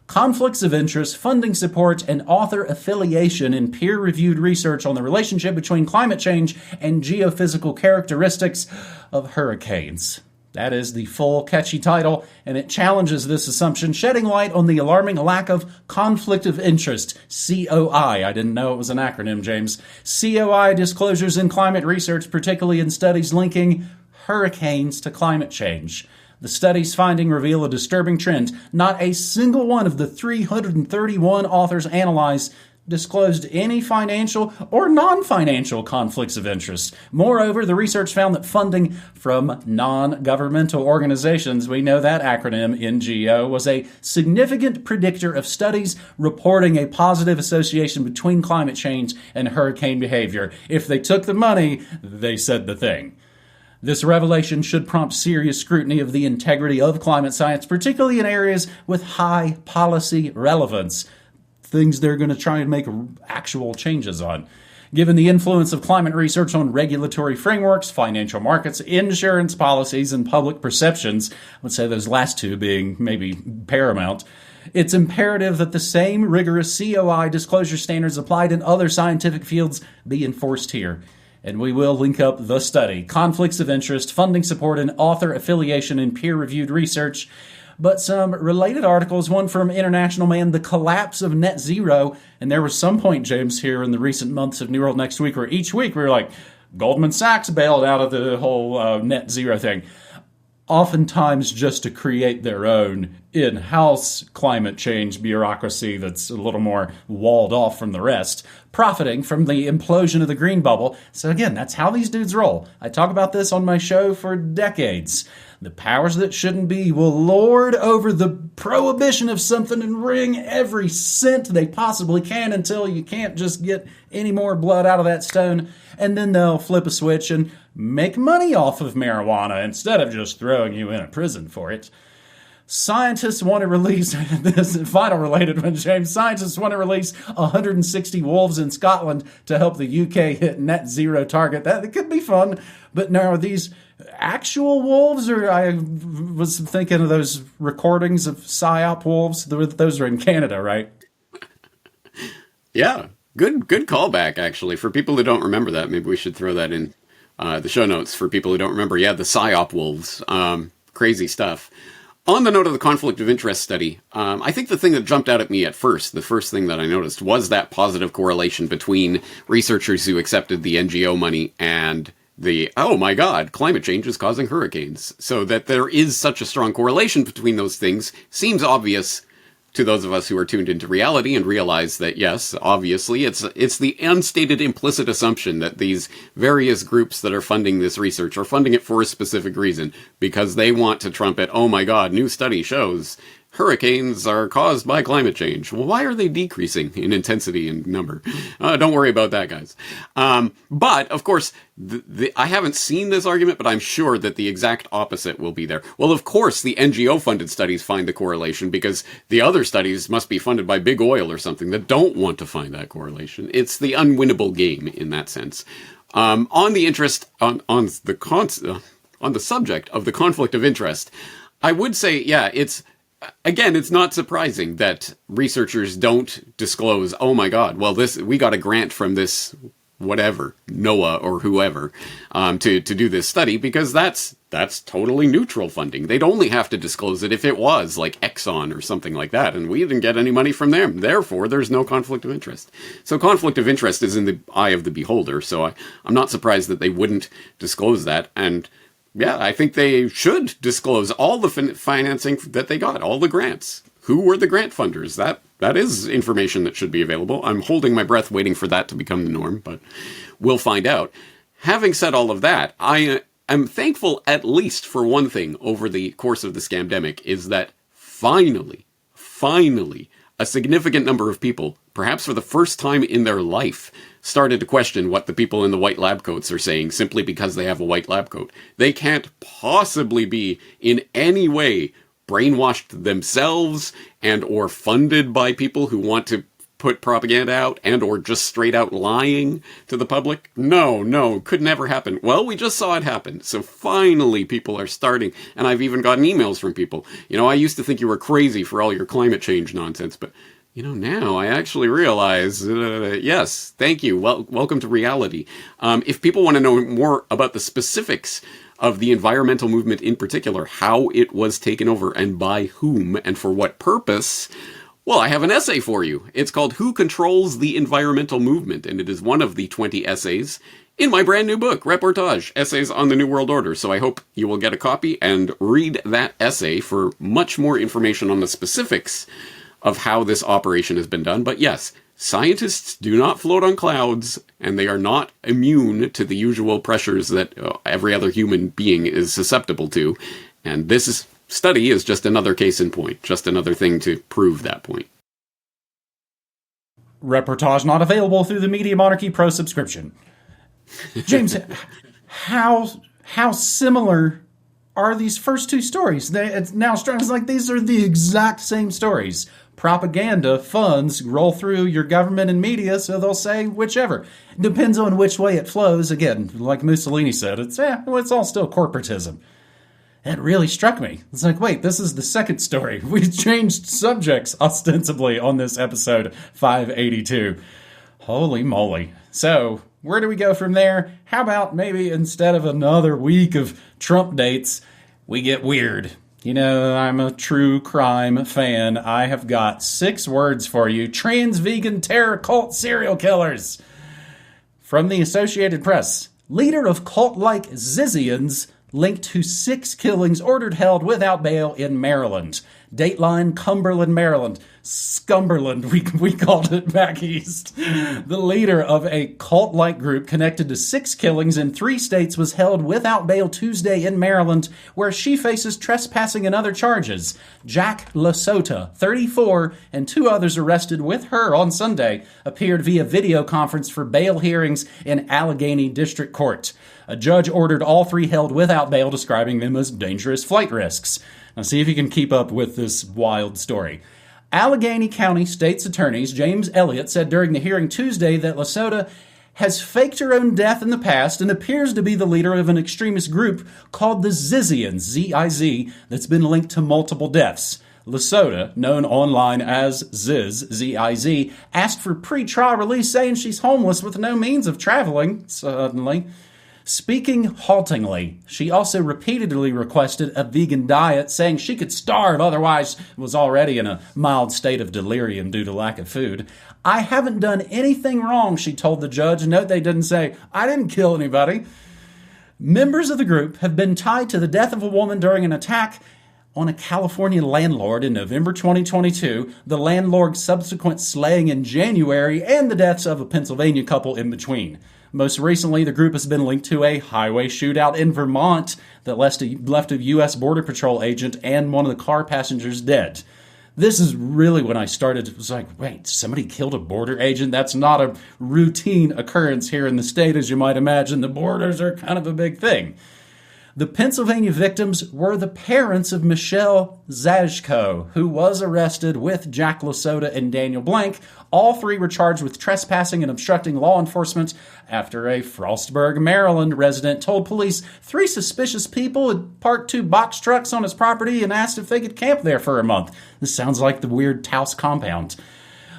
Conflicts of Interest, Funding Support, and Author Affiliation in Peer-Reviewed Research on the Relationship Between Climate Change and Geophysical Characteristics of Hurricanes. That is the full catchy title, and it challenges this assumption, shedding light on the alarming lack of conflict of interest, COI. I didn't know it was an acronym, James. COI disclosures in climate research, particularly in studies linking hurricanes to climate change. The study's findings reveal a disturbing trend. Not a single one of the 331 authors analyzed disclosed any financial or non-financial conflicts of interest. Moreover, the research found that funding from non-governmental organizations, we know that acronym NGO, was a significant predictor of studies reporting a positive association between climate change and hurricane behavior. If they took the money, they said the thing. This revelation should prompt serious scrutiny of the integrity of climate science, particularly in areas with high policy relevance, things they're going to try and make actual changes on. Given the influence of climate research on regulatory frameworks, financial markets, insurance policies, and public perceptions, I would say those last two being maybe paramount, it's imperative that the same rigorous COI disclosure standards applied in other scientific fields be enforced here. And we will link up the study, Conflicts of Interest, Funding Support, and Author Affiliation in Peer-Reviewed Research. But some related articles, one from International Man, The Collapse of Net Zero. And there was some point, James, here in the recent months of New World Next Week, where each week we were like, Goldman Sachs bailed out of the whole net zero thing. Oftentimes just to create their own in-house climate change bureaucracy that's a little more walled off from the rest, profiting from the implosion of the green bubble. So again, that's how these dudes roll. I talk about this on my show for decades. The powers that shouldn't be will lord over the prohibition of something and wring every cent they possibly can until you can't just get any more blood out of that stone. And then they'll flip a switch and make money off of marijuana instead of just throwing you in a prison for it. Scientists want to release, this final related one, James, scientists want to release 160 wolves in Scotland to help the UK hit net zero target. That could be fun, but now are these actual wolves, or I was thinking of those recordings of PSYOP wolves? Those are in Canada, right? Yeah, good callback, actually. For people who don't remember that, maybe we should throw that in the show notes for people who don't remember. Yeah, the PSYOP wolves. Crazy stuff. On the note of the conflict of interest study, I think the thing that jumped out at me at first, the first thing that I noticed, was that positive correlation between researchers who accepted the NGO money and the, oh my God, climate change is causing hurricanes. So that there is such a strong correlation between those things seems obvious to those of us who are tuned into reality and realize that, yes, obviously, it's the unstated implicit assumption that these various groups that are funding this research are funding it for a specific reason, because they want to trumpet, oh my God, new study shows hurricanes are caused by climate change. Well, why are they decreasing in intensity and number? Don't worry about that, guys. But, of course, I haven't seen this argument, but I'm sure that the exact opposite will be there. Well, of course, the NGO-funded studies find the correlation because the other studies must be funded by big oil or something that don't want to find that correlation. It's the unwinnable game in that sense. On the interest, on the subject of the conflict of interest, I would say, yeah, again, it's not surprising that researchers don't disclose, oh my God, well, we got a grant from this whatever, NOAA or whoever, to do this study, because that's totally neutral funding. They'd only have to disclose it if it was like Exxon or something like that, and we didn't get any money from them. Therefore, there's no conflict of interest. So conflict of interest is in the eye of the beholder, so I'm not surprised that they wouldn't disclose that, and yeah, I think they should disclose all the financing that they got, all the grants. Who were the grant funders? That is information that should be available. I'm holding my breath waiting for that to become the norm, but we'll find out. Having said all of that, I am thankful at least for one thing over the course of the scamdemic, is that finally, a significant number of people, perhaps for the first time in their life, started to question what the people in the white lab coats are saying simply because they have a white lab coat. They can't possibly be in any way brainwashed themselves and or funded by people who want to put propaganda out and or just straight out lying to the public. No, could never happen. Well, we just saw it happen. So finally people are starting, and I've even gotten emails from people. I used to think you were crazy for all your climate change nonsense, but now I actually realize, yes, thank you. Welcome to reality. If people want to know more about the specifics of the environmental movement in particular, how it was taken over and by whom and for what purpose, well, I have an essay for you. It's called Who Controls the Environmental Movement? And it is one of the 20 essays in my brand new book, Reportage, Essays on the New World Order. So I hope you will get a copy and read that essay for much more information on the specifics of how this operation has been done. But yes, scientists do not float on clouds, and they are not immune to the usual pressures that every other human being is susceptible to. And this study is just another case in point, just another thing to prove that point. Reportage not available through the Media Monarchy Pro subscription. James, how similar are these first two stories? It's like these are the exact same stories. Propaganda funds roll through your government and media, so they'll say whichever. Depends on which way it flows. Again, like Mussolini said, it's all still corporatism. It really struck me. It's like, wait, this is the second story. We changed subjects ostensibly on this episode 582. Holy moly. So, where do we go from there? How about maybe instead of another week of Trump dates, we get weird? I'm a true crime fan. I have got 6 words for you. Trans vegan terror cult serial killers. From the Associated Press. Leader of cult-like Zizians linked to 6 killings ordered held without bail in Maryland. Dateline, Cumberland, Maryland. Scumberland, we called it back east. The leader of a cult-like group connected to 6 killings in 3 states was held without bail Tuesday in Maryland, where she faces trespassing and other charges. Jack Lasota, 34, and 2 others arrested with her on Sunday appeared via video conference for bail hearings in Allegheny District Court. A judge ordered all 3 held without bail, describing them as dangerous flight risks. Now see if you can keep up with this wild story. Allegheny County State's attorneys James Elliott said during the hearing Tuesday that Lasota has faked her own death in the past and appears to be the leader of an extremist group called the Zizians, Z-I-Z, that's been linked to multiple deaths. Lesota, known online as Ziz, Z-I-Z, asked for pre-trial release, saying she's homeless with no means of traveling, suddenly. Speaking haltingly, she also repeatedly requested a vegan diet, saying she could starve, otherwise was already in a mild state of delirium due to lack of food. I haven't done anything wrong, she told the judge. Note they didn't say, I didn't kill anybody. Members of the group have been tied to the death of a woman during an attack on a California landlord in November 2022, the landlord's subsequent slaying in January, and the deaths of a Pennsylvania couple in between. Most recently, the group has been linked to a highway shootout in Vermont that left a U.S. Border Patrol agent and one of the car passengers dead. This is really when I started, it was like, wait, somebody killed a border agent? That's not a routine occurrence here in the state, as you might imagine. The borders are kind of a big thing. The Pennsylvania victims were the parents of Michelle Zajko, who was arrested with Jack Lesota and Daniel Blank. All three were charged with trespassing and obstructing law enforcement after a Frostburg, Maryland resident told police 3 suspicious people had parked 2 box trucks on his property and asked if they could camp there for a month. This sounds like the weird Taos compound.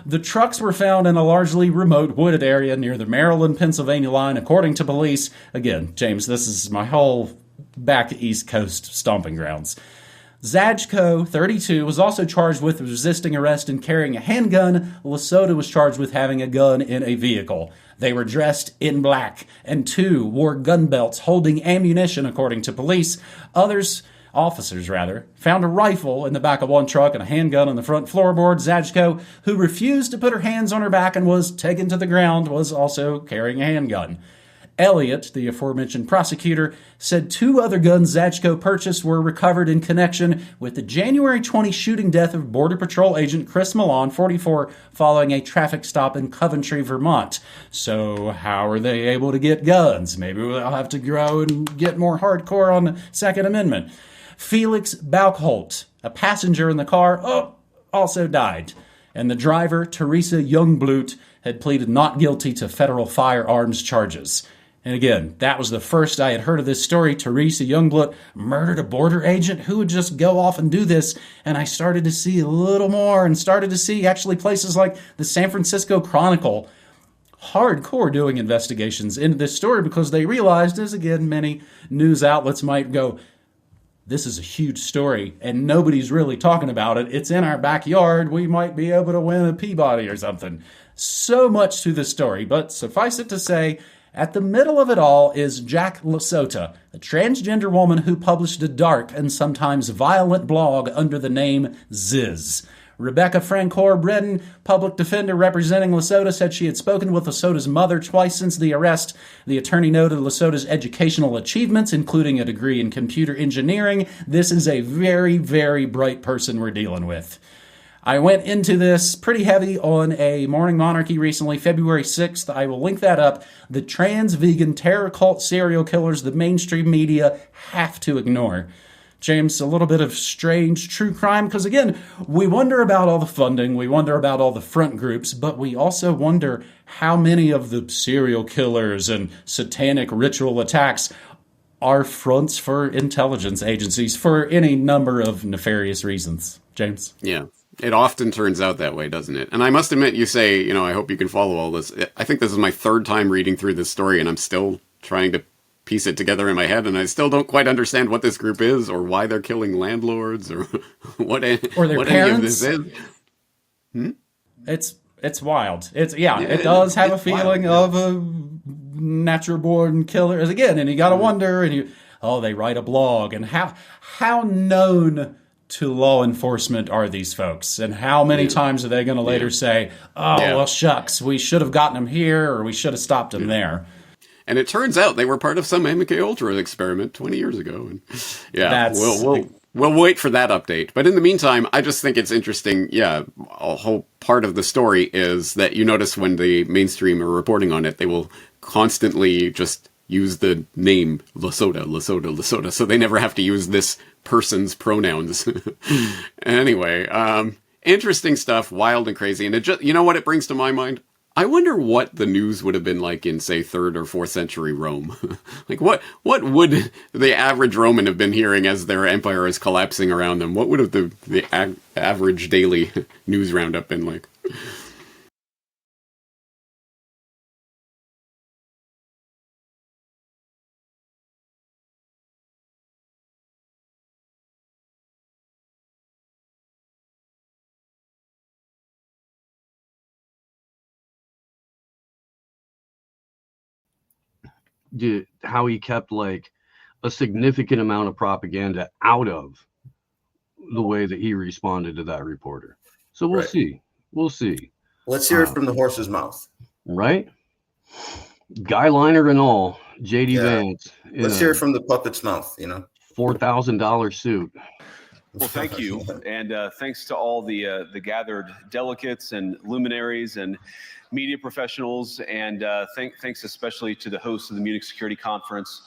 The trucks were found in a largely remote wooded area near the Maryland-Pennsylvania line, according to police. Again, James, this is my whole back East Coast stomping grounds. Zajko, 32, was also charged with resisting arrest and carrying a handgun. Lesota was charged with having a gun in a vehicle. They were dressed in black, and 2 wore gun belts holding ammunition, according to police. Officers, found a rifle in the back of one truck and a handgun on the front floorboard. Zajko, who refused to put her hands on her back and was taken to the ground, was also carrying a handgun. Elliott, the aforementioned prosecutor, said 2 other guns Zajko purchased were recovered in connection with the January 20 shooting death of Border Patrol agent Chris Milan, 44, following a traffic stop in Coventry, Vermont. So how are they able to get guns? Maybe we'll have to grow and get more hardcore on the Second Amendment. Felix Baukholt, a passenger in the car, also died. And the driver, Teresa Youngblut, had pleaded not guilty to federal firearms charges. And again, that was the first I had heard of this story. Teresa Youngblut murdered a border agent. Who would just go off and do this? And I started to see a little more and started to see actually places like the San Francisco Chronicle hardcore doing investigations into this story because they realized, as again, many news outlets might go, this is a huge story and nobody's really talking about it. It's in our backyard. We might be able to win a Peabody or something. So much to the story, but suffice it to say, at the middle of it all is Jack Lesota, a transgender woman who published a dark and sometimes violent blog under the name Ziz. Rebecca Francor-Bredden, public defender representing Lesota, said she had spoken with Lesota's mother twice since the arrest. The attorney noted Lesota's educational achievements, including a degree in computer engineering. This is a very, very bright person we're dealing with. I went into this pretty heavy on a Morning Monarchy recently, February 6th. I will link that up. The trans vegan terror cult serial killers the mainstream media have to ignore. James, a little bit of strange true crime, because again, we wonder about all the funding, we wonder about all the front groups, but we also wonder how many of the serial killers and satanic ritual attacks are fronts for intelligence agencies for any number of nefarious reasons. James? Yeah. It often turns out that way, doesn't it? And I must admit, you say, I hope you can follow all this. I think this is my 3rd time reading through this story, and I'm still trying to piece it together in my head, and I still don't quite understand what this group is, or why they're killing landlords, or what any of this is. It's wild. It does have a feeling of a natural born killer. Again, and you got to wonder, and they write a blog, and how known to law enforcement are these folks, and how many times are they going to later say, well, shucks, we should have gotten them here, or we should have stopped them there. And it turns out they were part of some MK Ultra experiment 20 years ago. And we'll wait for that update. But in the meantime, I just think it's interesting. Yeah, a whole part of the story is that you notice when the mainstream are reporting on it, they will constantly just use the name Lesota, so they never have to use this person's pronouns. Anyway, interesting stuff, wild and crazy. And it just, you know what it brings to my mind? I wonder what the news would have been like in, say, 3rd or 4th century Rome. Like, what would the average Roman have been hearing as their empire is collapsing around them? What would have the average daily news roundup been like? How he kept like a significant amount of propaganda out of the way that he responded to that reporter. So we'll see. We'll see. Let's hear it from the horse's mouth. Right? Guy liner and all, JD Vance. Let's hear it from the puppet's mouth, you know. $4,000 suit. Well, thank you. And thanks to all the gathered delegates and luminaries and media professionals. And thanks especially to the hosts of the Munich Security Conference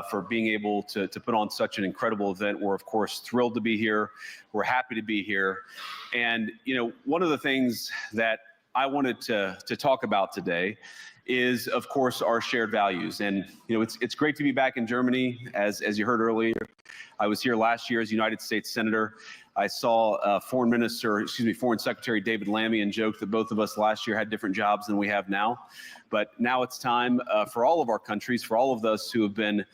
for being able to put on such an incredible event. We're, of course, thrilled to be here. We're happy to be here. And, you know, one of the things that I wanted to talk about today is, of course, our shared values. And, you know, it's great to be back in Germany. As you heard earlier, I was here last year as United States Senator. I saw Foreign Secretary David Lammy joke that both of us last year had different jobs than we have now. But now it's time for all of our countries, for all of us who have been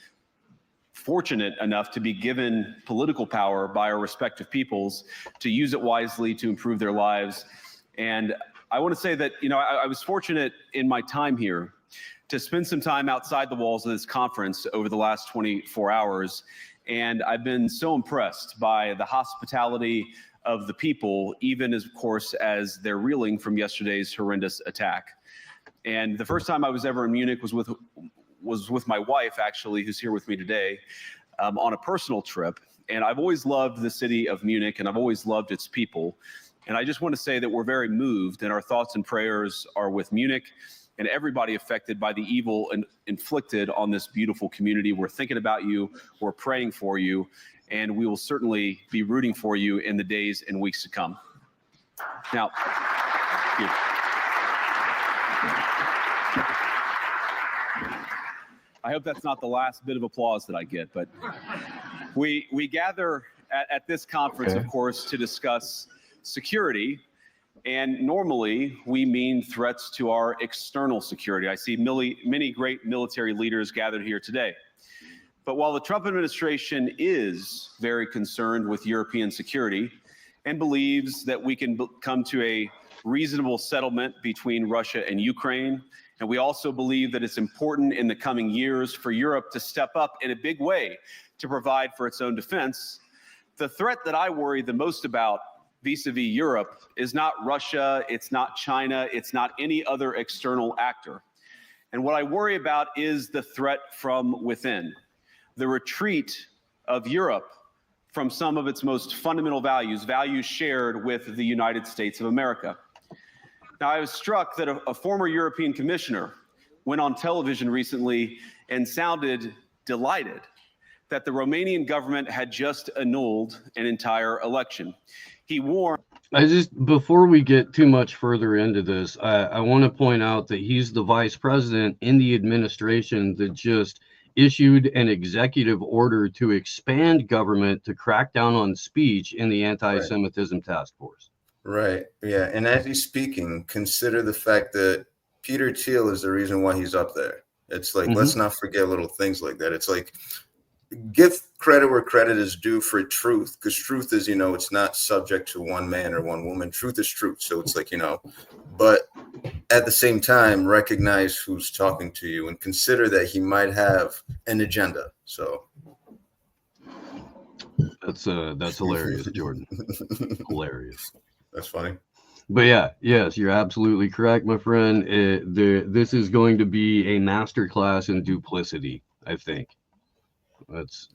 fortunate enough to be given political power by our respective peoples, to use it wisely to improve their lives. And I want to say that, you know, I was fortunate in my time here to spend some time outside the walls of this conference over the last 24 hours. And I've been so impressed by the hospitality of the people, even as, of course, as they're reeling from yesterday's horrendous attack. And the first time I was ever in Munich was with my wife, actually, who's here with me today, on a personal trip. And I've always loved the city of Munich, and I've always loved its people. And I just want to say that we're very moved, and our thoughts and prayers are with Munich and everybody affected by the evil inflicted on this beautiful community. We're thinking about you, we're praying for you, and we will certainly be rooting for you in the days and weeks to come. Now, I hope that's not the last bit of applause that I get, but we gather at this conference, of course, to discuss security. And normally we mean threats to our external security. I see many great military leaders gathered here today. But while the Trump administration is very concerned with European security and believes that we can come to a reasonable settlement between Russia and Ukraine, and we also believe that it's important in the coming years for Europe to step up in a big way to provide for its own defense, the threat that I worry the most about vis-a-vis Europe is not Russia, it's not China, it's not any other external actor. And what I worry about is the threat from within, the retreat of Europe from some of its most fundamental values, values shared with the United States of America. Now, I was struck that a former European commissioner went on television recently and sounded delighted that the Romanian government had just annulled an entire election. He warned. Before we get too much further into this, I want to point out that he's the vice president in the administration that just issued an executive order to expand government to crack down on speech in the anti-Semitism task force. Right. Yeah. And as he's speaking, consider the fact that Peter Thiel is the reason why he's up there. It's like, let's not forget little things like that. It's like, give credit where credit is due for truth, because truth is, you know, it's not subject to one man or one woman. Truth is truth. So it's like, you know, but at the same time, recognize who's talking to you and consider that he might have an agenda. So that's hilarious, Jordan. Hilarious. That's funny. But yeah, yes, you're absolutely correct, my friend. This is going to be a masterclass in duplicity, I think. That's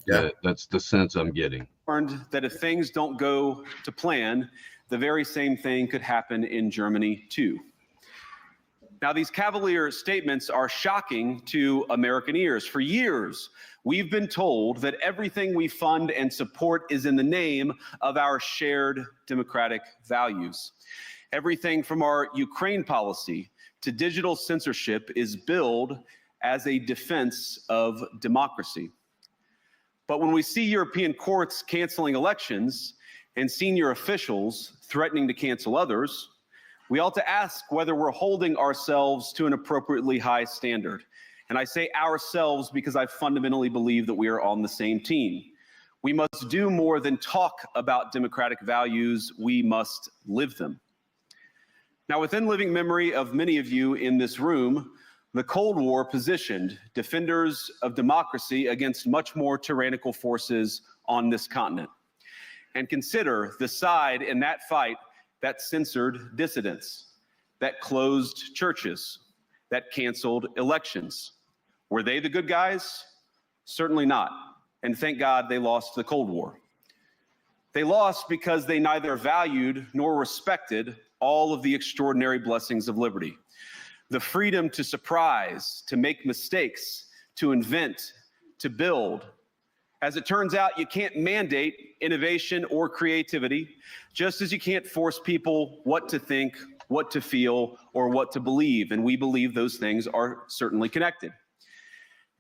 the sense I'm getting. That if things don't go to plan, the very same thing could happen in Germany too. Now, these cavalier statements are shocking to American ears. For years, we've been told that everything we fund and support is in the name of our shared democratic values. Everything from our Ukraine policy to digital censorship is billed as a defense of democracy. But when we see European courts canceling elections and senior officials threatening to cancel others, we ought to ask whether we're holding ourselves to an appropriately high standard. And I say ourselves because I fundamentally believe that we are on the same team. We must do more than talk about democratic values, we must live them. Now, within living memory of many of you in this room, the Cold War positioned defenders of democracy against much more tyrannical forces on this continent. And consider the side in that fight that censored dissidents, that closed churches, that canceled elections. Were they the good guys? Certainly not. And thank God they lost the Cold War. They lost because they neither valued nor respected all of the extraordinary blessings of liberty. The freedom to surprise, to make mistakes, to invent, to build. As it turns out, you can't mandate innovation or creativity, just as you can't force people what to think, what to feel, or what to believe. And we believe those things are certainly connected.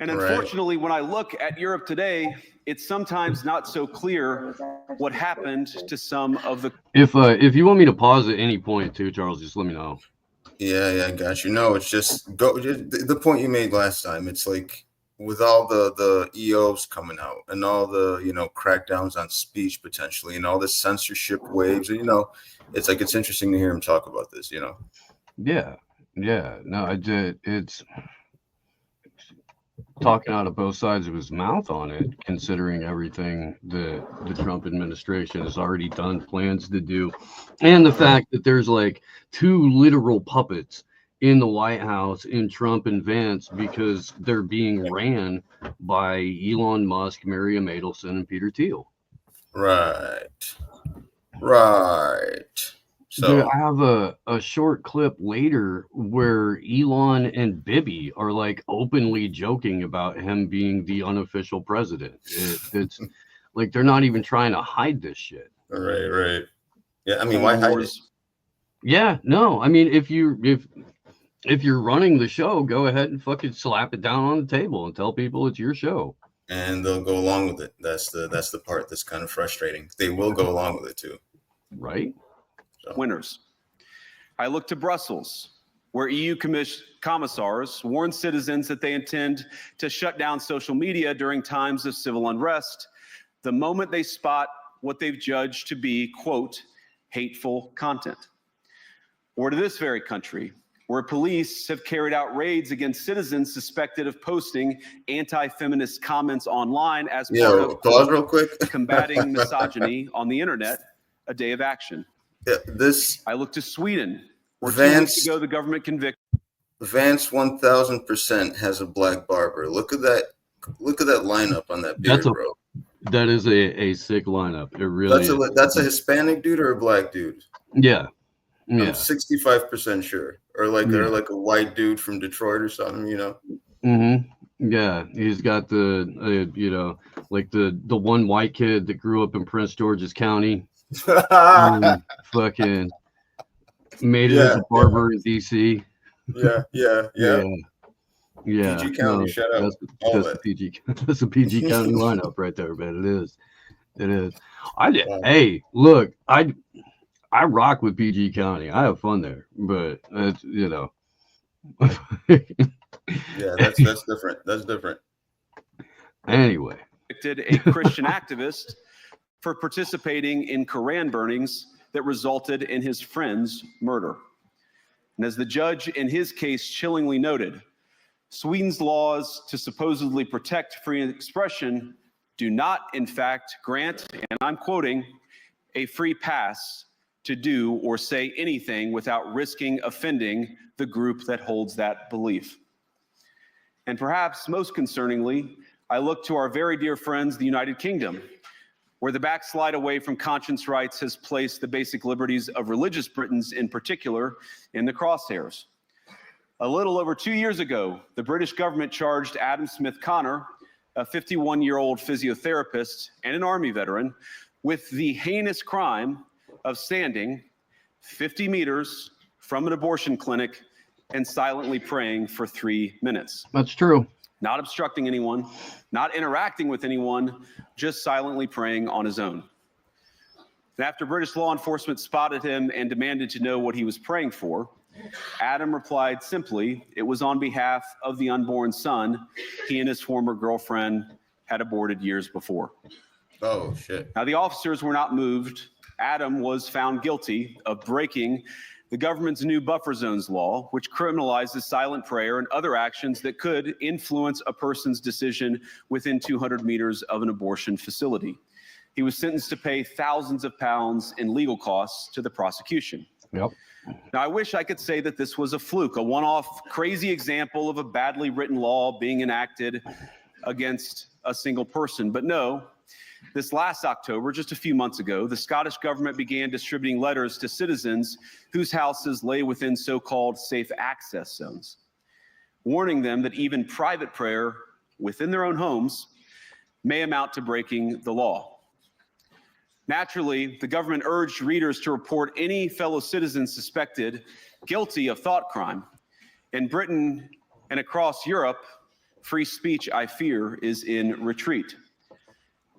And unfortunately, when I look at Europe today, it's sometimes not so clear what happened to some of the... If you want me to pause at any point too, Charles, just let me know. Yeah, I got you. No, it's just the point you made last time. It's like with all the EOs coming out and all the, crackdowns on speech potentially and all the censorship waves, and, it's like, it's interesting to hear him talk about this, Yeah. No, it's talking out of both sides of his mouth on it, considering everything the Trump administration has already done, plans to do, and the fact that there's like two literal puppets in the White House in Trump and Vance because they're being ran by Elon Musk, Miriam Adelson, and Peter Thiel. Right. So I have a short clip later where Elon and Bibi are like openly joking about him being the unofficial president. It's like they're not even trying to hide this shit. Right. Yeah, I mean, why hide it? Yeah, no. I mean, if you're running the show, go ahead and fucking slap it down on the table and tell people it's your show. And they'll go along with it. That's the part that's kind of frustrating. They will go along with it too. Right. Winners. I look to Brussels, where EU commissars warn citizens that they intend to shut down social media during times of civil unrest the moment they spot what they've judged to be, quote, hateful content. Or to this very country, where police have carried out raids against citizens suspected of posting anti-feminist comments online as part of pause real quick. Combating misogyny on the internet, a day of action. Yeah, I look to Sweden, where Vance, 2 weeks ago the government convicted. Vance 1000% has a black barber. Look at that lineup on that beard, bro. That is a sick lineup. It really is. That's a Hispanic dude or a black dude? Yeah. I'm 65% sure. Or like a white dude from Detroit or something, Mm-hmm. Yeah, he's got the like the one white kid that grew up in Prince George's County. Fucking made it as a barber in DC. Yeah. PG County, shut up. That's a PG County lineup right there, man. It is. Hey, look, I rock with PG County. I have fun there, but it's Yeah, that's different. That's different. Anyway, convicted a Christian activist for participating in Koran burnings that resulted in his friend's murder. And as the judge in his case chillingly noted, Sweden's laws to supposedly protect free expression do not, in fact, grant, and I'm quoting, a free pass to do or say anything without risking offending the group that holds that belief. And perhaps most concerningly, I look to our very dear friends, the United Kingdom, where the backslide away from conscience rights has placed the basic liberties of religious Britons in particular in the crosshairs. A little over 2 years ago, the British government charged Adam Smith Connor, a 51-year-old physiotherapist and an Army veteran, with the heinous crime of standing 50 meters from an abortion clinic and silently praying for 3 minutes. That's true. Not obstructing anyone, not interacting with anyone, just silently praying on his own. And after British law enforcement spotted him and demanded to know what he was praying for, Adam replied simply, it was on behalf of the unborn son he and his former girlfriend had aborted years before. Oh, shit. Now, the officers were not moved. Adam was found guilty of breaking the government's new buffer zones law, which criminalizes silent prayer and other actions that could influence a person's decision within 200 meters of an abortion facility. He was sentenced to pay thousands of pounds in legal costs to the prosecution. Yep. Now, I wish I could say that this was a fluke, a one-off crazy example of a badly written law being enacted against a single person. But no, this last October, just a few months ago, the Scottish government began distributing letters to citizens whose houses lay within so-called safe access zones, warning them that even private prayer within their own homes may amount to breaking the law. Naturally, the government urged readers to report any fellow citizens suspected guilty of thought crime. In Britain and across Europe, free speech, I fear, is in retreat.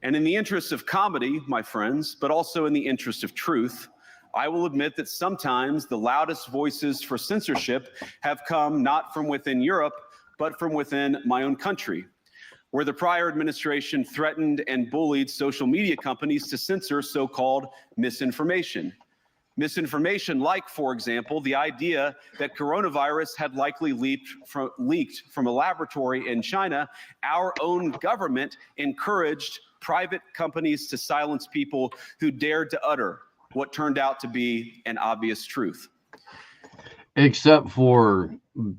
And in the interest of comedy, my friends, but also in the interest of truth, I will admit that sometimes the loudest voices for censorship have come not from within Europe, but from within my own country, where the prior administration threatened and bullied social media companies to censor so-called misinformation. Misinformation like, for example, the idea that coronavirus had likely leaked from a laboratory in China. Our own government encouraged private companies to silence people who dared to utter what turned out to be an obvious truth. Except for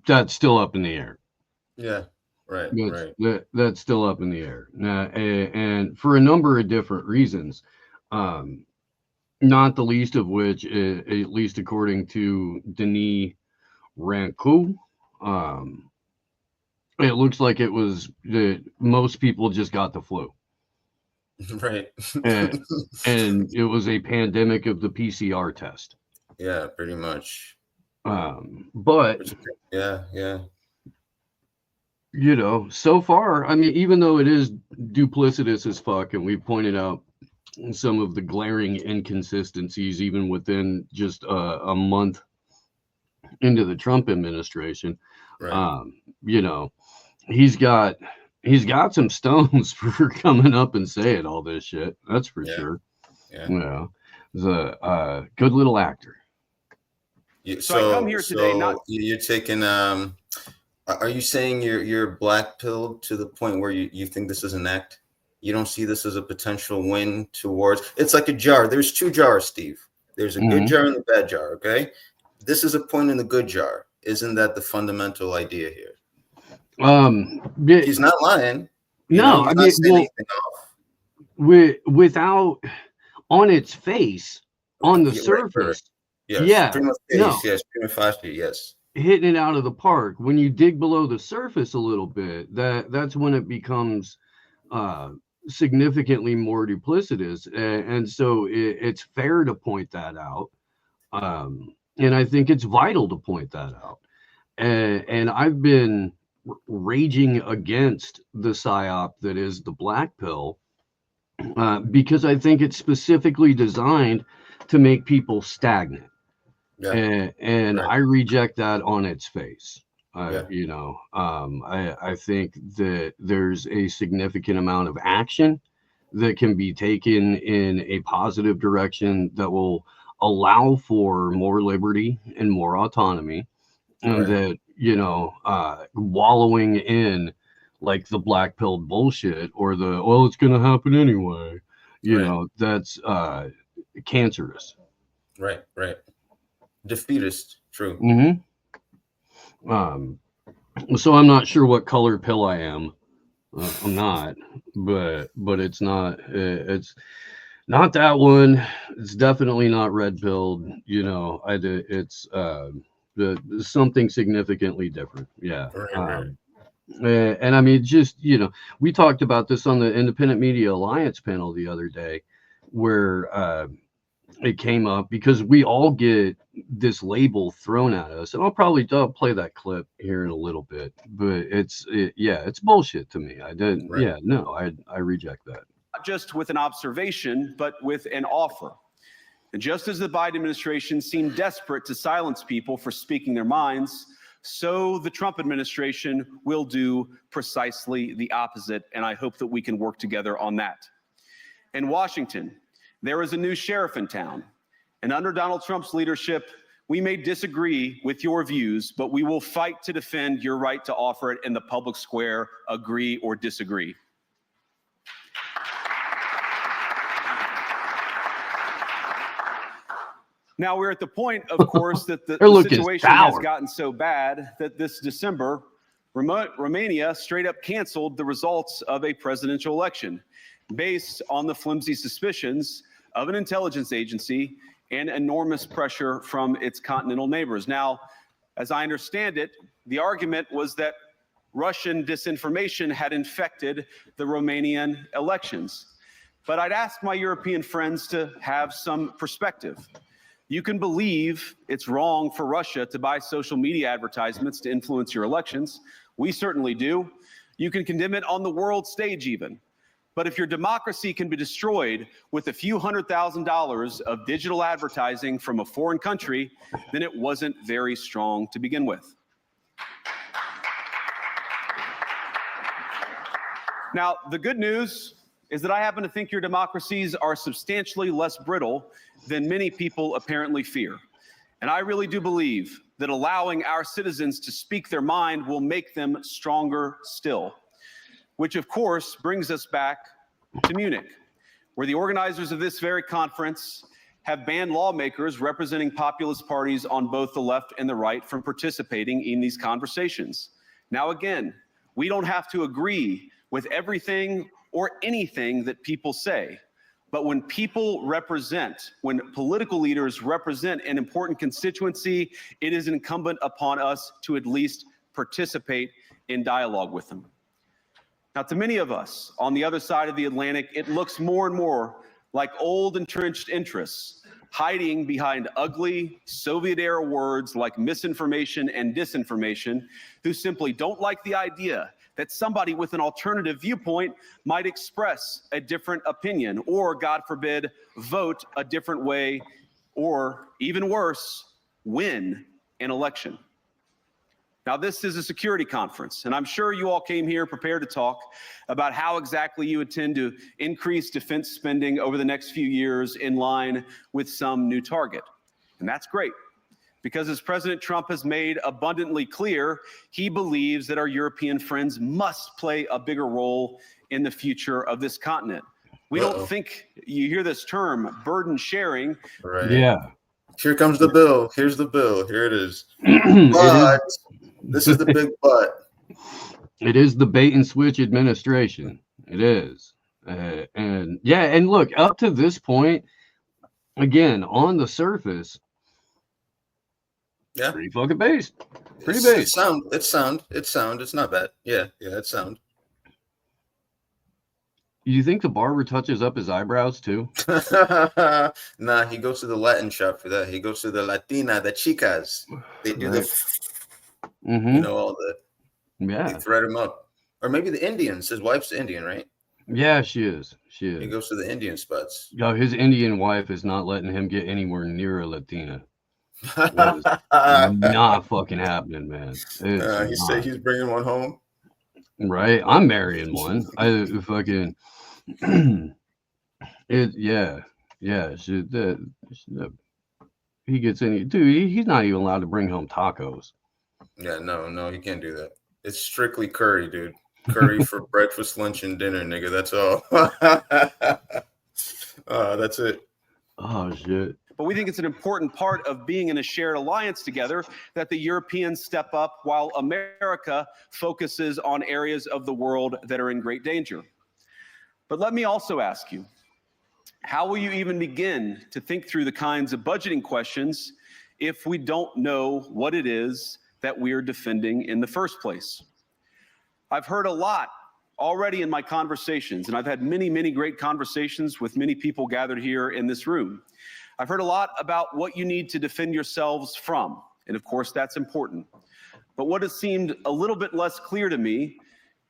that's still up in the air. Yeah. Right, that's still up in the air now, and for a number of different reasons, not the least of which, at least according to Denis Rancoux, it looks like it was that most people just got the flu. Right. and it was a pandemic of the PCR test. Yeah, pretty much. But yeah. You know, so far, I mean, even though it is duplicitous as fuck, and we've pointed out some of the glaring inconsistencies even within just a month into the Trump administration, right. You know, he's got some stones for coming up and saying all this shit. That's for sure. Yeah. You know, he's a good little actor. So I come here today not. You're taking Are you saying you're black pilled to the point where you think this is an act? You don't see this as a potential win towards? It's like a jar. There's two jars, Steve. There's a good jar and a bad jar. Okay, this is a point in the good jar. Isn't that the fundamental idea here? He's not lying. No, I mean, without on its face, on the surface. Yes. Yeah. Prima facie, yes. Prima facie, yes. Hitting it out of the park. When you dig below the surface a little bit, that's when it becomes significantly more duplicitous, and so it's fair to point that out, and I think it's vital to point that out, and I've been raging against the psyop that is the black pill, because I think it's specifically designed to make people stagnant. Yeah. And I reject that on its face. You know, I think that there's a significant amount of action that can be taken in a positive direction that will allow for more liberty and more autonomy, and that, you know, wallowing in like the black pill bullshit or the, well, it's going to happen anyway, you know, that's cancerous. Right. Defeatist, true. So I'm not sure what color pill I am. I'm not, but it's not that one. It's definitely not red pilled. You know, it's something significantly different. Yeah. And I mean, just, we talked about this on the Independent Media Alliance panel the other day, where it came up because we all get this label thrown at us, and I'll play that clip here in a little bit, but it's bullshit to me. I reject that. Not just with an observation, but with an offer. And just as the Biden administration seemed desperate to silence people for speaking their minds, so the Trump administration will do precisely the opposite, and I hope that we can work together on that. In Washington, there is a new sheriff in town, and under Donald Trump's leadership, we may disagree with your views, but we will fight to defend your right to offer it in the public square, agree or disagree. Now, we're at the point, of course, that the situation has gotten so bad that this December, Romania straight up canceled the results of a presidential election based on the flimsy suspicions of an intelligence agency and enormous pressure from its continental neighbors. Now, as I understand it, the argument was that Russian disinformation had infected the Romanian elections. But I'd ask my European friends to have some perspective. You can believe it's wrong for Russia to buy social media advertisements to influence your elections. We certainly do. You can condemn it on the world stage even. But if your democracy can be destroyed with a few $100,000 of digital advertising from a foreign country, then it wasn't very strong to begin with. Now, the good news is that I happen to think your democracies are substantially less brittle than many people apparently fear. And I really do believe that allowing our citizens to speak their mind will make them stronger still. Which, of course, brings us back to Munich, where the organizers of this very conference have banned lawmakers representing populist parties on both the left and the right from participating in these conversations. Now, again, we don't have to agree with everything or anything that people say. But when political leaders represent an important constituency, it is incumbent upon us to at least participate in dialogue with them. Now, to many of us on the other side of the Atlantic, it looks more and more like old entrenched interests hiding behind ugly Soviet-era words like misinformation and disinformation, who simply don't like the idea that somebody with an alternative viewpoint might express a different opinion or, God forbid, vote a different way, or even worse, win an election. Now, this is a security conference, and I'm sure you all came here prepared to talk about how exactly you intend to increase defense spending over the next few years in line with some new target. And that's great, because as President Trump has made abundantly clear, he believes that our European friends must play a bigger role in the future of this continent. We don't think, you hear this term, burden sharing. Right. Yeah. Here comes the bill. Here's the bill. Here it is. But this is the big but. It is the bait and switch administration. It is. And look, up to this point, again, on the surface, yeah, pretty fucking based. Pretty based. It's sound. It's not bad. Yeah, it's sound. You think the barber touches up his eyebrows too? Nah, he goes to the Latin shop for that. He goes to the Latina, the chicas. They do all the. Yeah. They thread him up, or maybe the Indians. His wife's Indian, right? Yeah, she is. He goes to the Indian spots. Yo, his Indian wife is not letting him get anywhere near a Latina. That is not fucking happening, man. He said he's bringing one home. Right, I'm marrying one. I fucking he gets any dude. He's not even allowed to bring home tacos. Yeah, no, he can't do that. It's strictly curry, dude. Curry for breakfast, lunch, and dinner, nigga. That's all. That's it. Oh shit. But we think it's an important part of being in a shared alliance together that the Europeans step up while America focuses on areas of the world that are in great danger. But let me also ask you, how will you even begin to think through the kinds of budgeting questions if we don't know what it is that we're defending in the first place. I've heard a lot already in my conversations, and I've had many, many great conversations with many people gathered here in this room. I've heard a lot about what you need to defend yourselves from, and of course that's important. But what has seemed a little bit less clear to me,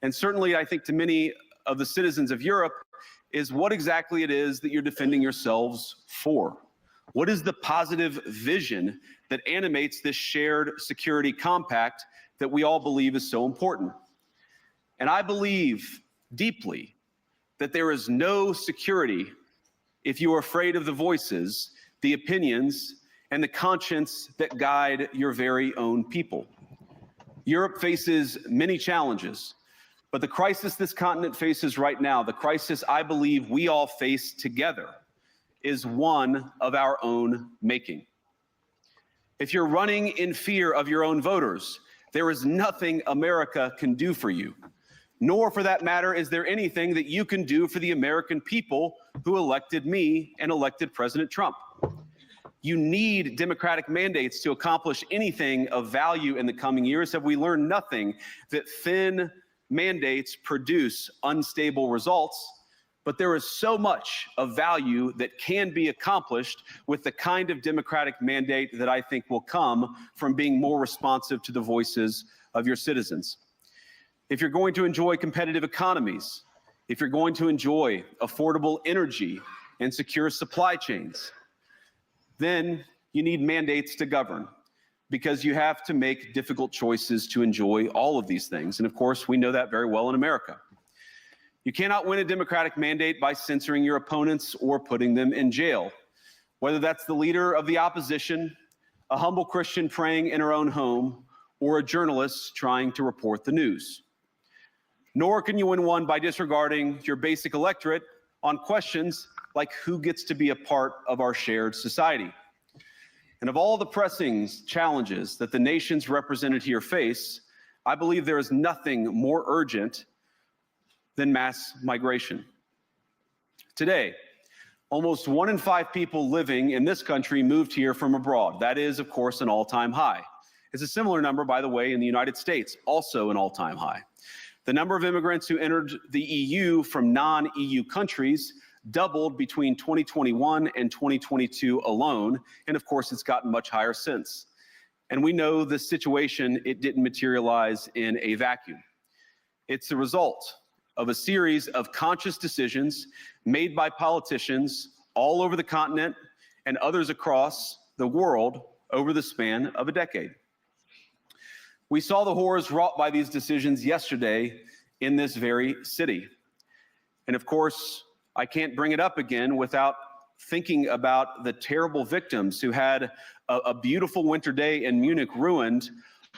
and certainly I think to many of the citizens of Europe, is what exactly it is that you're defending yourselves for. What is the positive vision that animates this shared security compact that we all believe is so important? And I believe deeply that there is no security if you are afraid of the voices, the opinions, and the conscience that guide your very own people. Europe faces many challenges, but the crisis this continent faces right now, the crisis I believe we all face together, is one of our own making. If you're running in fear of your own voters, there is nothing America can do for you. Nor, for that matter, is there anything that you can do for the American people who elected me and elected President Trump. You need democratic mandates to accomplish anything of value in the coming years. Have we learned nothing that thin mandates produce unstable results? But there is so much of value that can be accomplished with the kind of democratic mandate that I think will come from being more responsive to the voices of your citizens. If you're going to enjoy competitive economies, if you're going to enjoy affordable energy and secure supply chains, then you need mandates to govern, because you have to make difficult choices to enjoy all of these things. And of course, we know that very well in America. You cannot win a democratic mandate by censoring your opponents or putting them in jail, whether that's the leader of the opposition, a humble Christian praying in her own home, or a journalist trying to report the news. Nor can you win one by disregarding your basic electorate on questions like who gets to be a part of our shared society. And of all the pressing challenges that the nations represented here face, I believe there is nothing more urgent than mass migration. Today, almost 1 in 5 people living in this country moved here from abroad. That is, of course, an all-time high. It's a similar number, by the way, in the United States, also an all-time high. The number of immigrants who entered the EU from non-EU countries doubled between 2021 and 2022 alone, and of course, it's gotten much higher since. And we know the situation, it didn't materialize in a vacuum. It's the result of a series of conscious decisions made by politicians all over the continent and others across the world over the span of a decade. We saw the horrors wrought by these decisions yesterday in this very city. And of course, I can't bring it up again without thinking about the terrible victims who had a beautiful winter day in Munich ruined.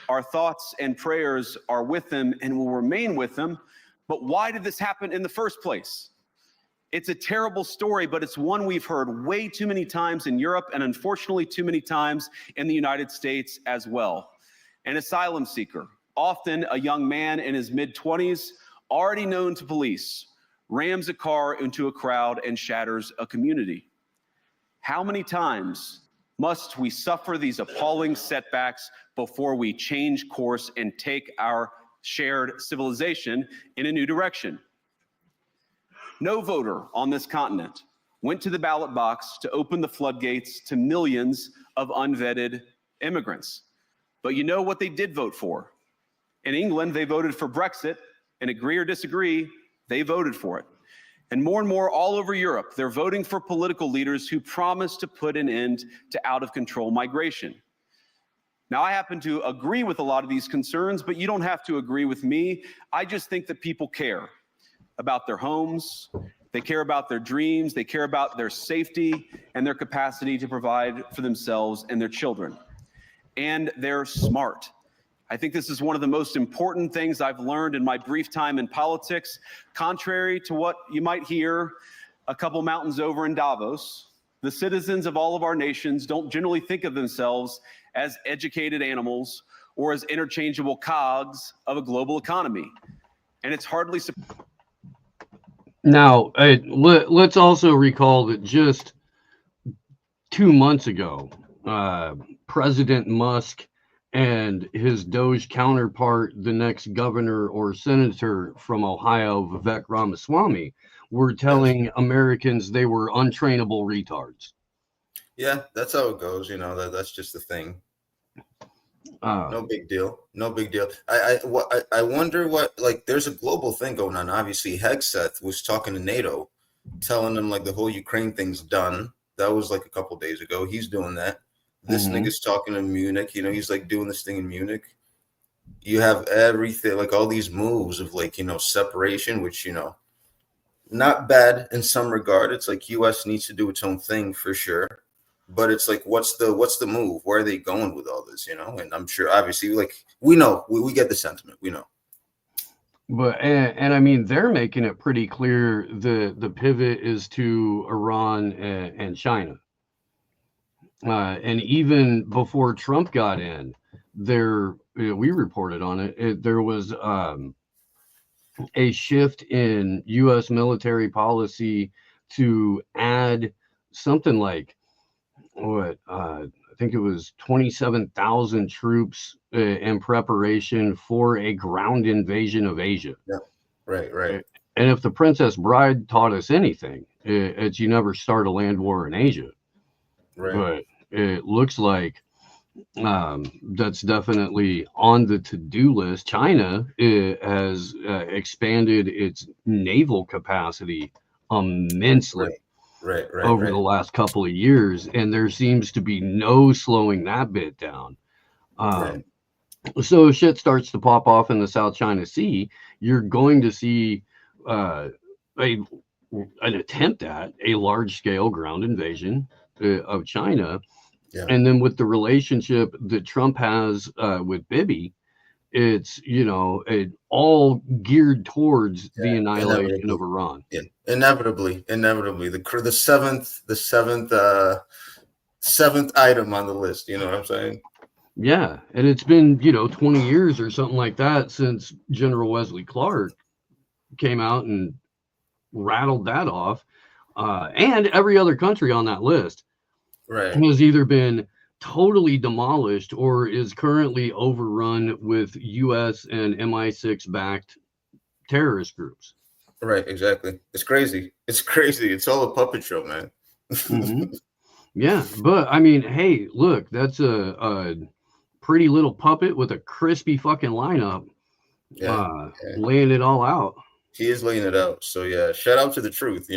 Our thoughts and prayers are with them and will remain with them. But why did this happen in the first place? It's a terrible story, but it's one we've heard way too many times in Europe and unfortunately too many times in the United States as well. An asylum seeker, often a young man in his mid-20s, already known to police, rams a car into a crowd and shatters a community. How many times must we suffer these appalling setbacks before we change course and take our shared civilization in a new direction? No voter on this continent went to the ballot box to open the floodgates to millions of unvetted immigrants. But you know what they did vote for? In England, they voted for Brexit, and agree or disagree, they voted for it. And more all over Europe, they're voting for political leaders who promise to put an end to out-of-control migration. Now, I happen to agree with a lot of these concerns, but you don't have to agree with me. I just think that people care about their homes, they care about their dreams, they care about their safety and their capacity to provide for themselves and their children. And they're smart. I think this is one of the most important things I've learned in my brief time in politics. Contrary to what you might hear a couple mountains over in Davos, the citizens of all of our nations don't generally think of themselves as educated animals or as interchangeable cogs of a global economy. And it's hardly surprising. Now, let's also recall that just 2 months ago, President Musk and his Doge counterpart, the next governor or senator from Ohio, Vivek Ramaswamy, were telling Americans they were untrainable retards. Yeah, that's how it goes. You know, that's just the thing. No big deal. No big deal. I wonder what, like, there's a global thing going on. Obviously, Hegseth was talking to NATO, telling them like the whole Ukraine thing's done. That was like a couple days ago. He's doing that. This nigga's talking in Munich. You know, he's like doing this thing in Munich. You have everything, like all these moves of like, you know, separation, which, you know, not bad in some regard. It's like US needs to do its own thing for sure. But it's like, what's the move? Where are they going with all this, you know? And I'm sure, obviously, like, we know, we get the sentiment. We know. But and I mean, they're making it pretty clear the pivot is to Iran and China. And even before Trump got in, we reported on it. There was a shift in U.S. military policy to add something like I think it was 27,000 troops in preparation for a ground invasion of Asia. Yeah, right. And if the Princess Bride taught us anything, it's you never start a land war in Asia. Right. But it looks like that's definitely on the to-do list. China has expanded its naval capacity immensely over the last couple of years, and there seems to be no slowing that bit down. So shit starts to pop off in the South China Sea. You're going to see an attempt at a large-scale ground invasion of China. Yeah. And then with the relationship that Trump has with Bibi, it's, you know, all geared towards the annihilation of Iran. Yeah, inevitably. The seventh item on the list. You know what I'm saying? Yeah, and it's been, 20 years or something like that since General Wesley Clark came out and rattled that off, and every other country on that list has either been totally demolished or is currently overrun with U.S. and MI6 backed terrorist groups. Right, exactly. It's crazy. It's all a puppet show, man. Yeah, but I mean, hey, look, that's a pretty little puppet with a crispy fucking lineup. Laying it all out. He is laying it out. So yeah, shout out to the truth,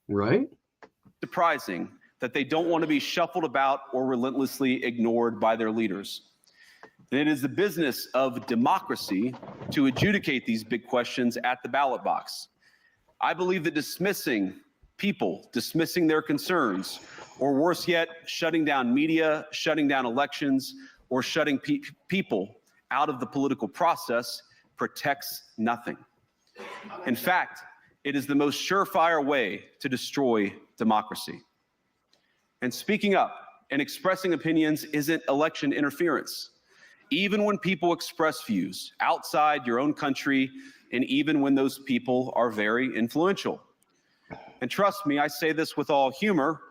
Right? Surprising that they don't want to be shuffled about or relentlessly ignored by their leaders. And it is the business of democracy to adjudicate these big questions at the ballot box. I believe that dismissing their concerns, or worse yet, shutting down media, shutting down elections, or shutting people out of the political process protects nothing. In fact, it is the most surefire way to destroy democracy. And speaking up and expressing opinions isn't election interference. Even when people express views outside your own country, and even when those people are very influential. And trust me, I say this with all humor,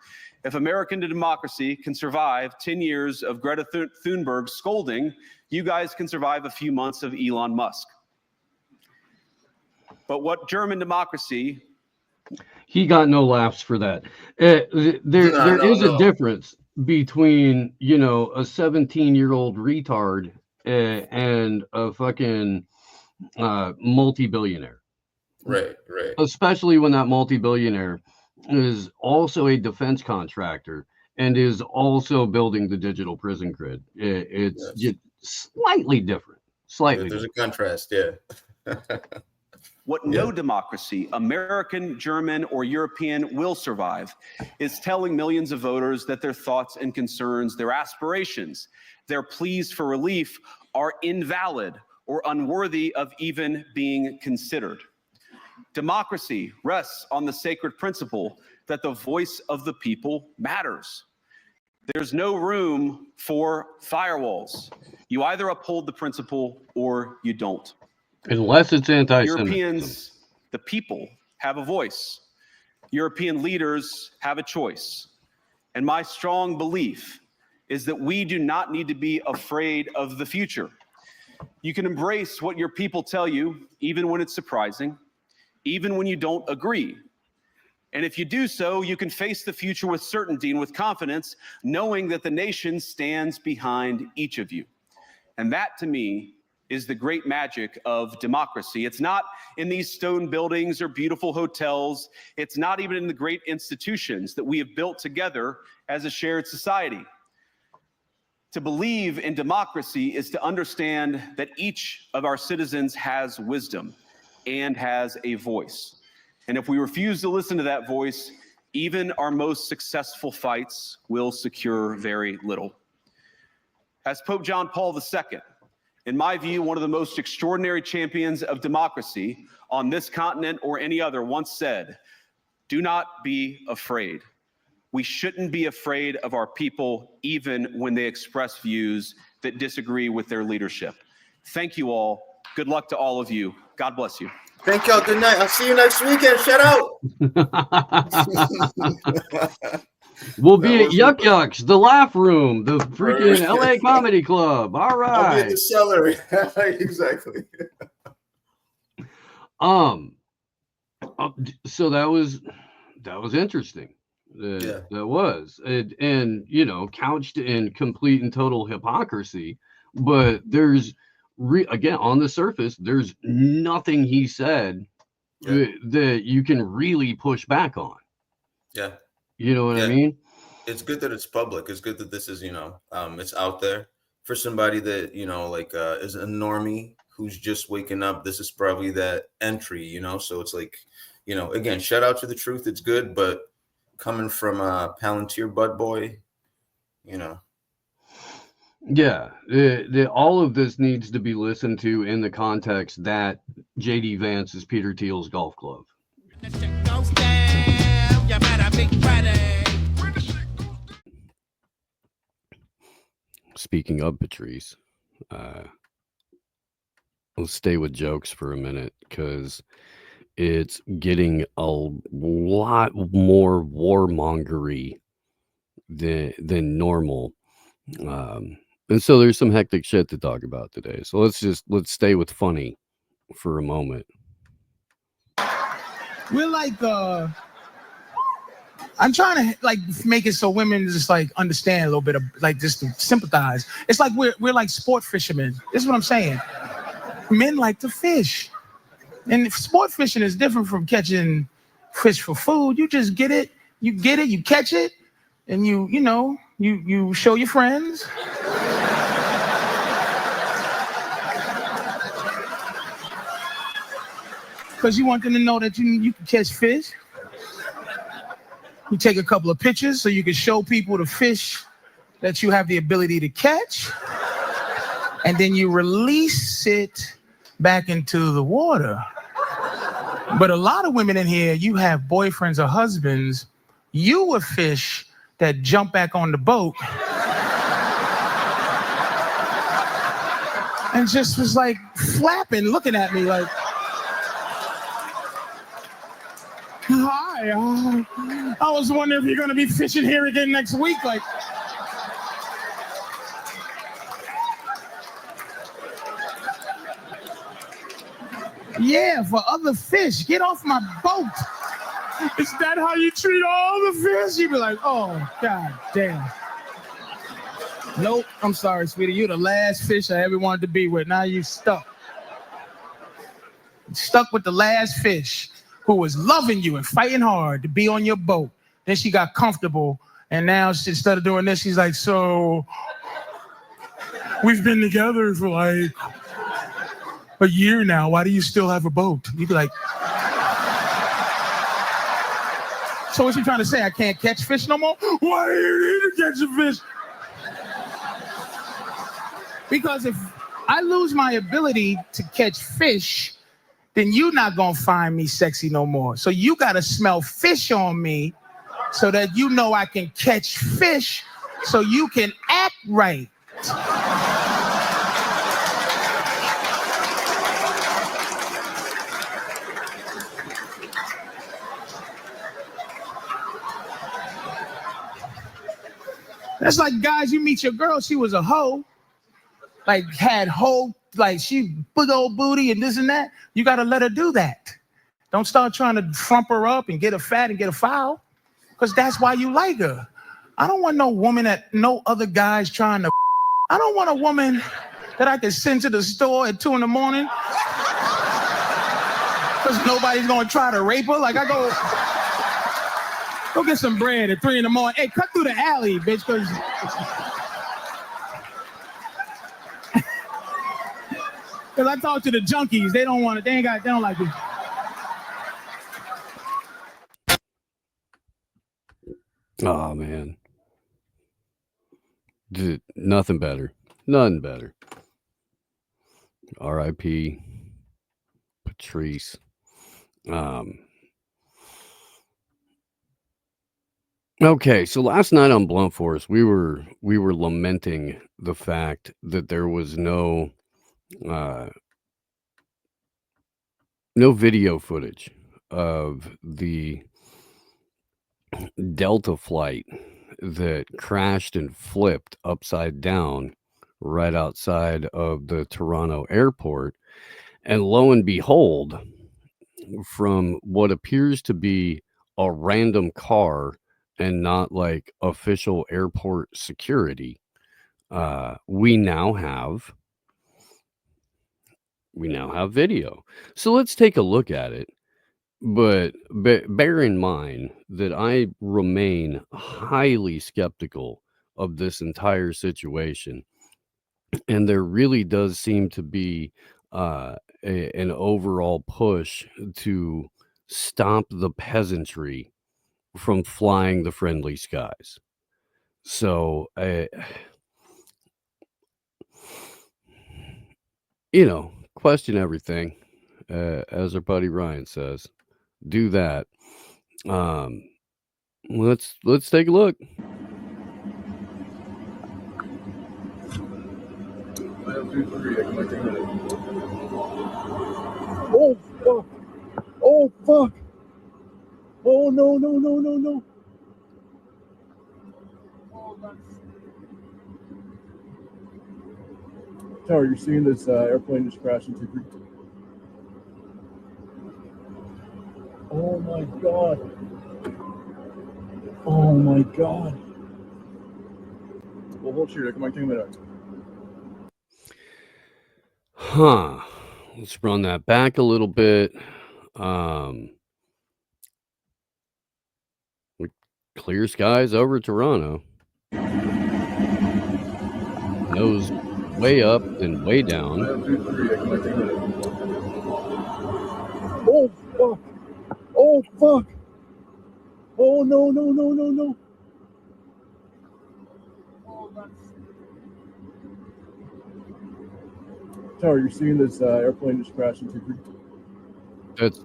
if American democracy can survive 10 years of Greta Thunberg scolding, you guys can survive a few months of Elon Musk. But what German democracy... He got no laughs for that. There is a difference between, a 17-year-old retard and a fucking multi-billionaire. Right. Especially when that multi-billionaire is also a defense contractor and is also building the digital prison grid. It's just slightly different. There's a contrast, yeah. What no democracy, American, German, or European, will survive is telling millions of voters that their thoughts and concerns, their aspirations, their pleas for relief are invalid or unworthy of even being considered. Democracy rests on the sacred principle that the voice of the people matters. There's no room for firewalls. You either uphold the principle or you don't. Unless it's anti-Semitism. Europeans, the people, have a voice. European leaders have a choice. And my strong belief is that we do not need to be afraid of the future. You can embrace what your people tell you, even when it's surprising, even when you don't agree. And if you do so, you can face the future with certainty and with confidence, knowing that the nation stands behind each of you. And that, to me, is the great magic of democracy. It's not in these stone buildings or beautiful hotels. It's not even in the great institutions that we have built together as a shared society. To believe in democracy is to understand that each of our citizens has wisdom and has a voice. And if we refuse to listen to that voice, even our most successful fights will secure very little. As Pope John Paul II, in my view, one of the most extraordinary champions of democracy on this continent or any other, once said, "Do not be afraid." We shouldn't be afraid of our people, even when they express views that disagree with their leadership. Thank you all. Good luck to all of you. God bless you. Thank y'all. Good night. I'll see you next weekend. Shout out. We'll be at Yuck Yucks, the Laugh Room, the freaking LA Comedy Club. All right. I'll be at the cellar. Exactly. So that was interesting. That was, and you know, couched in complete and total hypocrisy. But there's again, on the surface, there's nothing he said that you can really push back on. Yeah. You know what I mean? It's good that it's public. It's good that this is, it's out there for somebody that, like is a normie who's just waking up. This is probably that entry, so it's like, again, shout out to the truth. It's good, but coming from a Palantir Bud Boy, Yeah, all of this needs to be listened to in the context that JD Vance is Peter Thiel's golf club. Speaking of Patrice, let's stay with jokes for a minute because it's getting a lot more warmongery than normal. And so there's some hectic shit to talk about today. So let's stay with funny for a moment. We're like, I'm trying to like make it so women just like understand a little bit of like just to sympathize. It's like we're like sport fishermen. This is what I'm saying. Men like to fish, and sport fishing is different from catching fish for food. You just get it, you catch it, and you show your friends. Because you want them to know that you can catch fish. You take a couple of pictures so you can show people the fish that you have the ability to catch. And then you release it back into the water. But a lot of women in here, you have boyfriends or husbands, you a fish that jump back on the boat and just was like flapping, looking at me like, hi, I was wondering if you're gonna be fishing here again next week. Like, yeah, for other fish, get off my boat. Is that how you treat all the fish? You'd be like, oh, God damn. Nope, I'm sorry, sweetie. You're the last fish I ever wanted to be with. Now you stuck. Stuck with the last fish who was loving you and fighting hard to be on your boat. Then she got comfortable, and now instead of doing this, she's like, so we've been together for like a year now. Why do you still have a boat? You'd be like, so what's she trying to say? I can't catch fish no more? Why do you need to catch a fish? Because if I lose my ability to catch fish, then you're not gonna find me sexy no more. So you gotta smell fish on me so that you know I can catch fish so you can act right. That's like, guys, you meet your girl, she was a hoe, like had hoe, like she big old booty and this and that. You got to let her do that. Don't start trying to frump her up and get her fat and get her foul, because that's why you like her. I don't want no woman that no other guys trying to. I don't want a woman that I can send to the store at 2 a.m. because nobody's gonna try to rape her. Like I go get some bread at 3 a.m. Hey, cut through the alley, bitch, because I talk to the junkies. They don't want it. They don't like it. Oh man. Dude, nothing better. Nothing better. R.I.P. Patrice. Okay, so last night on Blunt Force, we were lamenting the fact that there was no video footage of the Delta flight that crashed and flipped upside down right outside of the Toronto airport. And lo and behold, from what appears to be a random car and not like official airport security, we now have video. So let's take a look at it. But bear in mind that I remain highly skeptical of this entire situation. And there really does seem to be an overall push to stop the peasantry from flying the friendly skies. So, question everything, as our buddy Ryan says. Do that. Let's take a look. Oh fuck! Oh fuck! Oh no! Tower, you're seeing this airplane just crash into. Oh my god! Oh my god! Well, hold shooter. Come on, take a minute. Huh. Let's run that back a little bit. Clear skies over Toronto. Nose way up and way down. Oh fuck! Oh fuck! Oh no! Tower, you're seeing this airplane just crash into. That's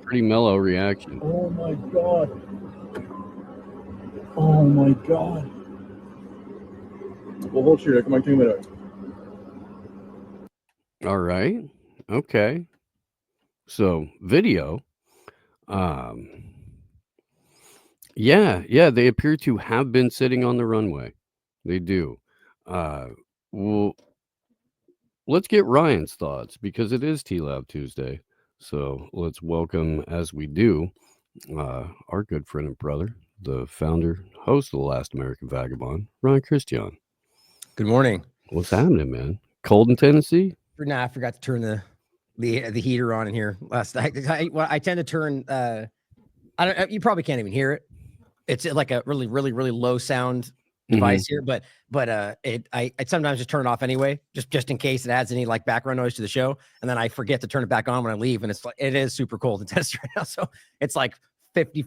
pretty mellow reaction. Oh my god! Oh my god! Well, hold shooter. Come on, take a minute. All right. Okay. So video. Yeah, they appear to have been sitting on the runway. They do. Well, let's get Ryan's thoughts because it is T-Lab Tuesday. So let's welcome, as we do, our good friend and brother, the founder, host of The Last American Vagabond, Ryan Christian. Good morning. What's happening, man? Cold in Tennessee? Nah, I forgot to turn the heater on in here last night. I tend to turn. I don't. You probably can't even hear it. It's like a really low sound device here, but I sometimes just turn it off anyway, just in case it adds any like background noise to the show, and then I forget to turn it back on when I leave, and it is super cold in Tennessee right now, so it's like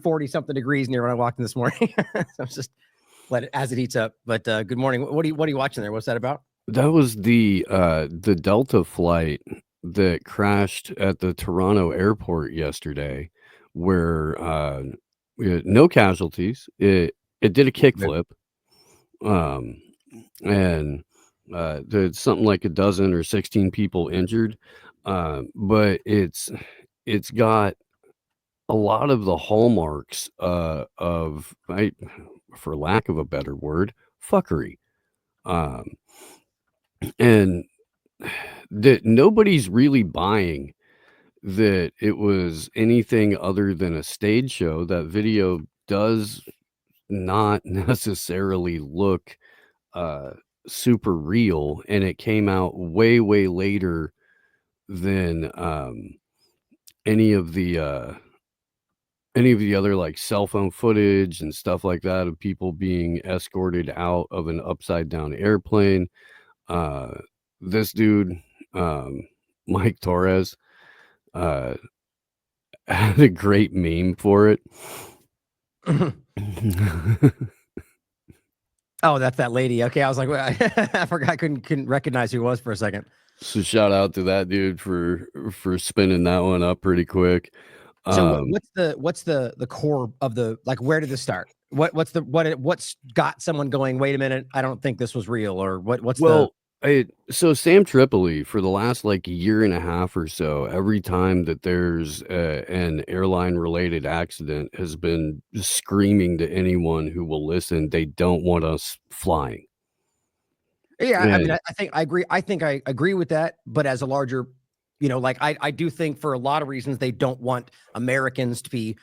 40 something degrees near when I walked in this morning. So it's just let it as it heats up. But good morning. What are you watching there? What's that about? That was the Delta flight that crashed at the Toronto airport yesterday, where no casualties. It did a kickflip, and there's something like a dozen or 16 people injured, but it's got a lot of the hallmarks of, for lack of a better word, fuckery. And that nobody's really buying that it was anything other than a stage show. That video does not necessarily look super real, and it came out way later than any of the other like cell phone footage and stuff like that of people being escorted out of an upside down airplane. This dude, Mike Torres, had a great meme for it. Oh, that's that lady. Okay, I was like, I forgot. I couldn't recognize who it was for a second. So shout out to that dude for spinning that one up pretty quick. So what's the core of the, like, where did this start? What's got someone going, wait a minute, I don't think this was real, or so Sam Tripoli, for the last like year and a half or so, every time that there's an airline related accident, has been screaming to anyone who will listen, they don't want us flying. Yeah, I mean, I think I agree. I think I agree with that, but as a larger, like I do think for a lot of reasons they don't want Americans to be,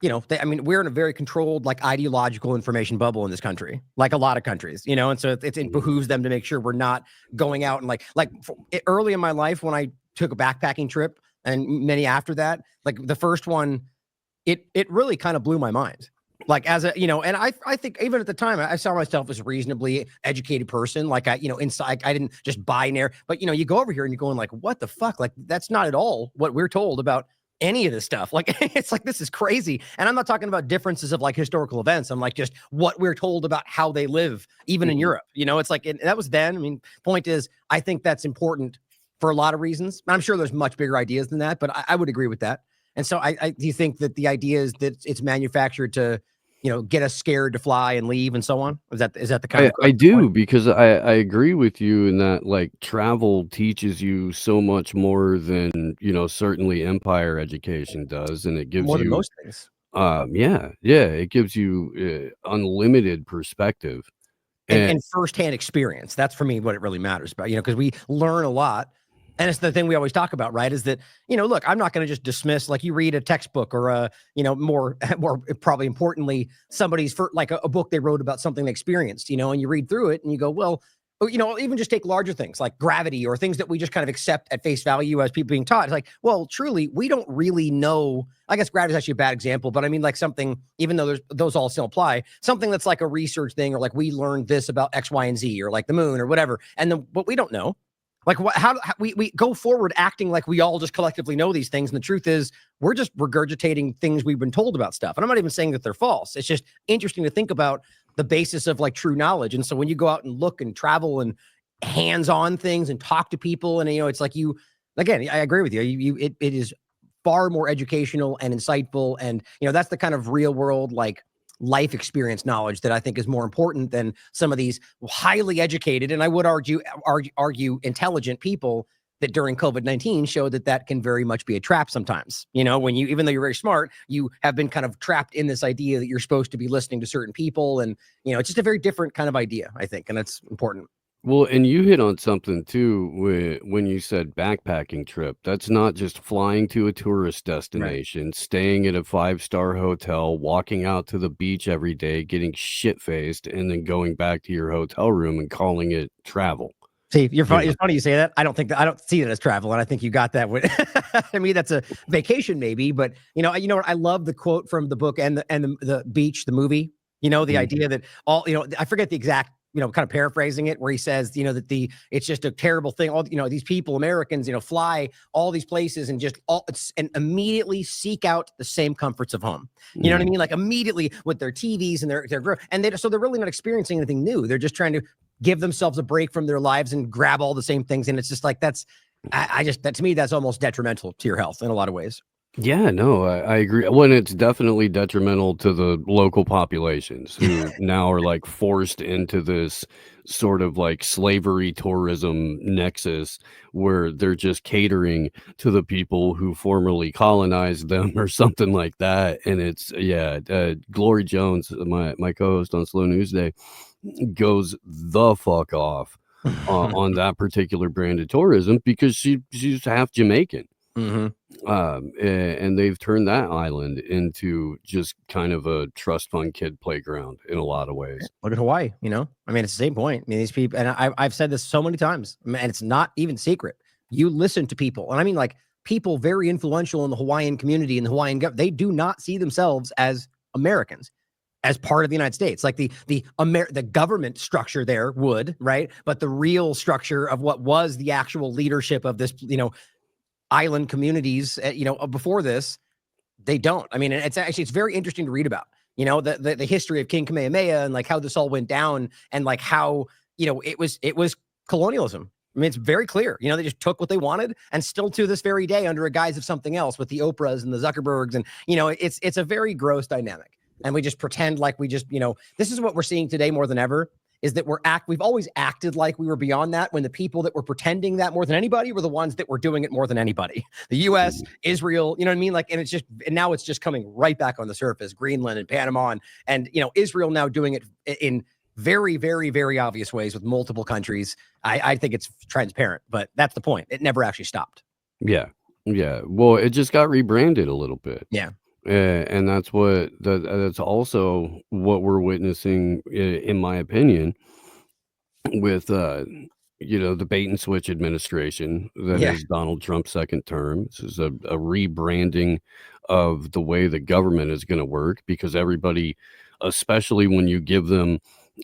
I mean, we're in a very controlled, like, ideological information bubble in this country, like a lot of countries, and so it behooves them to make sure we're not going out and like early in my life when I took a backpacking trip, and many after that, like the first one, it really kind of blew my mind. Like, as a, and I think even at the time I saw myself as a reasonably educated person. Like, inside, I didn't just buy but you go over here and you're going like, what the fuck? Like, that's not at all what we're told about any of this stuff. Like, it's like, this is crazy. And I'm not talking about differences of like historical events. I'm like, just what we're told about how they live, even in Europe. It's like, that was then. I mean, point is, I think that's important for a lot of reasons. I'm sure there's much bigger ideas than that, but I would agree with that. And so do you think that the idea is that it's manufactured to, get us scared to fly and leave and so on? Is that the kind of? I do, because I agree with you in that, like, travel teaches you so much more than, certainly empire education does. And it gives more you than most things. It gives you unlimited perspective and firsthand experience. That's for me what it really matters about, because we learn a lot. And it's the thing we always talk about, right? Is that, look, I'm not going to just dismiss, like, you read a textbook or more probably importantly, somebody's like a book they wrote about something they experienced, and you read through it and you go, well, even just take larger things like gravity or things that we just kind of accept at face value as people being taught. It's like, well, truly, we don't really know. I guess gravity is actually a bad example, but I mean, like, something, even though those all still apply, something that's like a research thing, or like, we learned this about X, Y, and Z, or like the moon or whatever. But we don't know. Like, how we go forward acting like we all just collectively know these things. And the truth is, we're just regurgitating things we've been told about stuff. And I'm not even saying that they're false. It's just interesting to think about the basis of like true knowledge. And so when you go out and look and travel and hands-on things and talk to people, and, it's like again, I agree with you. It is far more educational and insightful. And, that's the kind of real world, like, life experience knowledge that I think is more important than some of these highly educated, and I would argue intelligent people that during COVID-19 showed that can very much be a trap sometimes. When you, even though you're very smart, you have been kind of trapped in this idea that you're supposed to be listening to certain people. And, it's just a very different kind of idea, I think. And that's important. Well, and you hit on something too when you said backpacking trip. That's not just flying to a tourist destination, right, staying at a 5-star hotel, walking out to the beach every day, getting shit-faced, and then going back to your hotel room and calling it travel. See, you're funny. It's funny you say that. I don't see it as travel, and I think you got that. I mean, that's a vacation maybe, but you know what? I love the quote from the book and the beach, the movie. The idea that all, I forget the exact, kind of paraphrasing it, where he says, that it's just a terrible thing. All, these people, Americans, fly all these places and just and immediately seek out the same comforts of home. You know what I mean? Like, immediately with their TVs and so they're really not experiencing anything new. They're just trying to give themselves a break from their lives and grab all the same things. And it's just like, that to me, that's almost detrimental to your health in a lot of ways. Yeah, no, I agree. When it's definitely detrimental to the local populations who now are like forced into this sort of like slavery tourism nexus where they're just catering to the people who formerly colonized them or something like that. And it's, Glory Jones, my co-host on Slow News Day, goes the fuck off on that particular brand of tourism because she's half Jamaican. And they've turned that island into just kind of a trust fund kid playground in a lot of ways. Look at Hawaii, you know? I mean, it's the same point. I mean, these people, and I've said this so many times, and it's not even secret. You listen to people, and I mean, like, people very influential in the Hawaiian community and the Hawaiian government, they do not see themselves as Americans, as part of the United States. Like the government structure there would, right? But the real structure of what was the actual leadership of this, you know, island communities, you know, before this, they don't. I mean, it's very interesting to read about, you know, the history of King Kamehameha and like how this all went down and like how, you know, it was colonialism. I mean, it's very clear, you know, they just took what they wanted and still to this very day under a guise of something else with the Oprahs and the Zuckerbergs. And, you know, it's a very gross dynamic. And we just pretend like we just, you know, this is what we're seeing today more than ever, is that we've always acted like we were beyond that when the people that were pretending that more than anybody were the ones that were doing it more than anybody. The US, Israel, you know what I mean? Like, and now it's just coming right back on the surface, Greenland and Panama and you know, Israel now doing it in very, very, very obvious ways with multiple countries. I think it's transparent, but that's the point. It never actually stopped. Yeah. Well, it just got rebranded a little bit. Yeah. And that's also what we're witnessing, in my opinion, with you know, the bait and switch administration that is Donald Trump's second term. This is a rebranding of the way the government is going to work, because everybody, especially when you give them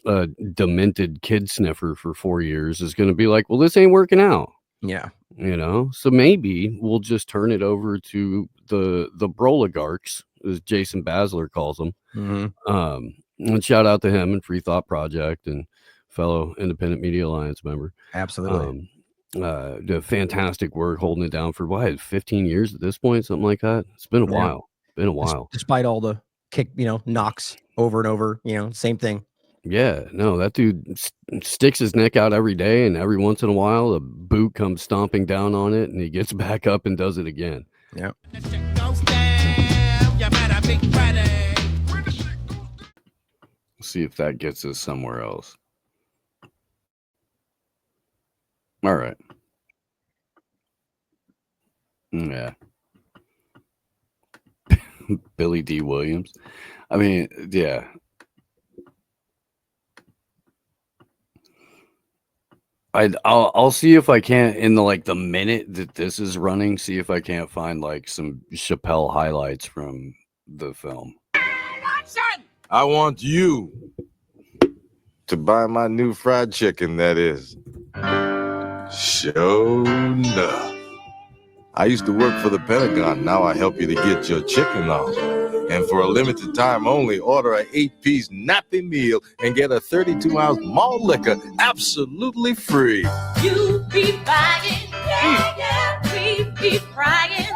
a demented kid sniffer for 4 years, is going to be like, well, this ain't working out. Yeah. You know, so maybe we'll just turn it over to the broligarchs, as Jason Basler calls them. And shout out to him and Free Thought Project and fellow Independent Media Alliance member. Absolutely. Did fantastic work holding it down for 15 years at this point, something like that. It's been a while. Despite all the knocks over and over, you know, same thing. Yeah, no, that dude sticks his neck out every day, and every once in a while, a boot comes stomping down on it, and he gets back up and does it again. Yeah. See if that gets us somewhere else. All right. Yeah. Billy D. Williams. I mean, yeah. I'll see if I can't, in the minute that this is running, see if I can't find like some Chappelle highlights from the film. I want you to buy my new fried chicken, that is. Sure enough. I used to work for the Pentagon. Now I help you to get your chicken on. And for a limited time only, order an 8-piece nappy meal and get a 32-ounce malt liquor absolutely free. You be buying, we be frying.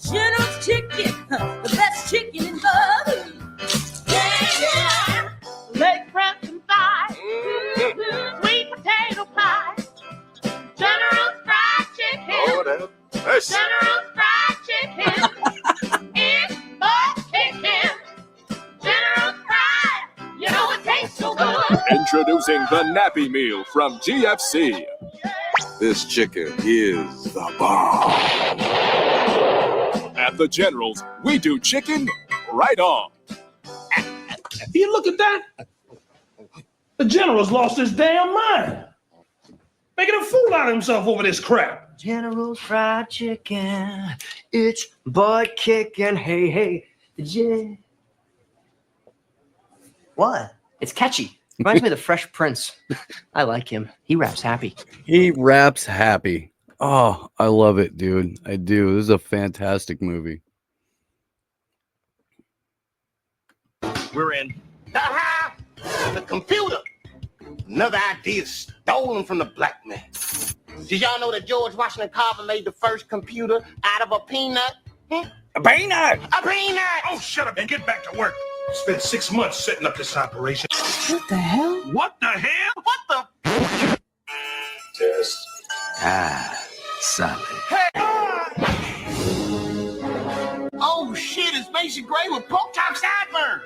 General's chicken, the best chicken in the leg wraps and thighs, sweet potato pie. General's fried chicken. Oh, that's General's fried chicken. It's butt chicken. General's fried. You know it tastes so good. Introducing the Nappy Meal from GFC. This chicken is the bomb. At the General's, we do chicken right on. You look at that. The General's lost his damn mind. Making a fool out of himself over this crap. General's fried chicken. It's butt kicking. Hey, hey. Yeah. What? It's catchy. Reminds me of the Fresh Prince. I like him. He raps happy. He raps happy. Oh, I love it, dude. I do. This is a fantastic movie. We're in. Aha! The computer. Another idea stolen from the black man. Did y'all know that George Washington Carver made the first computer out of a peanut? A peanut! A peanut! Oh, shut up and get back to work. Spent 6 months setting up this operation. What the hell? What the hell? What the? Test. Solid. Hey! Oh, shit, it's Macy Gray with pork chop sideburns.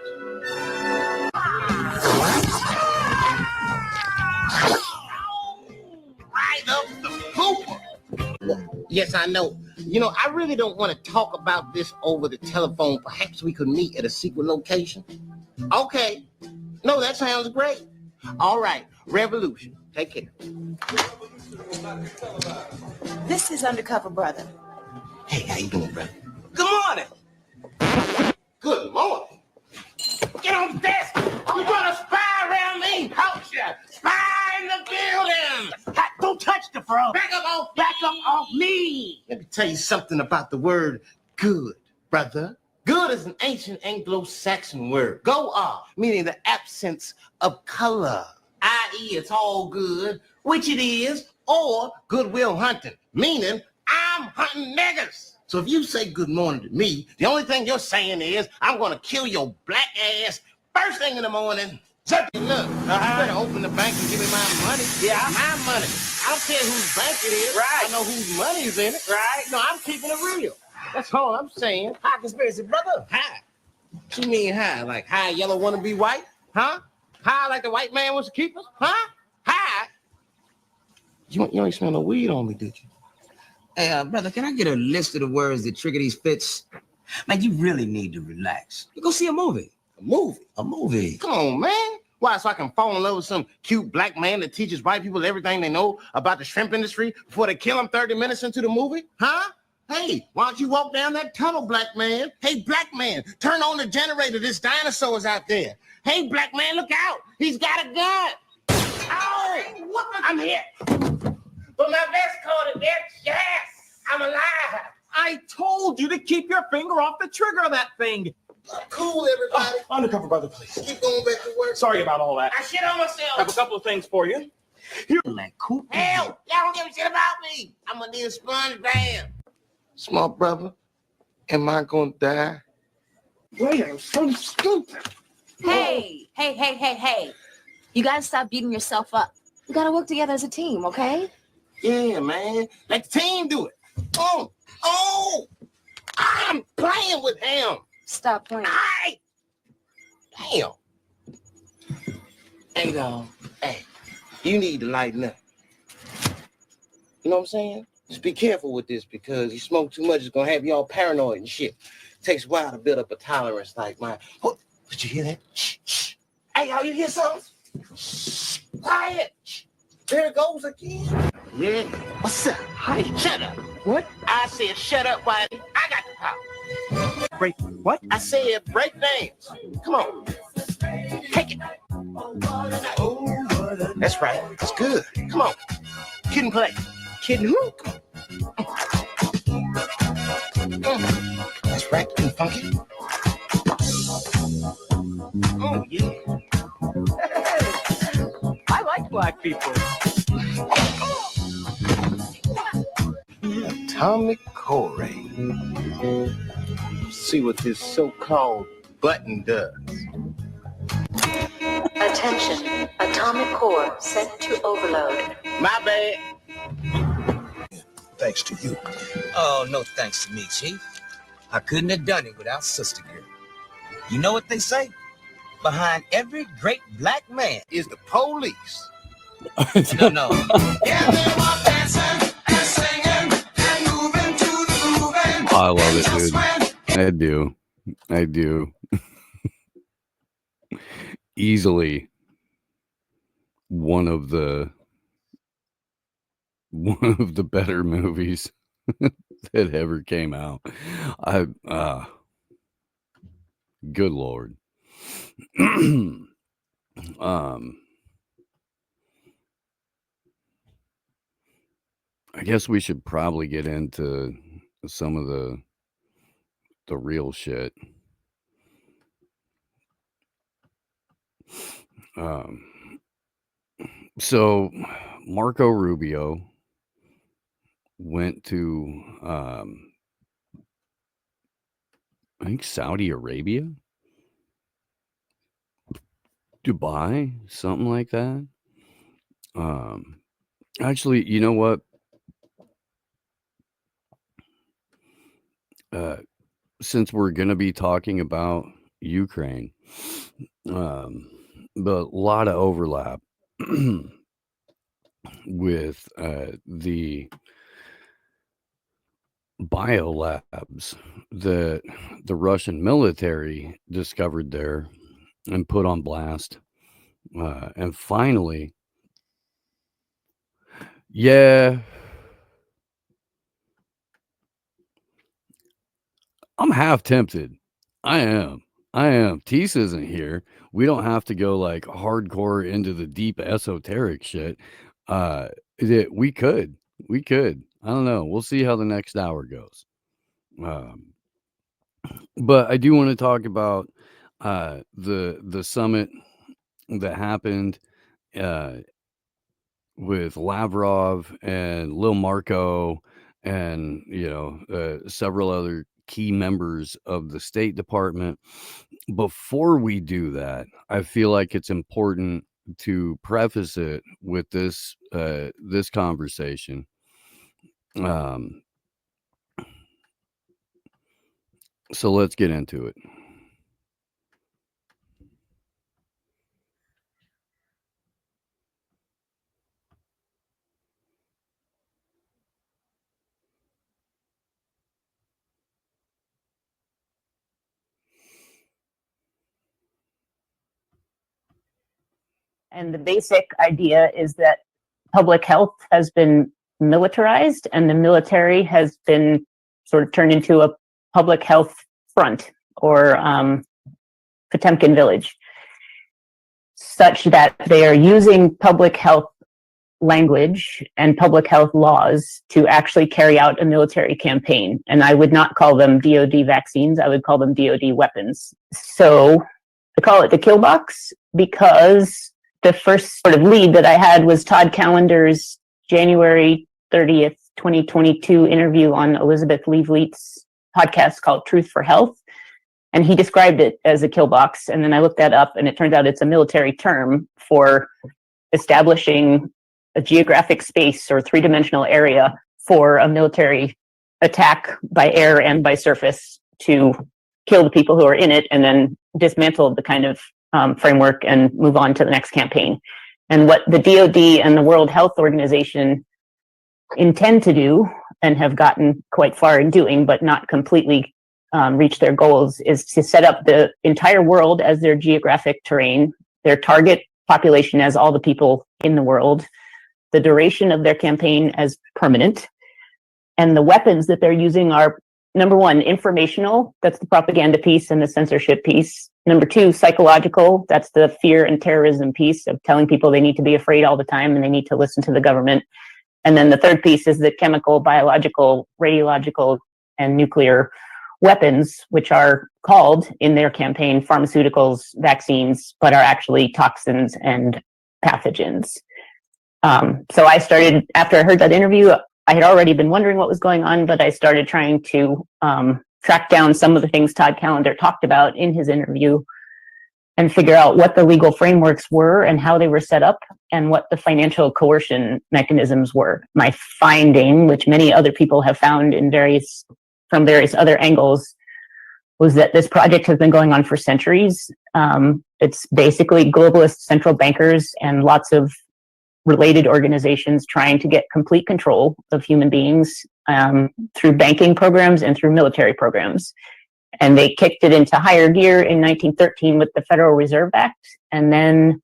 Yes, I know. You know, I really don't want to talk about this over the telephone. Perhaps we could meet at a secret location. Okay. No, that sounds great. All right. Revolution. Take care. This is Undercover Brother. Hey, how you doing, brother? Good morning. Good morning. Get on the desk. You gonna spy around me? Culture. Spy in the building. Don't touch the phone. Back up off me. Let me tell you something about the word good, brother. Good is an ancient Anglo-Saxon word. Go meaning the absence of color. I.e., it's all good, which it is, or goodwill hunting, meaning I'm hunting niggas. So if you say good morning to me, the only thing you're saying is I'm gonna kill your black ass first thing in the morning. Look, you better open the bank and give me my money. Yeah, my money. I don't care whose bank it is. Right. I know whose money is in it. Right. No, I'm keeping it real. That's all I'm saying. High conspiracy, brother. High. What you mean high? Like high yellow wanna be white? Huh? High like the white man wants to keep us? Huh? High? You ain't smell no weed on me, did you? Hey, brother, can I get a list of the words that trigger these fits? Man, you really need to relax. You go see a movie. A movie? A movie. Come on, man. Why, so I can fall in love with some cute black man that teaches white people everything they know about the shrimp industry before they kill him 30 minutes into the movie? Huh? Hey, why don't you walk down that tunnel, black man? Hey, black man, turn on the generator. This dinosaur's out there. Hey, black man, look out. He's got a gun. Oh, I'm hit. But my vest coat is yes, I'm alive. I told you to keep your finger off the trigger of that thing. Cool, everybody. Undercover brother, please. Keep going back to work. Sorry about all that. I shit on myself. I have a couple of things for you. You're like cool. Hell, y'all don't give a shit about me. I'm gonna need a sponge band. Small brother, am I gonna die? Wait, I'm so stupid. Hey. You gotta stop beating yourself up. We gotta work together as a team, okay? Yeah, man. Let the team do it. Oh, I'm playing with him. Stop playing. Damn. Hey, dog. Hey, you need to lighten up. You know what I'm saying? Just be careful with this because you smoke too much, it's gonna have you all paranoid and shit. Takes a while to build up a tolerance like mine. Oh, did you hear that? Shh. Hey, y'all, you hear something? Shh. Quiet. Shh. There it goes again. Yeah. What's up? Hi. Shut up. What? I said shut up, Whitey. I got the power. Break what? I said break names. Come on. Take it. That's right. That's good. Come on. Kid and play. Kid and hook. That's right. And funky. Oh, yeah. I like black people. Atomic core. See what this so-called button does. Attention. Atomic core set to overload. My bad. Thanks to you. Oh, no thanks to me, Chief. I couldn't have done it without Sister Girl. You know what they say? Behind every great black man is the police. No. I love it, dude. I do. Easily one of the better movies that ever came out. Good Lord. I guess we should probably get into some of the real shit. So Marco Rubio went to I think Saudi Arabia, Dubai, something like that. Actually, you know what? Since we're going to be talking about Ukraine, but a lot of overlap with the biolabs that the Russian military discovered there and put on blast. And finally, yeah, I'm half tempted. I am. Tease isn't here. We don't have to go like hardcore into the deep esoteric shit. We could. I don't know. We'll see how the next hour goes. But I do want to talk about the summit that happened with Lavrov and Lil Marco and several other key members of the State Department. Before we do that, I feel like it's important to preface it with this this conversation. So let's get into it. And the basic idea is that public health has been militarized and the military has been sort of turned into a public health front or Potemkin village, such that they are using public health language and public health laws to actually carry out a military campaign. And I would not call them DoD vaccines, I would call them DoD weapons. So I call it the kill box because the first sort of lead that I had was Todd Callender's January 30th, 2022 interview on Elizabeth Leavleit's podcast called Truth for Health. And he described it as a kill box. And then I looked that up and it turns out it's a military term for establishing a geographic space or three-dimensional area for a military attack by air and by surface to kill the people who are in it and then dismantle the kind of framework and move on to the next campaign. And what the DoD and the World Health Organization intend to do and have gotten quite far in doing, but not completely reach their goals, is to set up the entire world as their geographic terrain, their target population as all the people in the world, the duration of their campaign as permanent, and the weapons that they're using are, number one, informational, that's the propaganda piece and the censorship piece. Number two, psychological, that's the fear and terrorism piece of telling people they need to be afraid all the time and they need to listen to the government. And then the third piece is the chemical, biological, radiological, and nuclear weapons, which are called in their campaign pharmaceuticals, vaccines, but are actually toxins and pathogens. So I started, after I heard that interview, I had already been wondering what was going on, but I started trying to track down some of the things Todd Callender talked about in his interview and figure out what the legal frameworks were and how they were set up and what the financial coercion mechanisms were. My finding, which many other people have found from various other angles, was that this project has been going on for centuries. It's basically globalist central bankers and lots of related organizations trying to get complete control of human beings through banking programs and through military programs. And they kicked it into higher gear in 1913 with the Federal Reserve Act. And then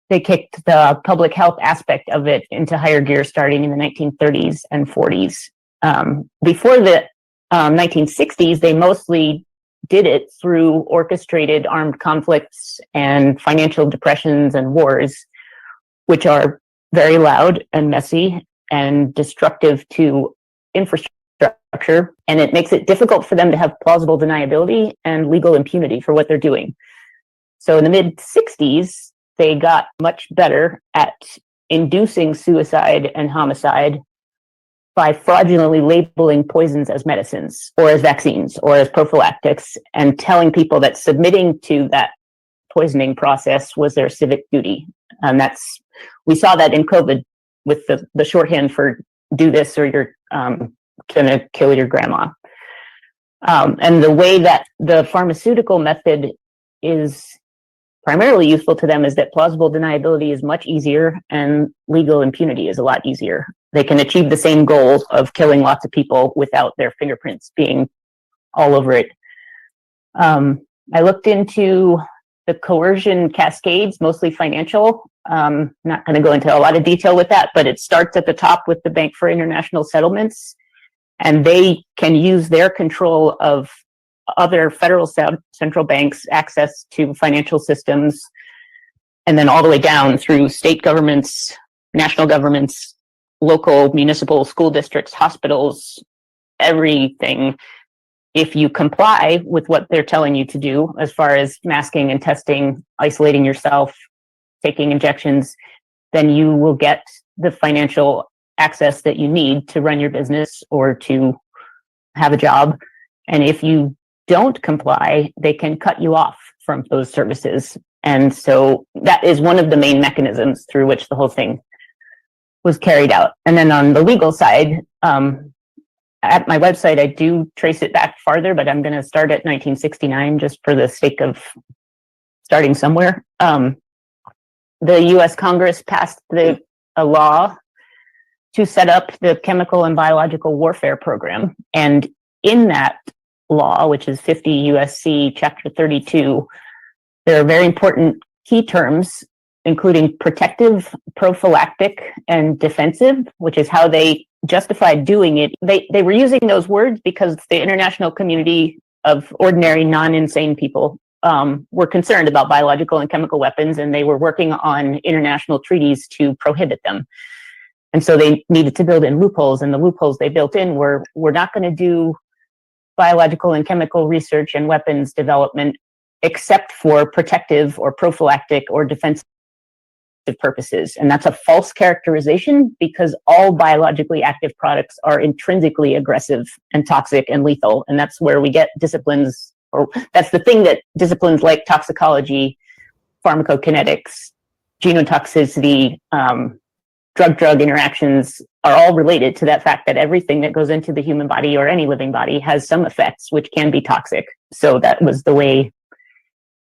they kicked the public health aspect of it into higher gear starting in the 1930s and 40s. Before the 1960s, they mostly did it through orchestrated armed conflicts and financial depressions and wars, which are very loud and messy and destructive to infrastructure. And it makes it difficult for them to have plausible deniability and legal impunity for what they're doing. So in the mid-60s, they got much better at inducing suicide and homicide by fraudulently labeling poisons as medicines or as vaccines or as prophylactics and telling people that submitting to that poisoning process was their civic duty. And we saw that in COVID with the shorthand for do this or you're gonna kill your grandma. And the way that the pharmaceutical method is primarily useful to them is that plausible deniability is much easier and legal impunity is a lot easier. they can achieve the same goal of killing lots of people without their fingerprints being all over it. I looked into the coercion cascades, mostly financial. Not going to go into a lot of detail with that, but it starts at the top with the Bank for International Settlements, and they can use their control of other federal central banks' access to financial systems, and then all the way down through state governments, national governments, local, municipal, school districts, hospitals, everything. If you comply with what they're telling you to do, as far as masking and testing, isolating yourself, taking injections, then you will get the financial access that you need to run your business or to have a job. And if you don't comply, they can cut you off from those services. And so that is one of the main mechanisms through which the whole thing was carried out. And then on the legal side, at my website, I do trace it back farther, but I'm going to start at 1969 just for the sake of starting somewhere. The U.S. Congress passed a law to set up the Chemical and Biological Warfare Program. And in that law, which is 50 U.S.C. Chapter 32, there are very important key terms, including protective, prophylactic, and defensive, which is how they justified doing it. They were using those words because the international community of ordinary, non-insane people were concerned about biological and chemical weapons, and they were working on international treaties to prohibit them. And so they needed to build in loopholes, and the loopholes they built in were, we're not going to do biological and chemical research and weapons development except for protective or prophylactic or defensive purposes. And that's a false characterization, because all biologically active products are intrinsically aggressive and toxic and lethal. And that's where we get disciplines, or that's the thing that disciplines like toxicology, pharmacokinetics, genotoxicity, drug-drug interactions are all related to that fact that everything that goes into the human body or any living body has some effects which can be toxic. So that was the way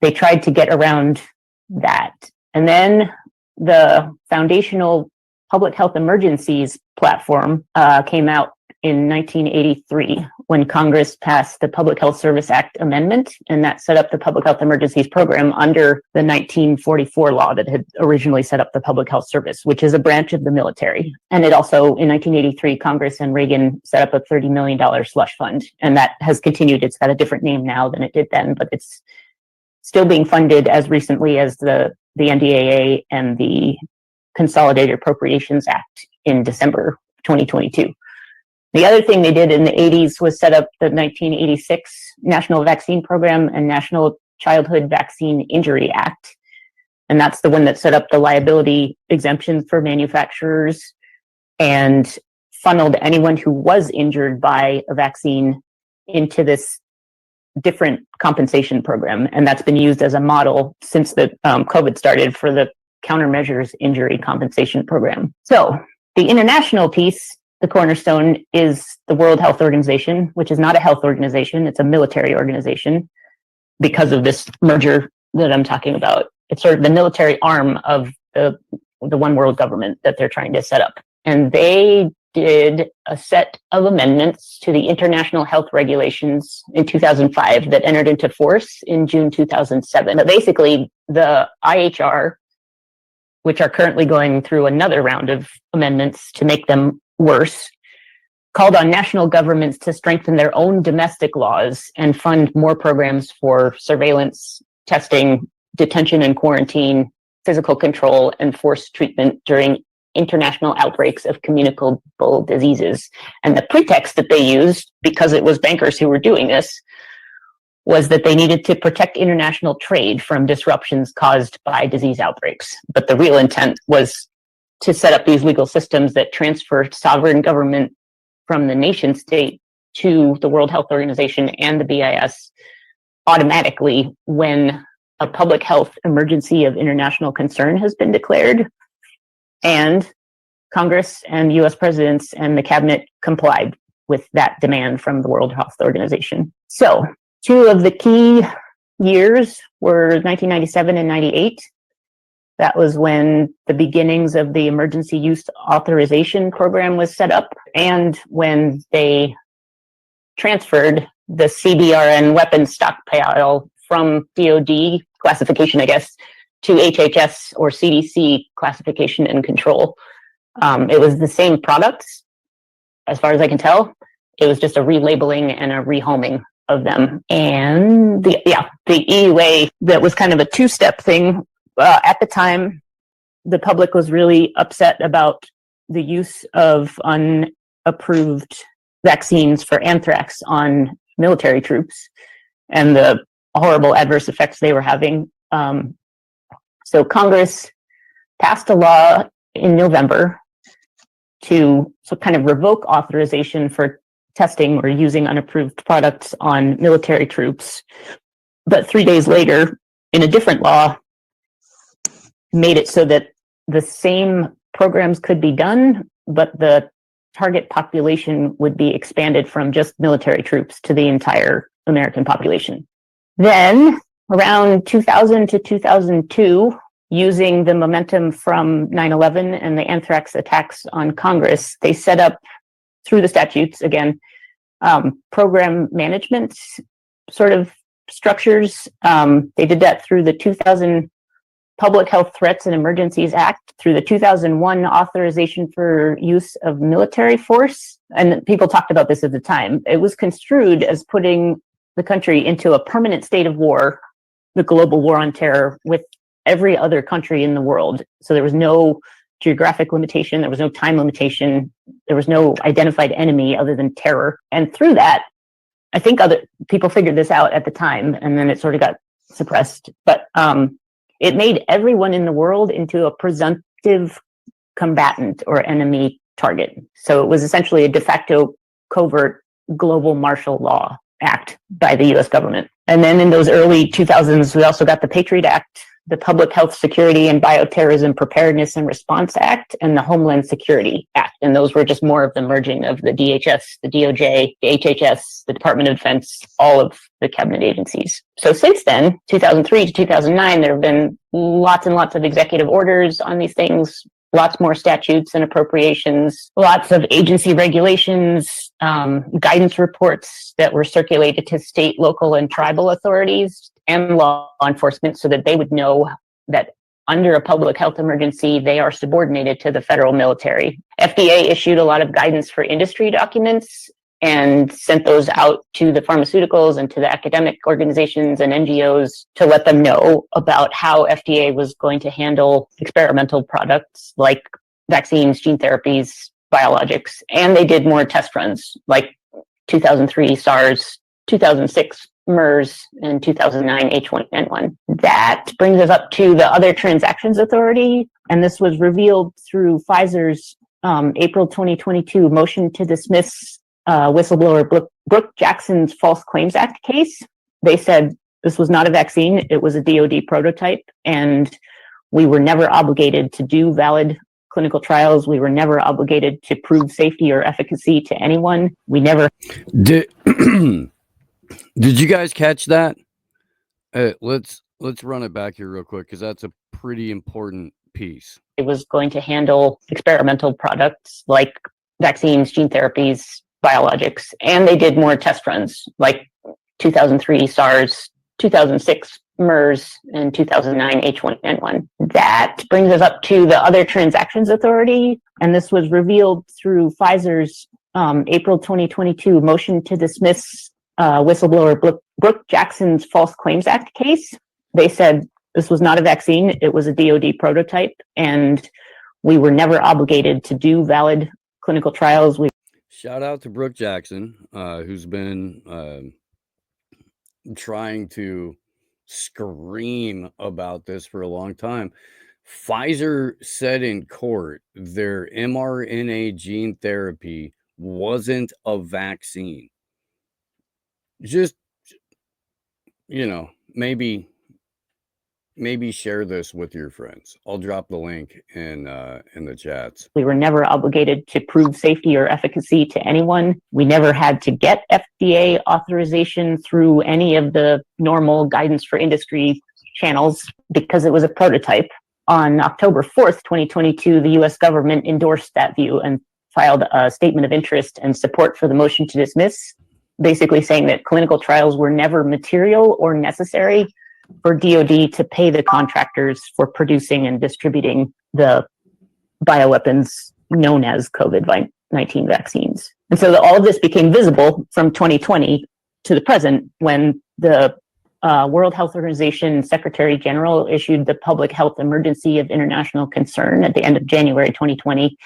they tried to get around that. And then the Foundational Public Health Emergencies platform came out in 1983 when Congress passed the Public Health Service Act amendment, and that set up the Public Health Emergencies program under the 1944 law that had originally set up the Public Health Service, which is a branch of the military. And it also, in 1983, Congress and Reagan set up a $30 million slush fund, and that has continued. It's got a different name now than it did then, but it's still being funded as recently as the NDAA and the Consolidated Appropriations Act in December 2022. The other thing they did in the 80s was set up the 1986 National Vaccine Program and National Childhood Vaccine Injury Act. And that's the one that set up the liability exemption for manufacturers and funneled anyone who was injured by a vaccine into this different compensation program. And that's been used as a model since the COVID started for the countermeasures injury compensation program. So the international piece, the cornerstone, is the World Health Organization, which is not a health organization. It's a military organization because of this merger that I'm talking about. It's sort of the military arm of the one world government that they're trying to set up. And they did a set of amendments to the international health regulations in 2005 that entered into force in June 2007. But basically, the IHR, which are currently going through another round of amendments to make them worse, called on national governments to strengthen their own domestic laws and fund more programs for surveillance, testing, detention and quarantine, physical control, and forced treatment during international outbreaks of communicable diseases. And the pretext that they used, because it was bankers who were doing this, was that they needed to protect international trade from disruptions caused by disease outbreaks. But the real intent was to set up these legal systems that transfer sovereign government from the nation state to the World Health Organization and the BIS automatically when a public health emergency of international concern has been declared. And Congress and US presidents and the cabinet complied with that demand from the World Health Organization. So two of the key years were 1997 and 98. That was when the beginnings of the emergency use authorization program was set up, and when they transferred the CBRN weapons stockpile from DoD classification, I guess, to HHS or CDC classification and control. It was the same products, as far as I can tell. It was just a relabeling and a rehoming of them. And the EUA, that was kind of a two-step thing. At the time, the public was really upset about the use of unapproved vaccines for anthrax on military troops and the horrible adverse effects they were having. So Congress passed a law in November to kind of revoke authorization for testing or using unapproved products on military troops. But 3 days later, in a different law, made it so that the same programs could be done, but the target population would be expanded from just military troops to the entire American population. Then, around 2000 to 2002, using the momentum from 9/11 and the anthrax attacks on Congress, they set up, through the statutes, again, program management sort of structures. They did that through the 2000 Public Health Threats and Emergencies Act, through the 2001 Authorization for Use of Military Force. And people talked about this at the time. It was construed as putting the country into a permanent state of war, the global war on terror, with every other country in the world. So there was no geographic limitation, there was no time limitation, there was no identified enemy other than terror. And through that, I think other people figured this out at the time, and then it sort of got suppressed. But it made everyone in the world into a presumptive combatant or enemy target. So it was essentially a de facto covert global martial law act by the US government. And then in those early 2000s, we also got the Patriot Act, the Public Health Security and Bioterrorism Preparedness and Response Act, and the Homeland Security Act. And those were just more of the merging of the DHS, the DOJ, the HHS, the Department of Defense, all of the cabinet agencies. So since then, 2003 to 2009, there have been lots and lots of executive orders on these things, lots more statutes and appropriations, lots of agency regulations, guidance reports that were circulated to state, local, and tribal authorities and law enforcement so that they would know that under a public health emergency, they are subordinated to the federal military. FDA issued a lot of guidance for industry documents and sent those out to the pharmaceuticals and to the academic organizations and NGOs to let them know about how FDA was going to handle experimental products like vaccines, gene therapies, biologics. And they did more test runs like 2003 SARS, 2006 MERS, and 2009 H1N1. That brings us up to the Other Transactions Authority. And this was revealed through Pfizer's April 2022 motion to dismiss whistleblower Brooke Jackson's False Claims Act case. They said this was not a vaccine, it was a DoD prototype, and we were never obligated to do valid clinical trials. We were never obligated to prove safety or efficacy to anyone. We never did. Did you guys catch that? Let's run it back here real quick because that's a pretty important piece. It was going to handle experimental products like vaccines, gene therapies, biologics, and they did more test runs like 2003 SARS, 2006 MERS, and 2009 H1N1. That brings us up to the Other Transactions Authority, and this was revealed through Pfizer's April 2022 motion to dismiss whistleblower Brooke Jackson's False Claims Act case. They said this was not a vaccine, it was a DoD prototype, and we were never obligated to do valid clinical trials. Shout out to Brooke Jackson, who's been trying to scream about this for a long time. Pfizer said in court their mRNA gene therapy wasn't a vaccine. Just, maybe share this with your friends. I'll drop the link in the chats. We were never obligated to prove safety or efficacy to anyone. We never had to get FDA authorization through any of the normal guidance for industry channels because it was a prototype. On October 4th, 2022, the US government endorsed that view and filed a statement of interest and support for the motion to dismiss, basically saying that clinical trials were never material or necessary for DoD to pay the contractors for producing and distributing the bioweapons known as COVID-19 vaccines. And so all of this became visible from 2020 to the present when the World Health Organization Secretary General issued the Public Health Emergency of International Concern at the end of January 2020.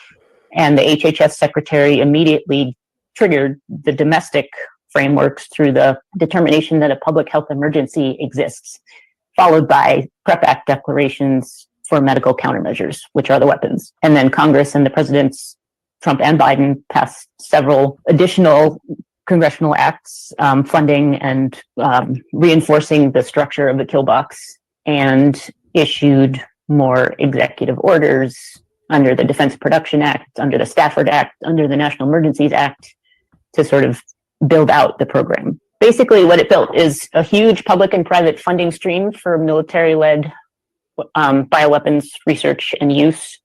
And the HHS Secretary immediately triggered the domestic frameworks through the determination that a public health emergency exists, followed by PrEP Act declarations for medical countermeasures, which are the weapons. And then Congress and the presidents, Trump and Biden, passed several additional congressional acts funding and reinforcing the structure of the kill box, and issued more executive orders under the Defense Production Act, under the Stafford Act, under the National Emergencies Act to sort of build out the program. Basically, what it built is a huge public and private funding stream for military-led bioweapons research and use,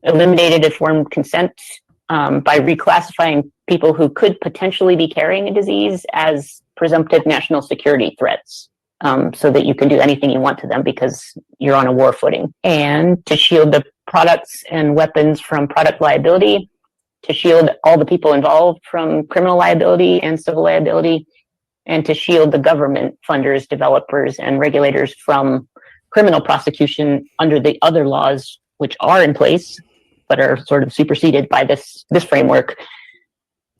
eliminated informed consent by reclassifying people who could potentially be carrying a disease as presumptive national security threats, so that you can do anything you want to them because you're on a war footing, and to shield the products and weapons from product liability, to shield all the people involved from criminal liability and civil liability, and to shield the government funders, developers, and regulators from criminal prosecution under the other laws which are in place but are sort of superseded by this framework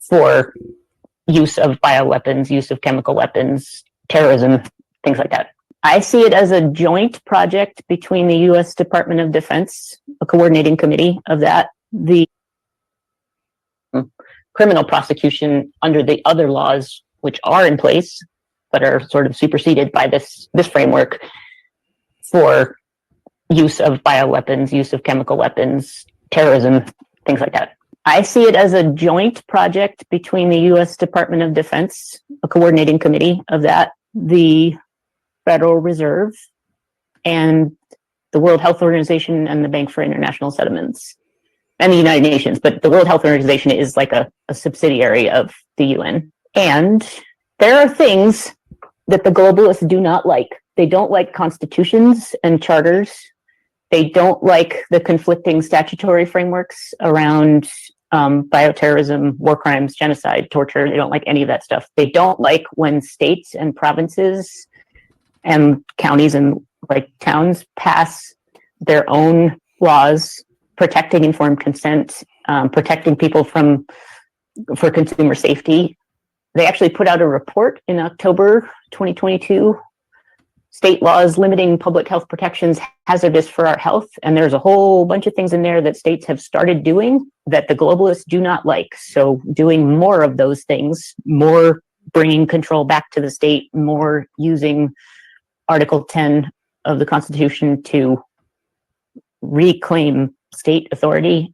for use of bioweapons, use of chemical weapons, terrorism, things like that. I see it as a joint project between the U.S. Department of Defense, a coordinating committee of that, the criminal prosecution under the other laws which are in place but are sort of superseded by this framework for use of bioweapons, use of chemical weapons, terrorism, things like that. I see it as a joint project between the U.S. Department of Defense, a coordinating committee of that, the Federal Reserve, and the World Health Organization and the Bank for International Settlements, and the United Nations. But the World Health Organization is like a subsidiary of the UN. And there are things that the globalists do not like. They don't like constitutions and charters. They don't like the conflicting statutory frameworks around bioterrorism, war crimes, genocide, torture. They don't like any of that stuff. They don't like when states and provinces and counties and like towns pass their own laws protecting informed consent, protecting people for consumer safety. They actually put out a report in October 2022, state laws limiting public health protections hazardous for our health. And there's a whole bunch of things in there that states have started doing that the globalists do not like. So doing more of those things, more bringing control back to the state, more using Article 10 of the Constitution to reclaim state authority.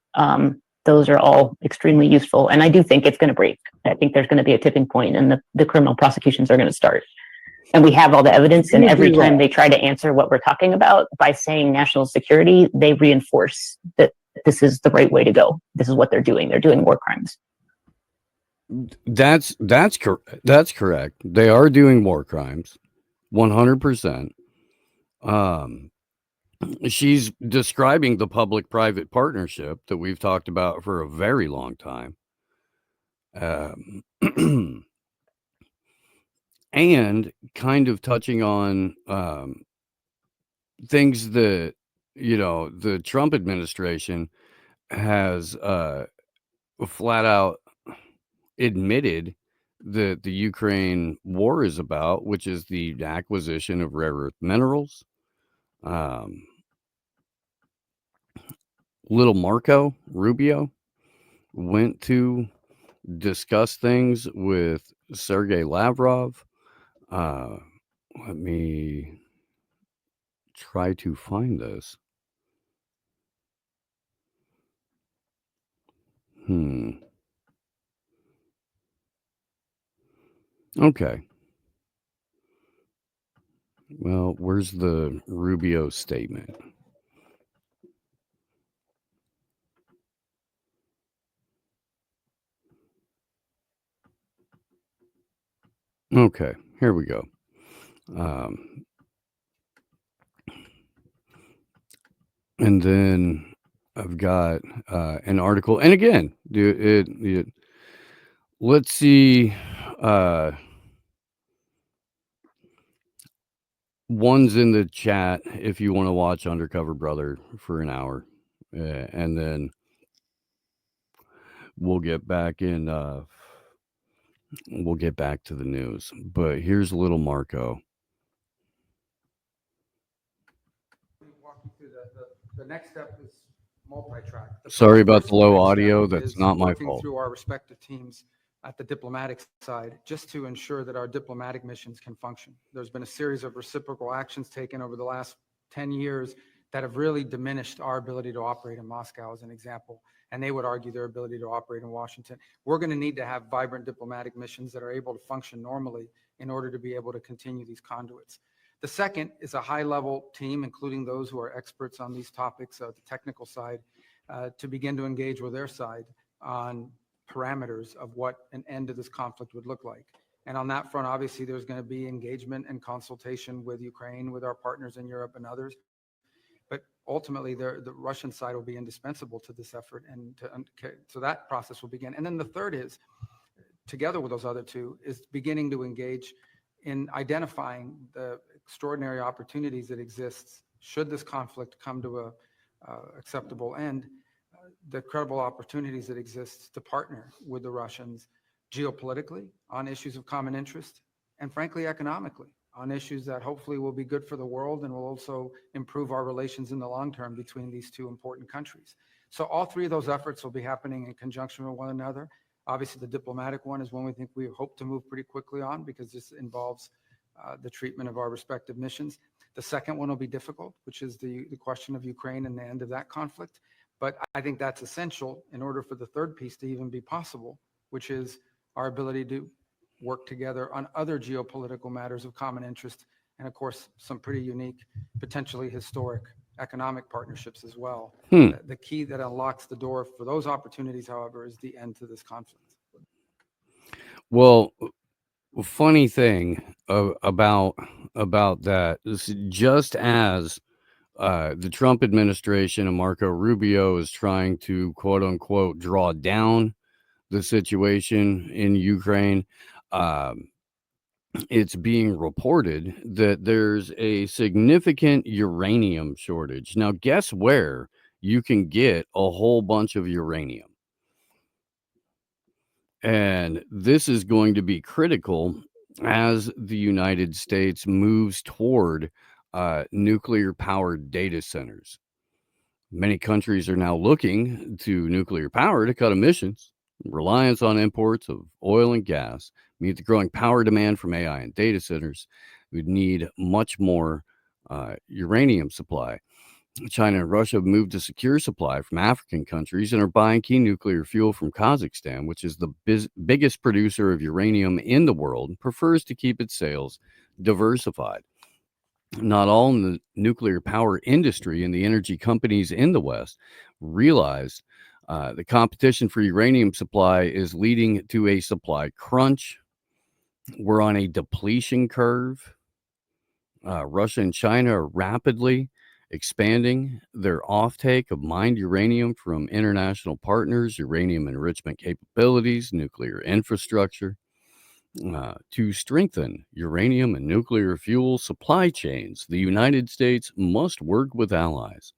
Those are all extremely useful. And I do think it's going to break. I think there's going to be a tipping point and the criminal prosecutions are going to start. And we have all the evidence. And every time they try to answer what we're talking about by saying national security, they reinforce that this is the right way to go. This is what they're doing. They're doing war crimes. That's correct. They are doing war crimes, 100%. She's describing the public-private partnership that we've talked about for a very long time. And kind of touching on things that, the Trump administration has flat out admitted that the Ukraine war is about, which is the acquisition of rare earth minerals. Little Marco Rubio went to discuss things with Sergei Lavrov. Let me try to find this. Okay. Well, where's the Rubio statement? Okay, here we go. And then I've got an article. And again, let's see. One's in the chat if you want to watch Undercover Brother for an hour. And then we'll get back in. We'll get back to the news. But here's little Marco. Walk you through the next step is multi-track. Sorry about the low First audio. step That's is not my working fault. through our respective teams at the diplomatic side, just to ensure that our diplomatic missions can function. There's been a series of reciprocal actions taken over the last 10 years that have really diminished our ability to operate in Moscow, as an example, and they would argue their ability to operate in Washington. We're going to need to have vibrant diplomatic missions that are able to function normally in order to be able to continue these conduits. The second is a high-level team, including those who are experts on these topics, the technical side, to begin to engage with their side on parameters of what an end to this conflict would look like. And on that front, obviously, there's going to be engagement and consultation with Ukraine, with our partners in Europe and others. But ultimately, the Russian side will be indispensable to this effort, and so that process will begin. And then the third is, together with those other two, is beginning to engage in identifying the extraordinary opportunities that exist should this conflict come to a acceptable end, the credible opportunities that exist to partner with the Russians geopolitically on issues of common interest, and frankly, economically on issues that hopefully will be good for the world and will also improve our relations in the long term between these two important countries. So all three of those efforts will be happening in conjunction with one another. Obviously, the diplomatic one is one we think we hope to move pretty quickly on, because this involves the treatment of our respective missions. The second one will be difficult, which is the question of Ukraine and the end of that conflict. But I think that's essential in order for the third piece to even be possible, which is our ability to work together on other geopolitical matters of common interest, and of course, some pretty unique, potentially historic economic partnerships as well. The key that unlocks the door for those opportunities, however, is the end to this conflict. Well, funny thing about that is, just as the Trump administration and Marco Rubio is trying to, quote unquote, draw down the situation in Ukraine, it's being reported that there's a significant uranium shortage. Now, guess where you can get a whole bunch of uranium? And this is going to be critical as the United States moves toward nuclear powered data centers. Many countries are now looking to nuclear power to cut emissions. Reliance on imports of oil and gas meet the growing power demand from AI and data centers. We'd need much more uranium supply. China and Russia have moved to secure supply from African countries and are buying key nuclear fuel from Kazakhstan, which is the biggest producer of uranium in the world, and prefers to keep its sales diversified. Not all in the nuclear power industry and the energy companies in the West realize the competition for uranium supply is leading to a supply crunch. We're on a depletion curve. Russia and China are rapidly expanding their offtake of mined uranium from international partners, uranium enrichment capabilities, nuclear infrastructure. To strengthen uranium and nuclear fuel supply chains, the United States must work with allies,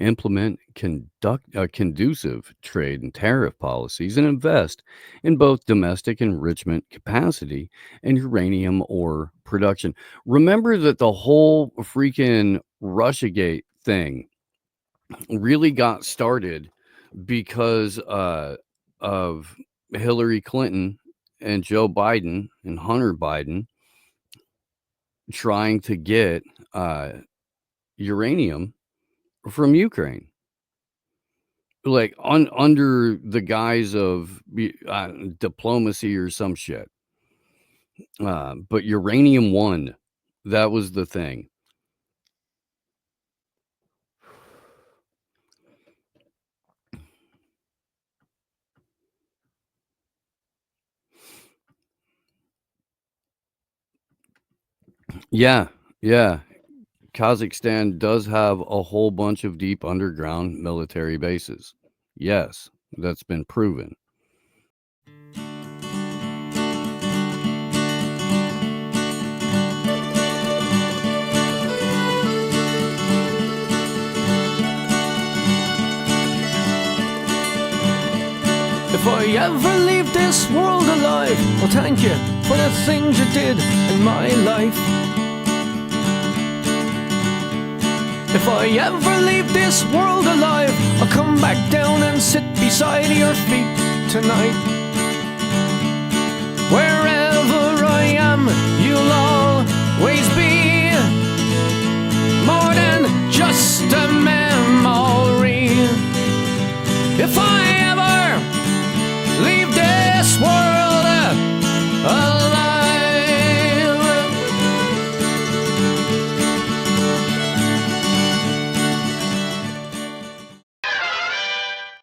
implement conducive trade and tariff policies, and invest in both domestic enrichment capacity and uranium ore production. Remember that the whole freaking Russiagate thing really got started because of Hillary Clinton and Joe Biden and Hunter Biden trying to get uranium from Ukraine, like under the guise of diplomacy or some shit. But uranium won. That was the thing. Yeah. Kazakhstan does have a whole bunch of deep underground military bases. Yes, that's been proven. If I ever leave this world alive, well, thank you for the things you did in my life. If I ever leave this world alive, I'll come back down and sit beside your feet tonight. Wherever I am, you'll always be more than just a memory. If I